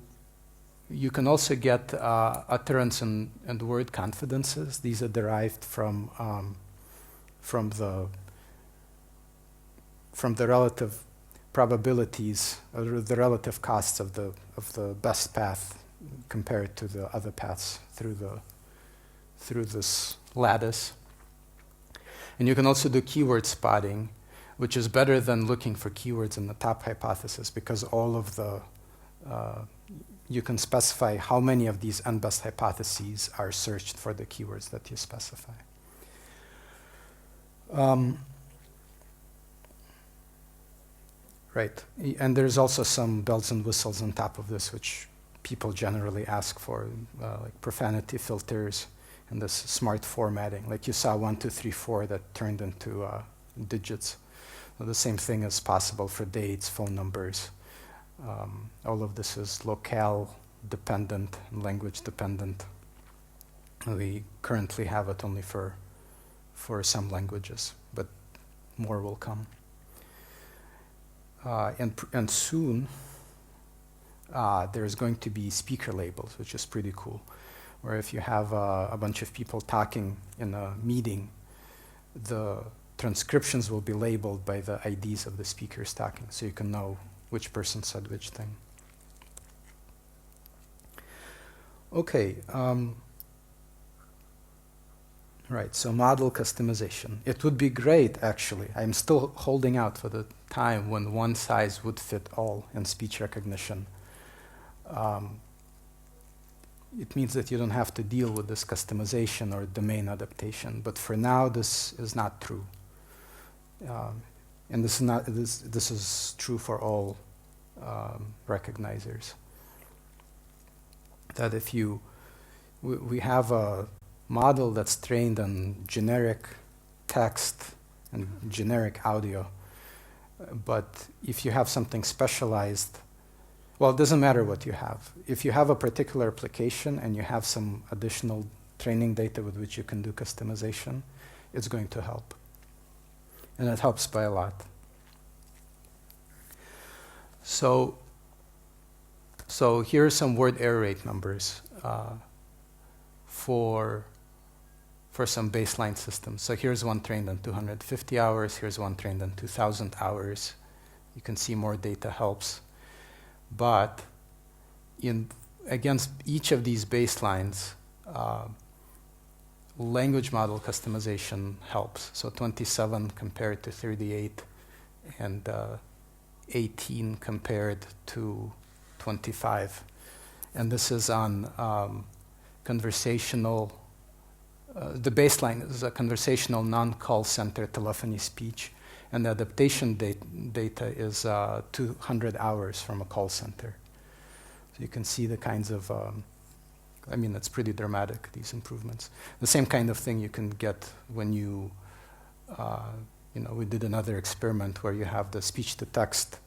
you can also get utterance and word confidences. These are derived from the relative probabilities or the relative costs of the best path compared to the other paths through this lattice. And you can also do keyword spotting, which is better than looking for keywords in the top hypothesis, because all of the you can specify how many of these NBEST hypotheses are searched for the keywords that you specify. Right, and there's also some bells and whistles on top of this, which people generally ask for, like profanity filters and this smart formatting. Like you saw 1, 2, 3, 4 that turned into digits. So the same thing is possible for dates, phone numbers. All of this is locale dependent and language dependent. We currently have it only for some languages, but more will come. And soon there's going to be speaker labels, which is pretty cool. Where if you have a bunch of people talking in a meeting, the transcriptions will be labeled by the IDs of the speakers talking, so you can know which person said which thing. Okay. Right, so model customization. It would be great, actually. I'm still holding out for the time when one size would fit all in speech recognition. It means that you don't have to deal with this customization or domain adaptation. But for now, this is not true. And this is true for all recognizers. That if we have a model that's trained on generic text and generic audio, but if you have something specialized, well, it doesn't matter what you have. If you have a particular application and you have some additional training data with which you can do customization, it's going to help. And it helps by a lot. So here are some word error rate numbers for some baseline systems. So here's one trained on 250 hours. Here's one trained on 2,000 hours. You can see more data helps. But against each of these baselines, language model customization helps. So 27 compared to 38 and 18 compared to 25. And this is on conversational, the baseline is a conversational non-call center telephony speech, and the adaptation data is 200 hours from a call center. So you can see the kinds of, it's pretty dramatic, these improvements. The same kind of thing you can get when you, we did another experiment where you have the speech-to-text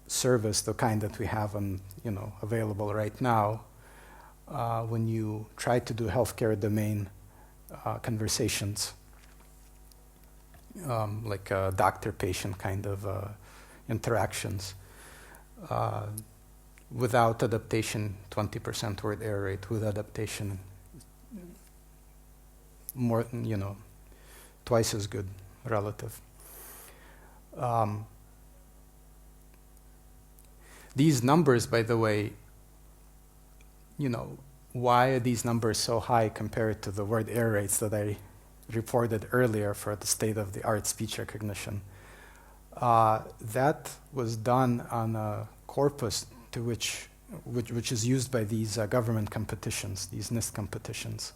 service, the kind that we have on, available right now. When you try to do healthcare domain conversations, like doctor-patient kind of interactions, without adaptation, 20% word error rate. With adaptation, more, twice as good relative. These numbers, by the way, why are these numbers so high compared to the word error rates that I reported earlier for the state-of-the-art speech recognition? That was done on a corpus to which is used by these government competitions, these NIST competitions.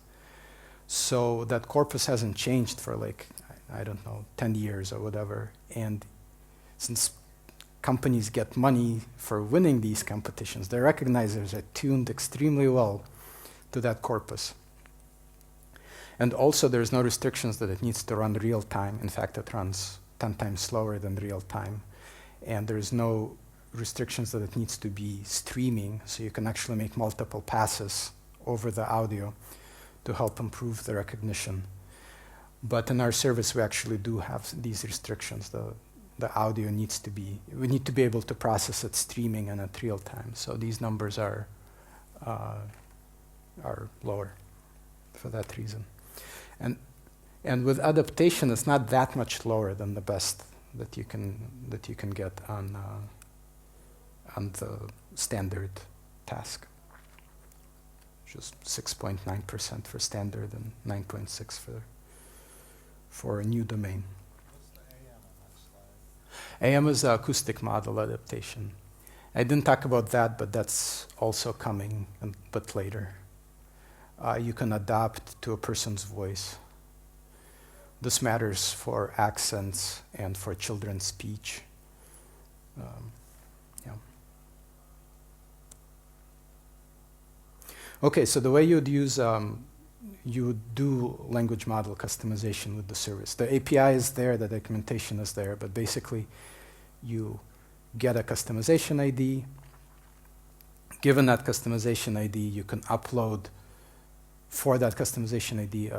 So that corpus hasn't changed for 10 years or whatever. And since companies get money for winning these competitions, their recognizers are tuned extremely well to that corpus. And also there's no restrictions that it needs to run real time. In fact, it runs 10 times slower than real time. And there's no restrictions that it needs to be streaming, so you can actually make multiple passes over the audio to help improve the recognition. But in our service, we actually do have these restrictions. The audio needs to be, we need to be able to process it streaming and at real time. So these numbers are lower for that reason. And with adaptation, it's not that much lower than the best that you can get on the standard task. Just 6.9% for standard and 9.6 for a new domain. What's the AM on that slide? AM is acoustic model adaptation. I didn't talk about that, but that's also coming, but later. You can adapt to a person's voice. This matters for accents and for children's speech. Yeah. Okay, so the way you'd use, you would do language model customization with the service. The API is there, the documentation is there, but basically you get a customization ID. Given that customization ID, you can upload for that customization ID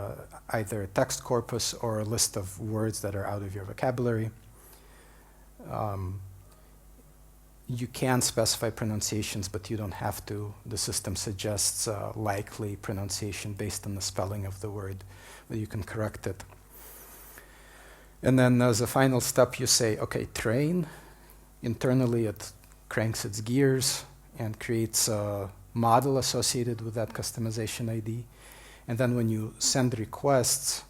either a text corpus or a list of words that are out of your vocabulary. You can specify pronunciations, but you don't have to. The system suggests likely pronunciation based on the spelling of the word, but you can correct it. And then as a final step, you say, okay, train. Internally, it cranks its gears and creates a model associated with that customization ID. And then when you send requests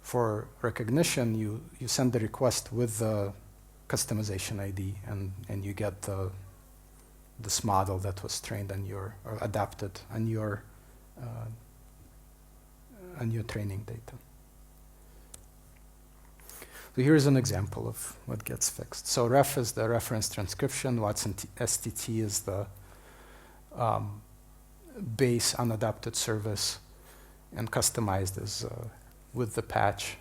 for recognition, you send the request with the customization ID, and you get this model that was trained on your, or adapted on your training data. So here's an example of what gets fixed. So ref is the reference transcription. Watson STT is the base unadapted service, and customized is with the patch.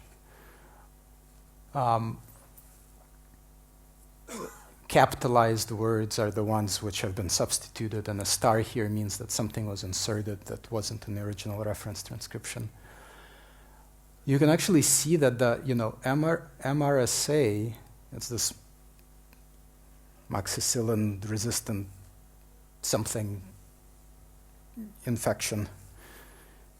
Capitalized words are the ones which have been substituted, and a star here means that something was inserted that wasn't in the original reference transcription. You can actually see that the MRSA, it's this moxicillin resistant something infection.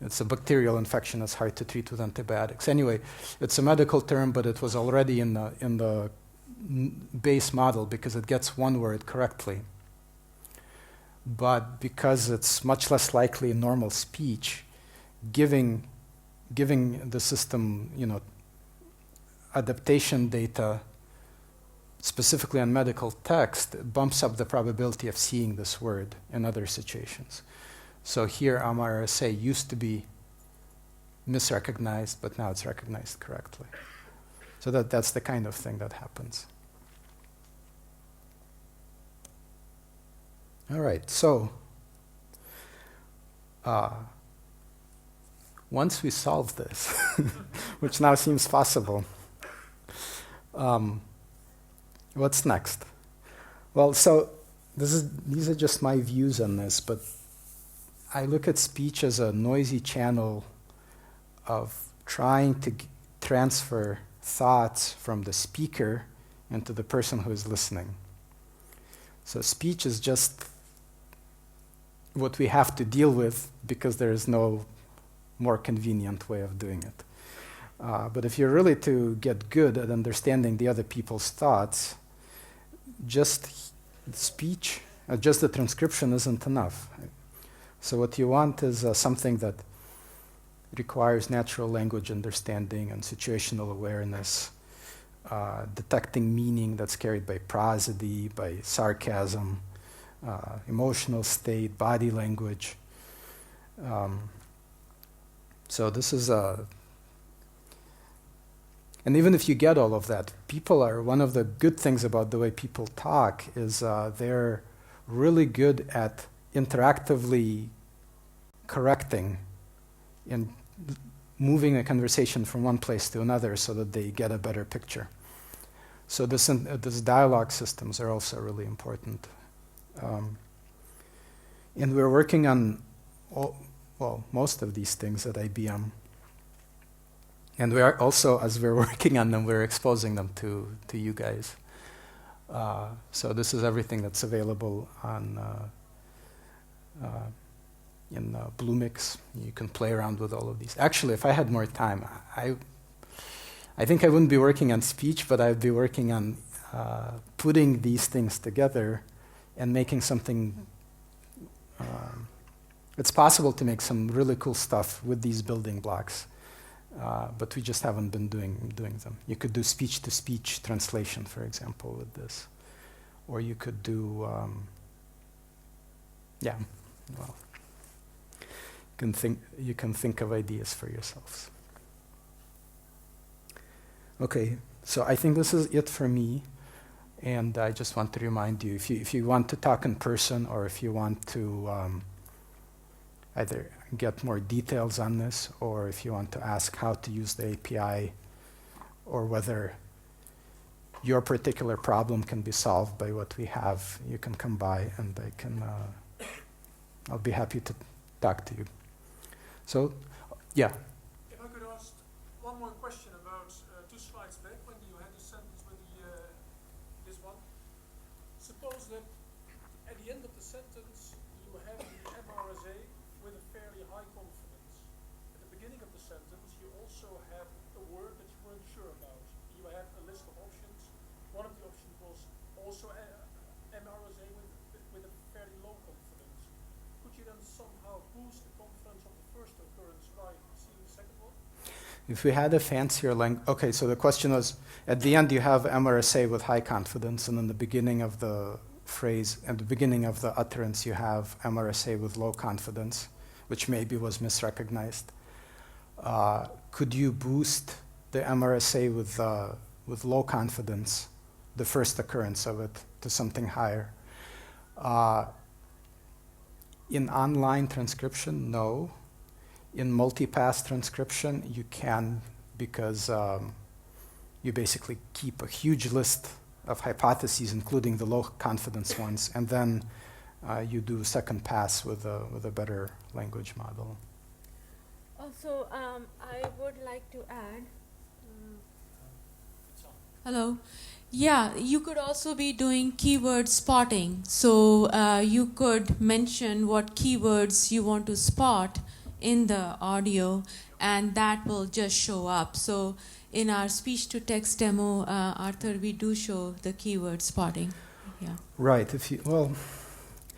It's a bacterial infection that's hard to treat with antibiotics. Anyway, it's a medical term, but it was already in the base model because it gets one word correctly. But because it's much less likely in normal speech, giving the system, adaptation data specifically on medical text bumps up the probability of seeing this word in other situations. So here MRSA used to be misrecognized, but now it's recognized correctly. So that's the kind of thing that happens. All right, so once we solve this, which now seems possible, what's next? Well, so these are just my views on this, but I look at speech as a noisy channel of trying to transfer thoughts from the speaker into the person who is listening. So speech is just what we have to deal with because there is no more convenient way of doing it. But if you're really to get good at understanding the other people's thoughts, just speech, just the transcription isn't enough. So what you want is something that requires natural language understanding and situational awareness, detecting meaning that's carried by prosody, by sarcasm, emotional state, body language. So this is and even if you get all of that, one of the good things about the way people talk is they're really good at interactively correcting and moving a conversation from one place to another so that they get a better picture. So this dialogue systems are also really important. And we're working on most of these things at IBM. And we are also, as we're working on them, we're exposing them to you guys. So this is everything that's available on in Bluemix. You can play around with all of these. Actually, if I had more time, I think I wouldn't be working on speech, but I'd be working on putting these things together and making something. It's possible to make some really cool stuff with these building blocks. But we just haven't been doing them. You could do speech-to-speech translation, for example, with this. Or you could do, you can think of ideas for yourselves. Okay, so I think this is it for me. And I just want to remind you, if you want to talk in person or if you want to either get more details on this, or if you want to ask how to use the API, or whether your particular problem can be solved by what we have, you can come by and I'll be happy to talk to you. So, yeah. If I could ask one more question about 2 slides back when you had the sentence with this one. Suppose that at the end of the sentence you have the MRSA with a fairly high confidence. At the beginning of the sentence, you also have a word that you weren't sure about. You have a list of options. One of the options was also MRSA with a fairly low confidence. Could you then somehow boost the confidence of the first occurrence by seeing the second one? If we had a fancier language, okay, so the question was, at the end you have MRSA with high confidence, and in the beginning of the phrase, at the beginning of the utterance, you have MRSA with low confidence, which maybe was misrecognized. Could you boost the MRSA with low confidence, the first occurrence of it, to something higher? In online transcription, no. In multipass transcription, you can, because you basically keep a huge list of hypotheses, including the low confidence ones, and then you do second pass with a better language model. Also, I would like to add. Hello. Yeah, you could also be doing keyword spotting. So you could mention what keywords you want to spot in the audio, and that will just show up. So in our speech-to-text demo, Arthur, we do show the keyword spotting. Yeah. Right.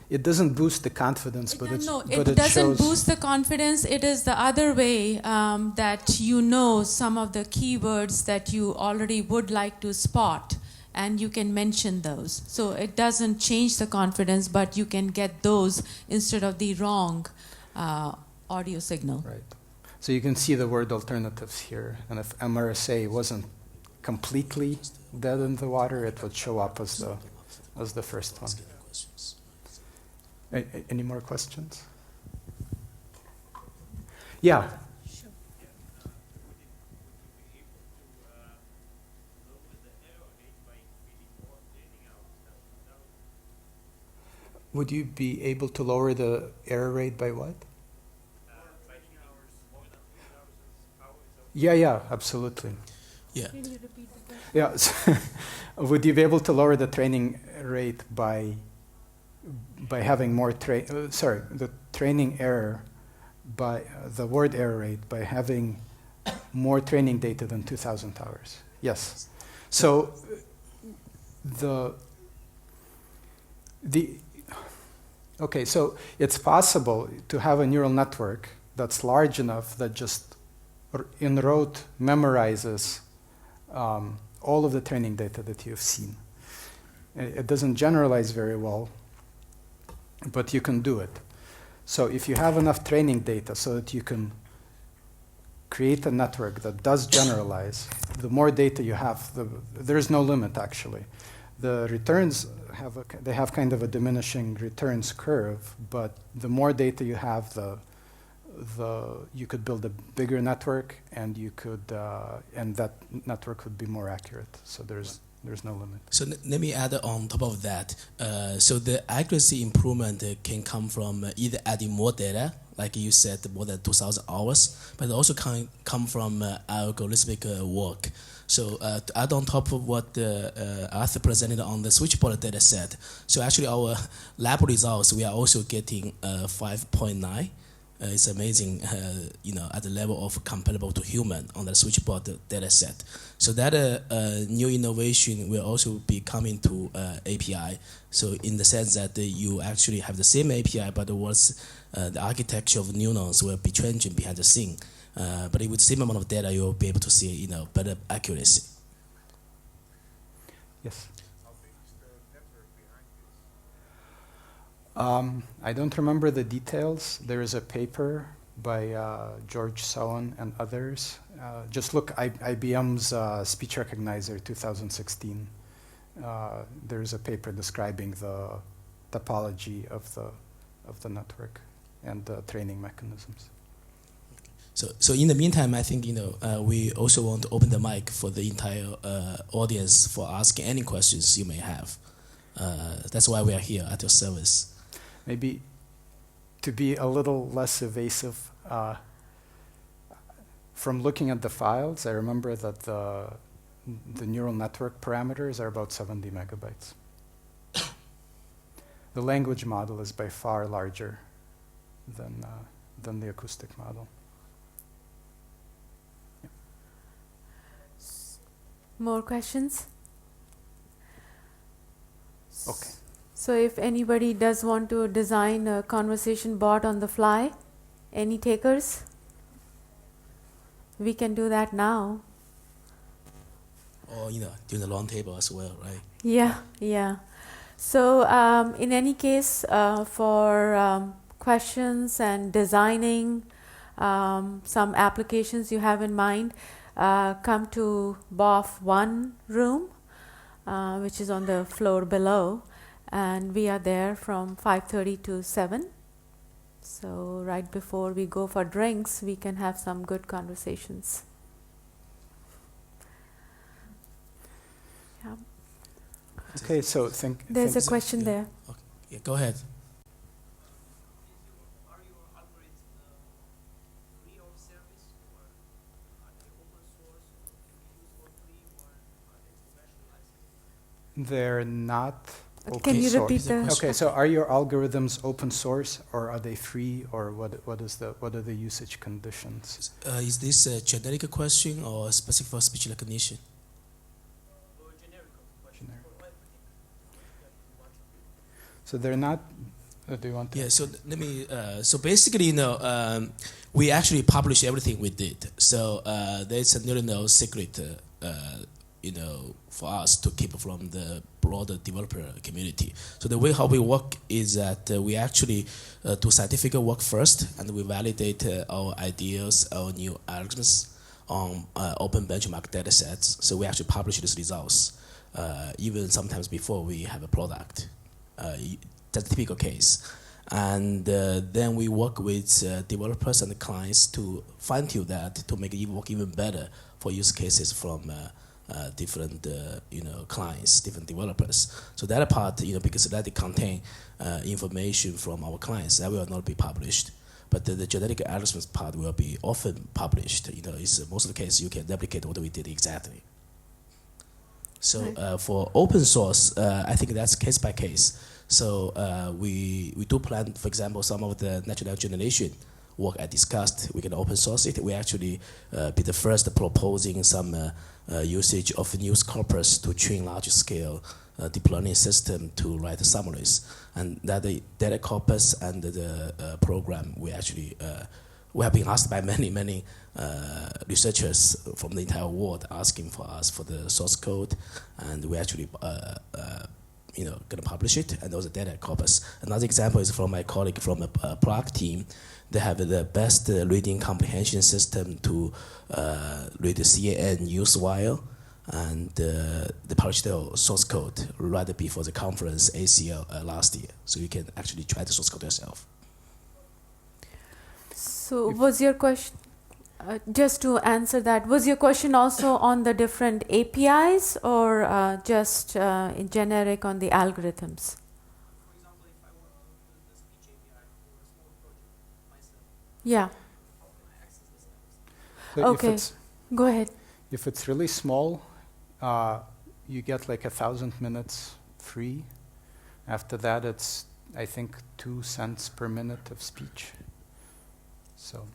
It doesn't boost the confidence, but it doesn't shows boost the confidence. It is the other way that you know some of the keywords that you already would like to spot, and you can mention those. So it doesn't change the confidence, but you can get those instead of the wrong audio signal. Right. So you can see the word alternatives here, and if MRSA wasn't completely dead in the water, it would show up as the first one. Any more questions? Yeah. Would you be able to lower the error rate by what? Yeah, absolutely. Yeah. Yeah. Would you be able to lower the training rate by having more the training error by the word error rate by having more training data than 2,000 hours? Yes. So okay, so it's possible to have a neural network that's large enough that just in rote memorizes all of the training data that you've seen. It doesn't generalize very well, but you can do it. So if you have enough training data so that you can create a network that does generalize, the more data you have, there's no limit actually. The returns have kind of a diminishing returns curve, but the more data you have, you could build a bigger network, and you could and that network would be more accurate. So There's no limit. So let me add on top of that. So the accuracy improvement can come from either adding more data, like you said, more than 2,000 hours, but it also can come from algorithmic work. So to add on top of what Arthur presented on the switchboard data set, so actually our lab results, we are also getting 5.9. It's amazing, at the level of comparable to human on the switchboard data set. So that new innovation will also be coming to API. So in the sense that you actually have the same API, but the architecture of neurons will be changing behind the scene. But with the same amount of data, you'll be able to see, better accuracy. Yes. How big is the network behind this? I don't remember the details. There is a paper by George Sowen and others. Just look, IBM's Speech Recognizer 2016. There's a paper describing the topology of the network and the training mechanisms. So in the meantime, I think we also want to open the mic for the entire audience for asking any questions you may have. That's why we are here at your service. Maybe to be a little less evasive, from looking at the files, I remember that the neural network parameters are about 70 megabytes. The language model is by far larger than the acoustic model. More questions? Okay. So if anybody does want to design a conversation bot on the fly, any takers? We can do that now. Or, during the long table as well, right? Yeah. So in any case, for questions and designing some applications you have in mind, come to BOF 1 room, which is on the floor below, and we are there from 5:30 to 7. So right before we go for drinks, we can have some good conversations. Yeah. Okay, so There's a question there. Okay. Yeah, go ahead. Are your algorithms free of service, or are they open source, or can be used for free, or are they commercialized? they're not open Can you source. repeat the Okay, so are your algorithms open source, or are they free, or what are the usage conditions? Is this a generic question or specific for speech recognition? Or generic question Generic. for everything that you want to do? So they're not. Do you want to? Yeah, so let me. So basically, we actually publish everything we did. So there's no secret, for us to keep from the broader developer community. So the way how we work is that we actually do scientific work first, and we validate our ideas, our new algorithms on open benchmark data sets. So we actually publish these results, even sometimes before we have a product. That's a typical case. And then we work with developers and clients to fine-tune that to make it work even better for use cases from different clients, different developers. So that part, because that contain information from our clients, that will not be published. But the genetic algorithms part will be often published. It's most of the case you can replicate what we did exactly. So for open source, I think that's case by case. So we do plan, for example, some of the natural generation work I discussed. We can open source it. We actually be the first proposing some usage of news corpus to train large scale deep learning system to write summaries. And that the data corpus and the program, we actually we have been asked by many researchers from the entire world asking for us for the source code, and we actually going to publish it, and those are data corpus. Another example is from my colleague from a Prague team. They have the best reading comprehension system to read the CAN use while, and they published their source code right before the conference ACL last year. So you can actually try the source code yourself. So was your question? Just to answer that, was your question also on the different APIs or just in generic on the algorithms? For example, if I want to use the speech API for a small project myself, Yeah. how can I access this kind of stuff? So Okay. Go ahead. If it's really small, you get like 1,000 minutes free. After that, it's, I think, 2 cents per minute of speech. So,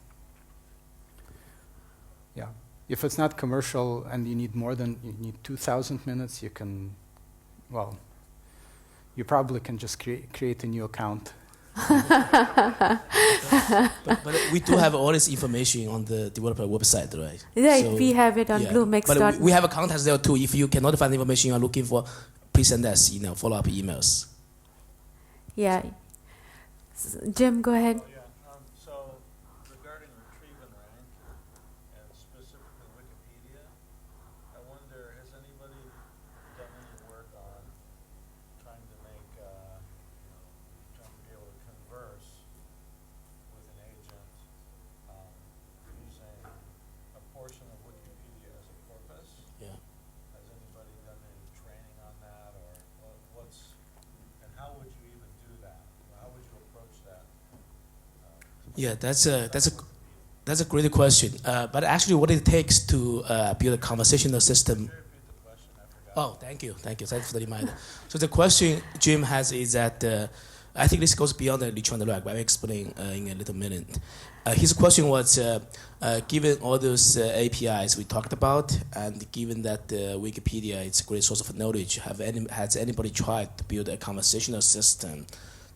yeah. If it's not commercial and you need more than, you need 2,000 minutes, you can, well, you probably can just create a new account. But we do have all this information on the developer website, right? Right, So, we have it on yeah. Bluemix. But we have a contact there too. If you cannot find the information you are looking for, please send us, follow-up emails. Yeah. Jim, go ahead. Oh, yeah. So regarding retrieve and rank, and specifically Wikipedia, I wonder, has anybody done any work on trying to make, trying to be able to converse with an agent using a portion of Wikipedia as a corpus? Yeah. Has anybody done any training on that, or and how would you even do that? How would you approach that? Yeah, that's a great question. But actually, what it takes to build a conversational system. Oh, thank you. Thanks for the reminder. So the question Jim has is that I think this goes beyond the Lichuan and Rag, but I'll explain in a little minute. His question was, given all those APIs we talked about, and given that Wikipedia is a great source of knowledge, has anybody tried to build a conversational system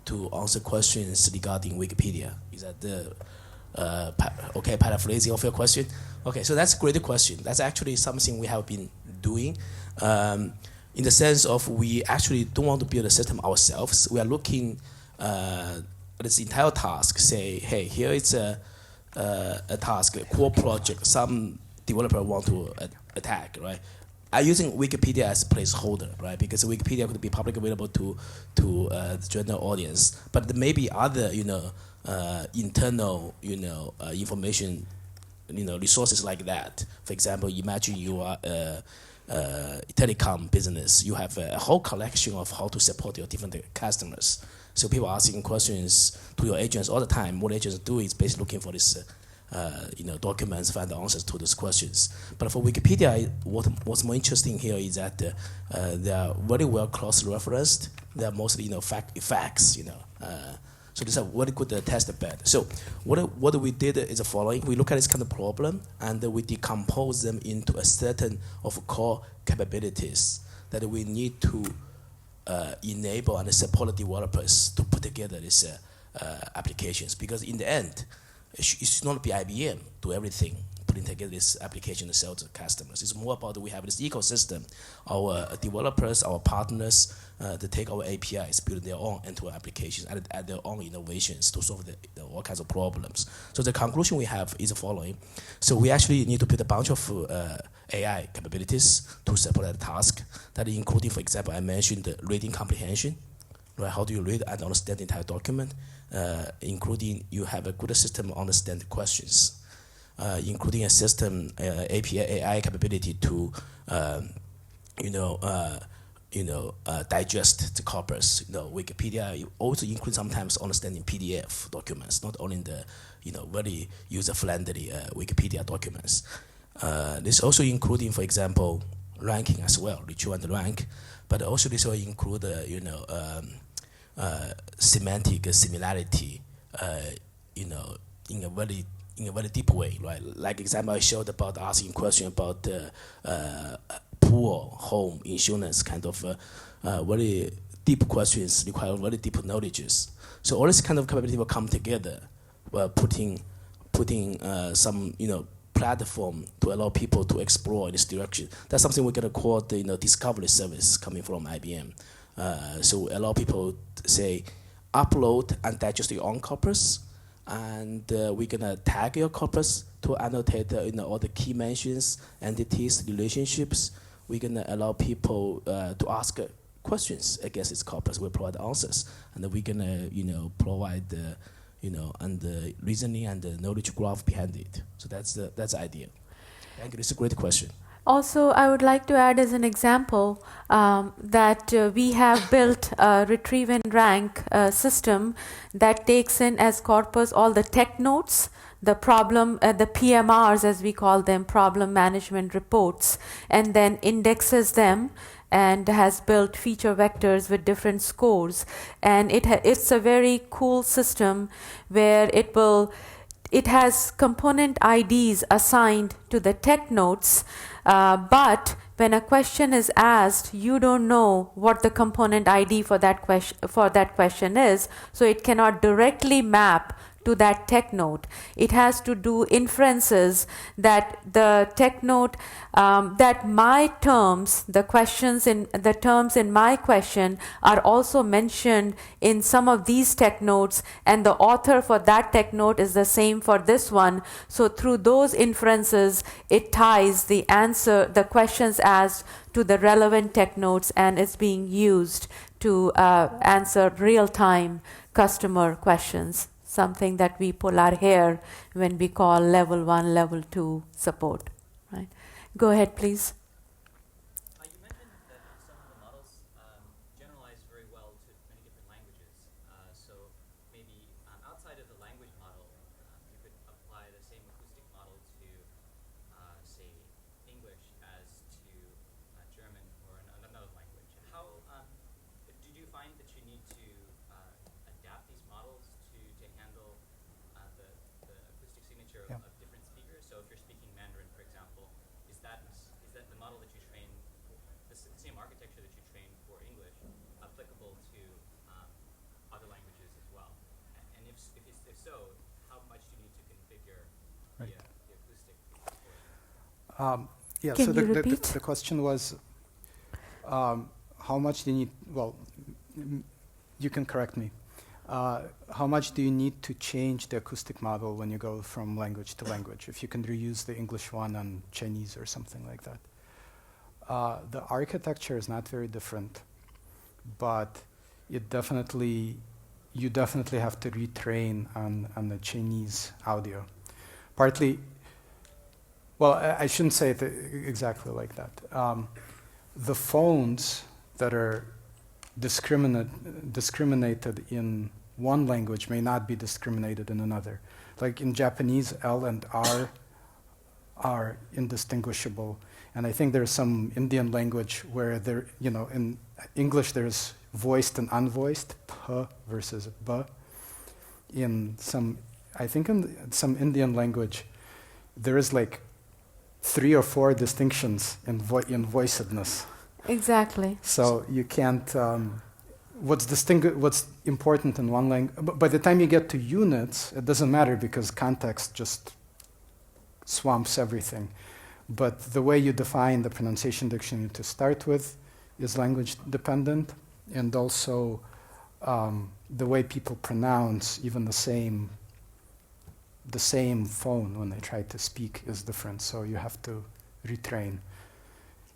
to answer questions regarding Wikipedia? Is that the paraphrasing of your question? Okay, so that's a great question. That's actually something we have been doing. In the sense of we actually don't want to build a system ourselves. We are looking at this entire task, say, hey, here is a task, a core project, some developer want to attack, right? I'm using Wikipedia as a placeholder, right? Because Wikipedia could be publicly available to the general audience, but there may be other, internal, information, resources like that. For example, imagine you are a telecom business. You have a whole collection of how to support your different customers. So people are asking questions to your agents all the time. What agents do is basically looking for this, documents, find the answers to those questions. But for Wikipedia, what's more interesting here is that they are very well cross-referenced. They are mostly, facts. So this is a very good test bed. So what we did is the following: we look at this kind of problem and we decompose them into a certain of core capabilities that we need to enable and support the developers to put together these applications. Because in the end, it should not be IBM do everything, putting together this application to sell to customers. It's more about we have this ecosystem, our developers, our partners, to take our APIs, build their own end-to-end applications, and add their own innovations to solve all kinds of problems. So the conclusion we have is the following. So we actually need to build a bunch of AI capabilities to support that task. That including, for example, I mentioned the reading comprehension. Right? How do you read and understand the entire document? Including you have a good system to understand the questions. Including a system API AI capability to digest the corpus. Wikipedia also includes sometimes understanding PDF documents, not only the very user-friendly Wikipedia documents. This also including, for example, ranking as well, retrieve and rank, but also this will include semantic similarity, in a very deep way, right? Like example I showed about asking question about poor home insurance, kind of very deep questions require very deep knowledges. So all this kind of capability will come together, while putting some platform to allow people to explore in this direction. That's something we're gonna call the discovery service coming from IBM. So allow people to say upload and digest your own corpus, and we're gonna tag your corpus to annotate all the key mentions, entities, relationships. We're gonna allow people to ask questions against this corpus. We'll provide answers, and then we're gonna provide and the reasoning and the knowledge graph behind it. So that's the idea. Thank you. It's a great question. Also, I would like to add as an example that we have built a retrieve and rank system that takes in as corpus all the tech notes, the problem, the PMRs as we call them, problem management reports, and then indexes them and has built feature vectors with different scores. And it's a very cool system where it has component IDs assigned to the tech notes, but when a question is asked, you don't know what the component ID for that question is, so it cannot directly map to that tech note. It has to do inferences that the tech note, that my terms, the terms in my question are also mentioned in some of these tech notes, and the author for that tech note is the same for this one. So through those inferences, it ties the questions asked to the relevant tech notes, and it's being used to answer real-time customer questions. Something that we pull our hair when we call level 1, level 2 support. Right? Go ahead, please. You mentioned that some of the models generalize very well to many different languages. So maybe outside of the language model, you could apply the same acoustic model to, say, English as to German or another language. How did you find that you need to adapt these models to handle the acoustic signature of different speakers? So if you're speaking Mandarin, for example, is that the model that you train, the same architecture that you train for English, applicable to other languages as well? And if so, how much do you need to configure the acoustic for it? Can so you repeat? the question was, how much do you need, you can correct me. How much do you need to change the acoustic model when you go from language to language? If you can reuse the English one on Chinese or something like that. The architecture is not very different, but you definitely have to retrain on the Chinese audio. Partly, I shouldn't say it exactly like that. The phones that are discriminated in one language may not be discriminated in another. Like in Japanese, L and R are indistinguishable. And I think there's some Indian language where in English there's voiced and unvoiced, P versus B. In some Indian language, there is like 3 or 4 distinctions in voicedness. Exactly. So you can't. What's important in one language. By the time you get to units, it doesn't matter because context just swamps everything. But the way you define the pronunciation dictionary to start with is language dependent, and also the way people pronounce even the same phone when they try to speak is different. So you have to retrain.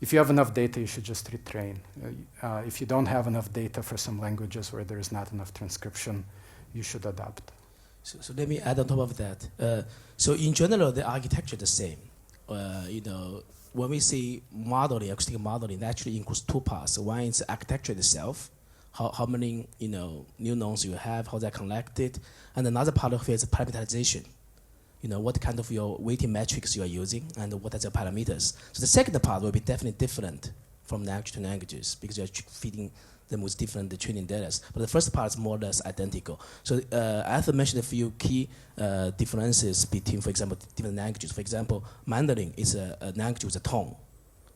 If you have enough data, you should just retrain. If you don't have enough data for some languages where there is not enough transcription, you should adapt. So let me add on top of that. So in general, the architecture is the same. When we say modeling, acoustic modeling, that actually includes 2 parts. One is the architecture itself, how many neurones you have, how they're connected, and another part of it is parameterization. What kind of your weighting metrics you are using and what are the parameters. So the second part will be definitely different from language to languages because you're feeding them with different training data. But the first part is more or less identical. So I have mentioned a few key differences between, for example, different languages. For example, Mandarin is a language with a tone.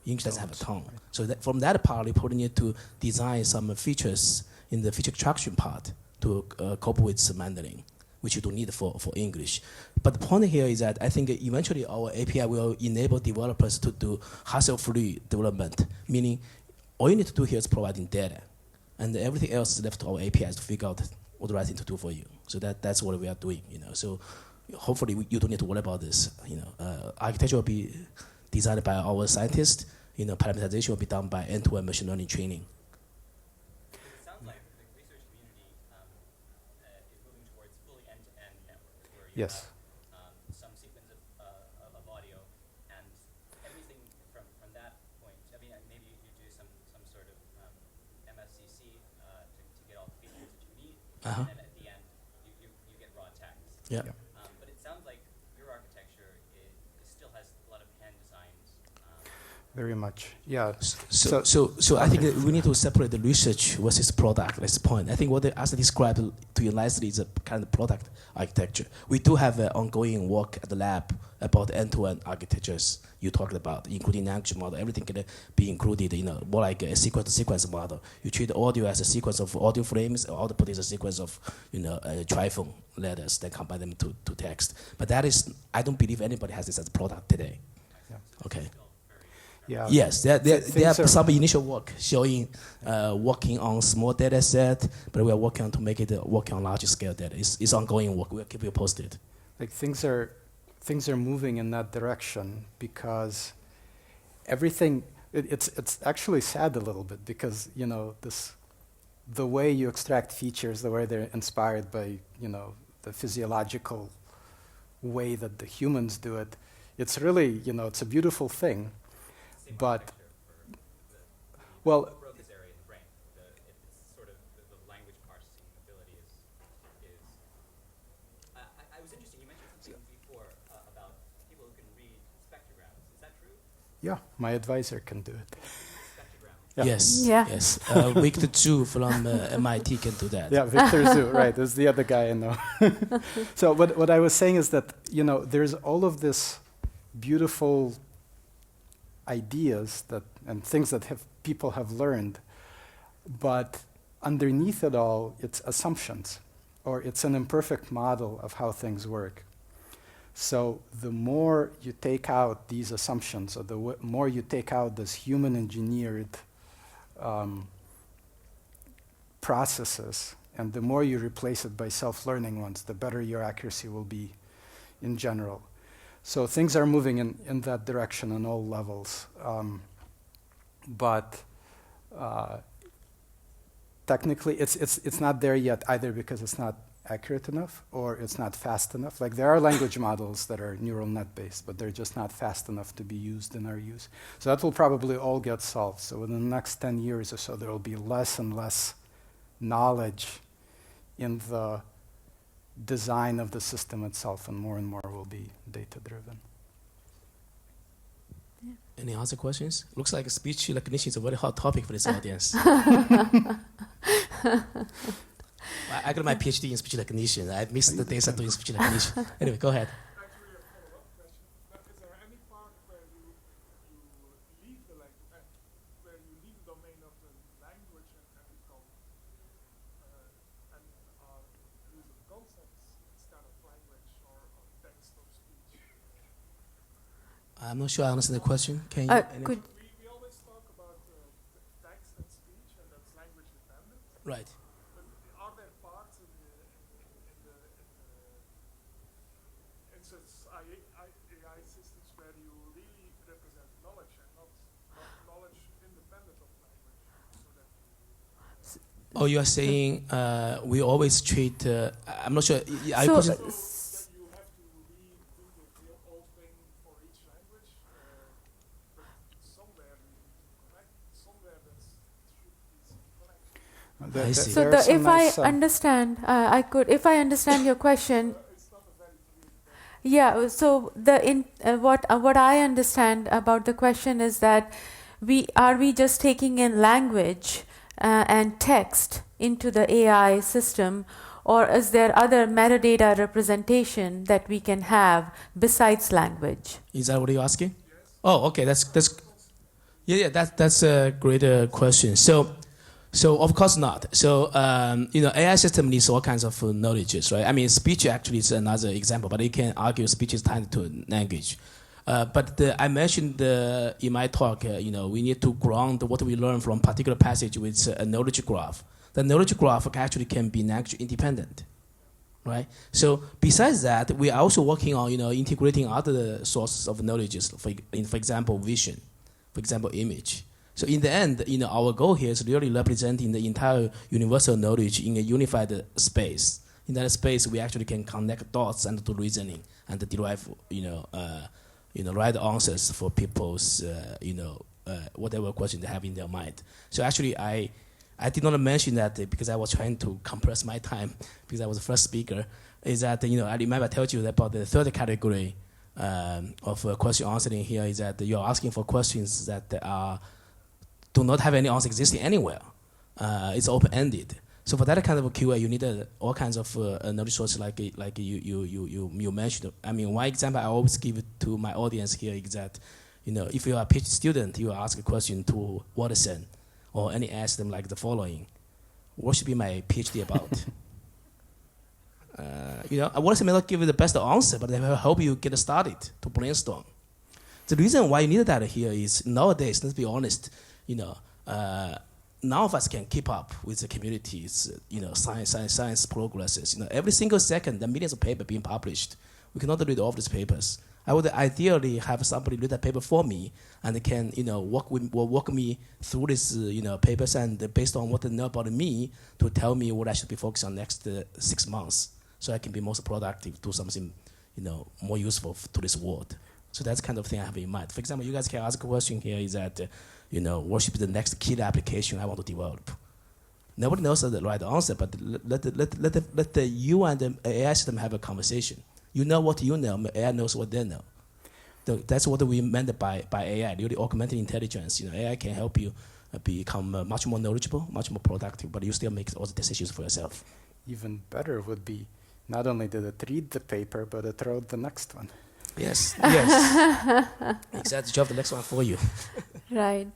English doesn't have a tone. So from that part, you probably need to design some features in the feature extraction part to cope with Mandarin, which you don't need for English. But the point here is that I think eventually our API will enable developers to do hassle-free development, meaning all you need to do here is providing data, and everything else is left to our APIs to figure out what the right thing to do for you. So that's what we are doing. So hopefully you don't need to worry about this. Architecture will be designed by our scientists. Parameterization will be done by end-to-end machine learning training. It sounds like the research community is moving towards fully end-to-end Yes. have some sequence of audio, and everything from that point. I mean, maybe you do some sort of MFCC to get all the features that you need, Uh-huh. and then at the end you get raw text. Yeah. But it sounds like your architecture it still has a lot of hand designs. Very much. Yeah. So I think that we need to separate the research versus product. That's the point. I think what as described to you nicely is a kind of product architecture. We do have ongoing work at the lab about end-to-end architectures you talked about, including language model. Everything can be included in more like a sequence-to-sequence model. You treat audio as a sequence of audio frames, output is a sequence of triphone letters, then combine them to text. But that is, I don't believe anybody has this as a product today. Yeah. Okay. Yeah. Yes, there Things are are- some initial work showing working on small data set, but we are working on to make it working on larger scale data. It's ongoing work. We'll keep you posted. Like things are moving in that direction because everything. It's actually sad a little bit because the way you extract features, the way they're inspired by the physiological way that the humans do it. It's really it's a beautiful thing. Same But- architecture for Well, the Broca's area in the brain. It's sort of the language processing ability is. I was interested. You mentioned something before about people who can read spectrograms. Is that true? yeah, my advisor can do it. Spectrogram. Yeah. Yes. Yeah. Yes. Victor Zhou from MIT can do that. Yeah, Victor Zhou, right, is the other guy I know. So what I was saying is that, there's all of this beautiful ideas and things that people have learned, but underneath it all, it's assumptions, or it's an imperfect model of how things work. So the more you take out these assumptions, or the more you take out this human-engineered processes, and the more you replace it by self-learning ones, the better your accuracy will be in general. So things are moving in that direction on all levels. But technically, it's not there yet either because it's not accurate enough or it's not fast enough. Like there are language models that are neural net based, but they're just not fast enough to be used in our use. So that will probably all get solved. So within the next 10 years or so, there will be less and less knowledge in the design of the system itself, and more will be data driven. Any other questions? Looks like speech recognition is a very hot topic for this audience. I got my PhD in speech recognition. I missed the days of doing speech recognition. Anyway, go ahead. Actually, a follow-up question. Is there any part where you leave the where you leave the domain of the language and become and are using concepts instead of language or text or speech? I'm not sure I understand the question. Can you? Could We always talk about text and speech, and that's language dependent. Right. But are there parts in the AI systems where you really represent knowledge and not knowledge independent of language? So that Oh, you are saying we always treat. I'm not sure. Are you So, question- that you have to redo the whole thing for each language, but somewhere you need to connect. Somewhere that should be connected. I see. so There are some if I nice, understand, if I understand your question, It's not a very clear. yeah. So what I understand about the question is that are we just taking in language and text into the AI system, or is there other metadata representation that we can have besides language? Is that what you're asking? Oh, okay. That's that's a great question. So of course not. So AI system needs all kinds of knowledges, right? I mean, speech actually is another example, but you can argue speech is tied to language. But I mentioned in my talk, we need to ground what we learn from particular passage with a knowledge graph. The knowledge graph actually can be language independent, right? So besides that, we are also working on integrating other sources of knowledges, for example, vision, for example, image. So in the end, our goal here is really representing the entire universal knowledge in a unified space, In that space, we actually can connect dots and do reasoning and derive, right answers for people's, whatever question they have in their mind. So actually, I did not mention that because I was trying to compress my time because I was the first speaker. Is that I remember I told you about the third category of question answering here is that you're asking for questions that do not have any answer existing anywhere. It's open-ended. So for that kind of QA, you need all kinds of knowledge sources like you mentioned. I mean, one example I always give to my audience here is that, if you are a PhD student, you ask a question to Watson, or any ask them like the following: what should be my PhD about? Watson may not give you the best answer, but they will help you get started to brainstorm. The reason why you need that here is nowadays, let's be honest, none of us can keep up with the community's, science progresses. Every single second, there are millions of papers being published. We cannot read all of these papers. I would ideally have somebody read that paper for me and can, walk me through these, papers and based on what they know about me to tell me what I should be focused on next 6 months, so I can be most productive, do something, more useful to this world. So that's the kind of thing I have in mind. For example, you guys can ask a question here is that, what should be the next killer application I want to develop? Nobody knows the right answer, but let you and the AI system have a conversation. You know what you know, AI knows what they know. That's what we meant by AI, really augmented intelligence. AI can help you become much more knowledgeable, much more productive, but you still make all the decisions for yourself. Even better would be not only did it read the paper, but it wrote the next one. Yes. Exactly. You have the next one for you. Right.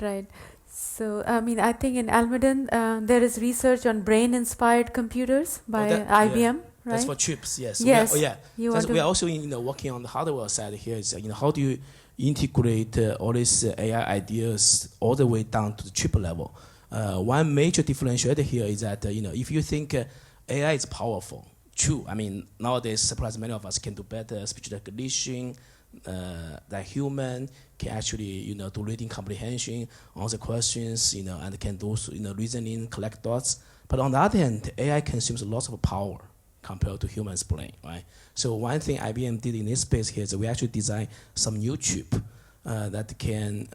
So, I think in Almaden, there is research on brain-inspired computers by IBM, right? That's for chips, yes. Yes. We are also working on the hardware side here. Is how do you integrate all these AI ideas all the way down to the chip level? One major differentiator here is that if you think AI is powerful, true. Nowadays, surprise, many of us can do better speech recognition. That human can actually, do reading comprehension, answer questions, and can do, reasoning, collect dots. But on the other hand, AI consumes lots of power compared to human's brain, right? So one thing IBM did in this space here is we actually designed some new chip that can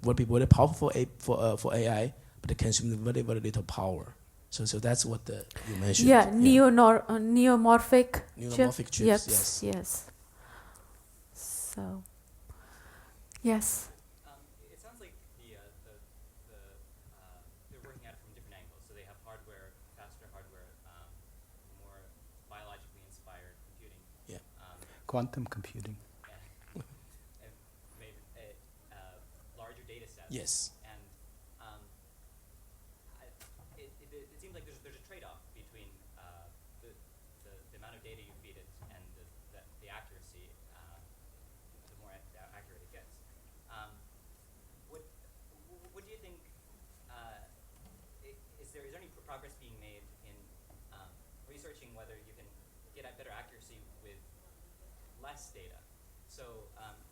will be very powerful for AI, but it consumes very, very little power. So that's what you mentioned. Yeah, neomorphic chips. Yes. So, yes. It sounds like they're working at it from different angles. So they have hardware, faster hardware, more biologically inspired computing. Yeah. Quantum computing. And maybe larger data sets. Yes. And it seems like there's a trade-off between the amount of data you feed it and the accuracy. The more accurate it gets. What do you think? Is there any progress being made in researching whether you can get at better accuracy with less data? So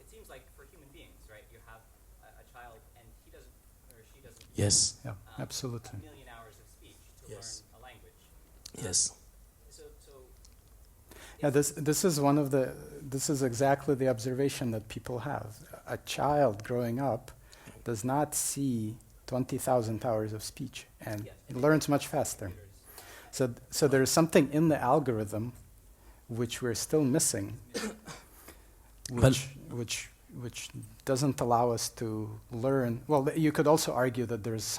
it seems like for human beings, right? You have a child, and he doesn't or she doesn't. Yes. Yeah, absolutely. A million hours of speech to learn a language. Yes. Yeah, this is exactly the observation that people have. A child growing up does not see 20,000 hours of speech, and it learns much faster. So there's something in the algorithm which we're still missing, which doesn't allow us to learn. Well, you could also argue that there's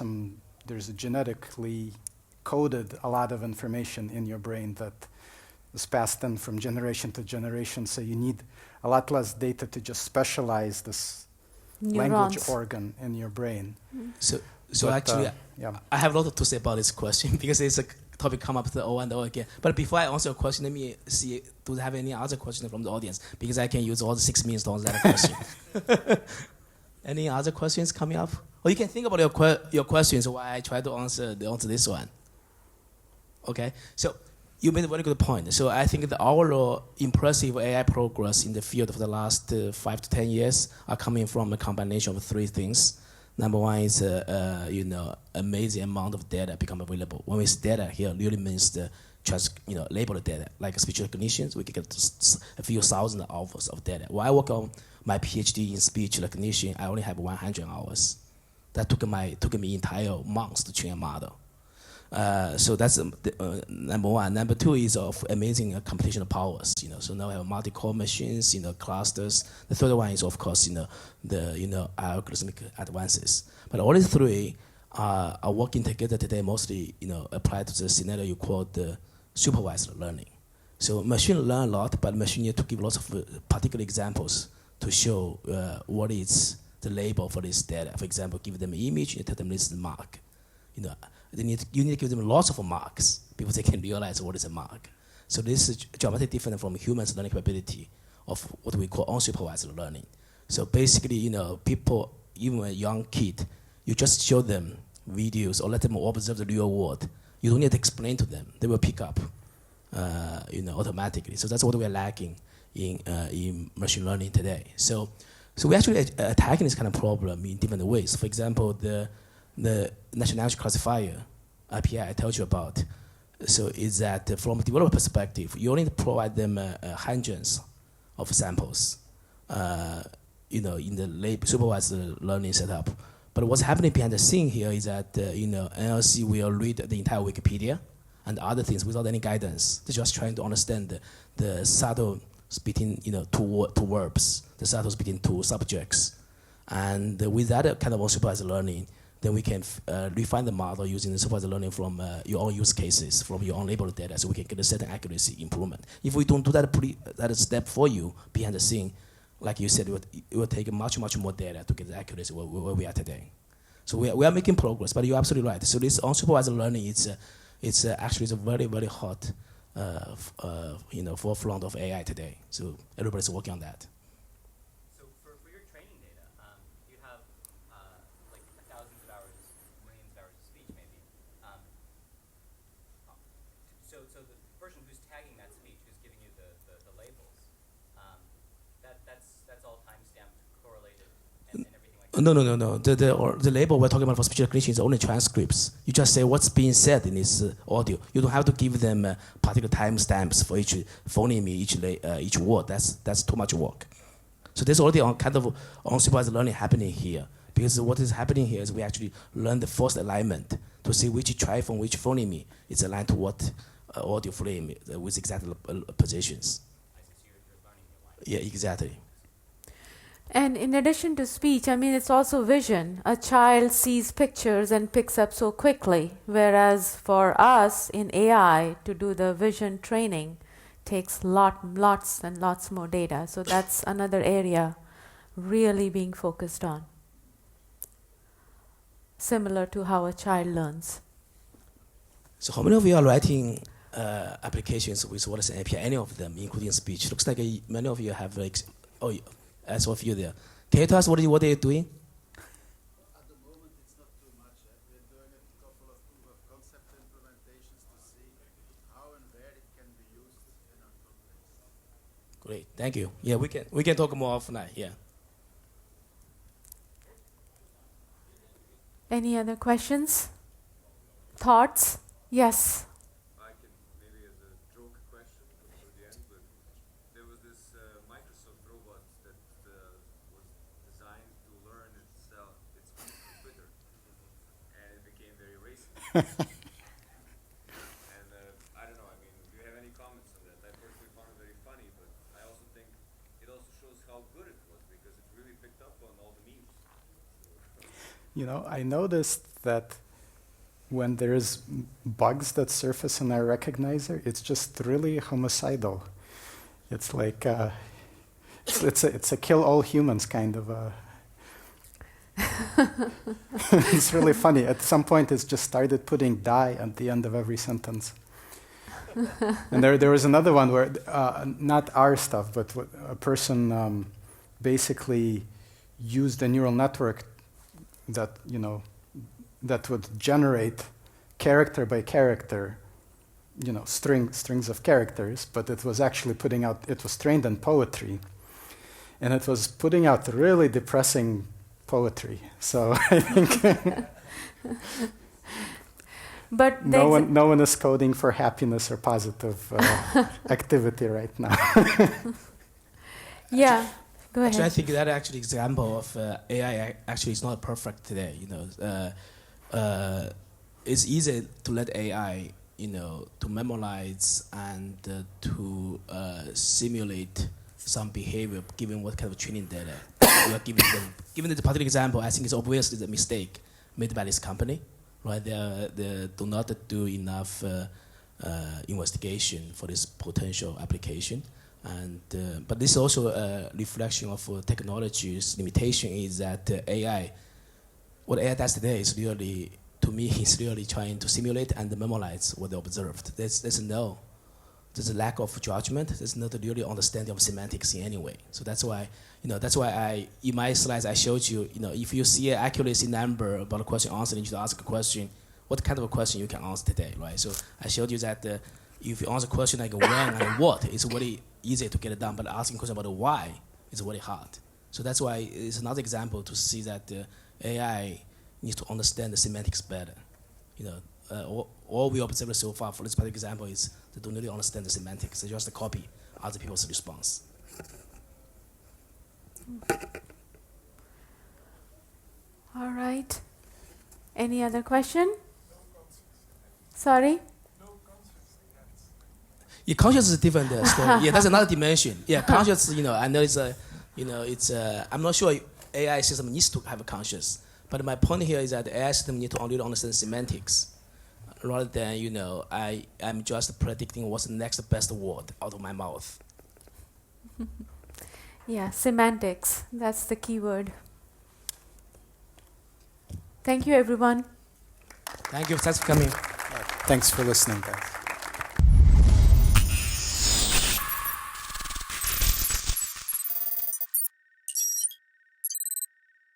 a genetically coded a lot of information in your brain that is passed on from generation to generation, so you need a lot less data to just specialize this language organ in your brain. So actually, I have a lot to say about this question because it's a topic come up over and over again. But before I answer your question, let me see, do they have any other questions from the audience? Because I can use all the 6 minutes to answer that question. Any other questions coming up? Or you can think about your questions while I try to answer this one. Okay, so you made a very good point. So I think the overall impressive AI progress in the field for the last 5 to 10 years are coming from a combination of 3 things. Number one is, amazing amount of data become available. When we say data here, really means the label the data. Like speech recognition, we can get a few thousand hours of data. When I work on my PhD in speech recognition, I only have 100 hours. That took me entire months to train a model. So that's number one. Number two is of amazing computational powers. So now we have multi-core machines, clusters. The third one is of course, the algorithmic advances. But all these three are working together today, mostly, applied to the scenario you call the supervised learning. So machine learn a lot, but machine need to give lots of particular examples to show what is the label for this data. For example, give them an image and tell them this is the mark. You need to give them lots of marks before they can realize what is a mark. So this is dramatically different from humans' learning capability of what we call unsupervised learning. So basically, people, even a young kid, you just show them videos or let them observe the real world. You don't need to explain to them. They will pick up, automatically. So that's what we're lacking in machine learning today. So we're actually attacking this kind of problem in different ways. For example, the nationality classifier API I told you about. So is that from a developer perspective, you only provide them hundreds of samples, in the supervised learning setup. But what's happening behind the scene here is that NLC will read the entire Wikipedia and other things without any guidance. They're just trying to understand the subtle between two verbs, the subtles between two subjects, and with that kind of unsupervised learning, then we can refine the model using the supervised learning from your own use cases, from your own labeled data, so we can get a certain accuracy improvement. If we don't do that step for you behind the scene, like you said, it will take much more data to get the accuracy where we are today. So we are making progress, but you're absolutely right. So this unsupervised learning, it's actually a very, very hot forefront of AI today. So everybody's working on that. So for your training data, you have like thousands of hours, millions of hours of speech maybe. So the person who's tagging that speech, who's giving you the labels, that's all time-stamped, correlated, and everything like that? No. The label we're talking about for speech recognition is only transcripts. You just say what's being said in this audio. You don't have to give them particular timestamps for each phoneme, each word. That's too much work. So there's already kind of unsupervised learning happening here. Because what is happening here is we actually learn the first alignment to see which triphone, which phoneme is aligned to what audio frame with exact positions. I see, so you're learning your line. Yeah, exactly. And in addition to speech, it's also vision. A child sees pictures and picks up so quickly, whereas for us in AI to do the vision training takes lots and lots more data. So that's another area really being focused on, similar to how a child learns. So how many of you are writing applications with what is an API? Any of them, including speech? Looks like many of you have. I saw a few there. Can you tell us what are you doing? At the moment, it's not too much. We're doing a couple of proof of concept implementations to see how and where it can be used in our context. Great, thank you. Yeah, we can talk more offline. Yeah. Any other questions? Thoughts? Yes. I can maybe as a joke question for the end, but there was this Microsoft robot that was designed to learn its speech from Twitter, and it became very racist. And I don't know. Do you have any comments on that? I personally found it very funny, but I also think it also shows how good it was because it really picked up on all the memes. I noticed that when there's bugs that surface in our recognizer, it's just really homicidal. It's like it's a kill all humans kind of. It's really funny. At some point, it's just started putting die at the end of every sentence. And there was another one where not our stuff, but a person basically used a neural network that that would generate character by character, strings of characters, but it was actually it was trained on poetry, and it was putting out really depressing poetry. So I think But no one is coding for happiness or positive activity right now. Yeah, go ahead. Actually, I think that actually example of AI actually is not perfect today. It's easy to let AI, to memorize and to simulate some behavior given what kind of training data you are giving them. Given the particular example, I think it's obviously the mistake made by this company, right? They do not do enough investigation for this potential application. And but this is also a reflection of technology's limitation is that what AI does today is really, to me, is really trying to simulate and memorize what they observed. There's a lack of judgment. There's not really understanding of semantics in any way. So that's why, in my slides I showed you, if you see an accuracy number about a question answered, you should ask a question, what kind of a question you can answer today, right? So I showed you that if you answer a question like when and what, it's really easy to get it done, but asking a question about the why is really hard. So that's why it's another example to see that AI needs to understand the semantics better. All we observed so far for this particular example is they don't really understand the semantics. They just copy other people's response. All right. Any other question? Sorry? Yeah, conscious is a different story. Yeah, that's another dimension. Yeah, conscious, I know I'm not sure AI system needs to have a conscious. But my point here is that the AI system needs to only understand semantics rather than, I'm just predicting what's the next best word out of my mouth. Yeah, semantics. That's the key word. Thank you, everyone. Thank you. Thanks for coming. Thanks for listening, guys.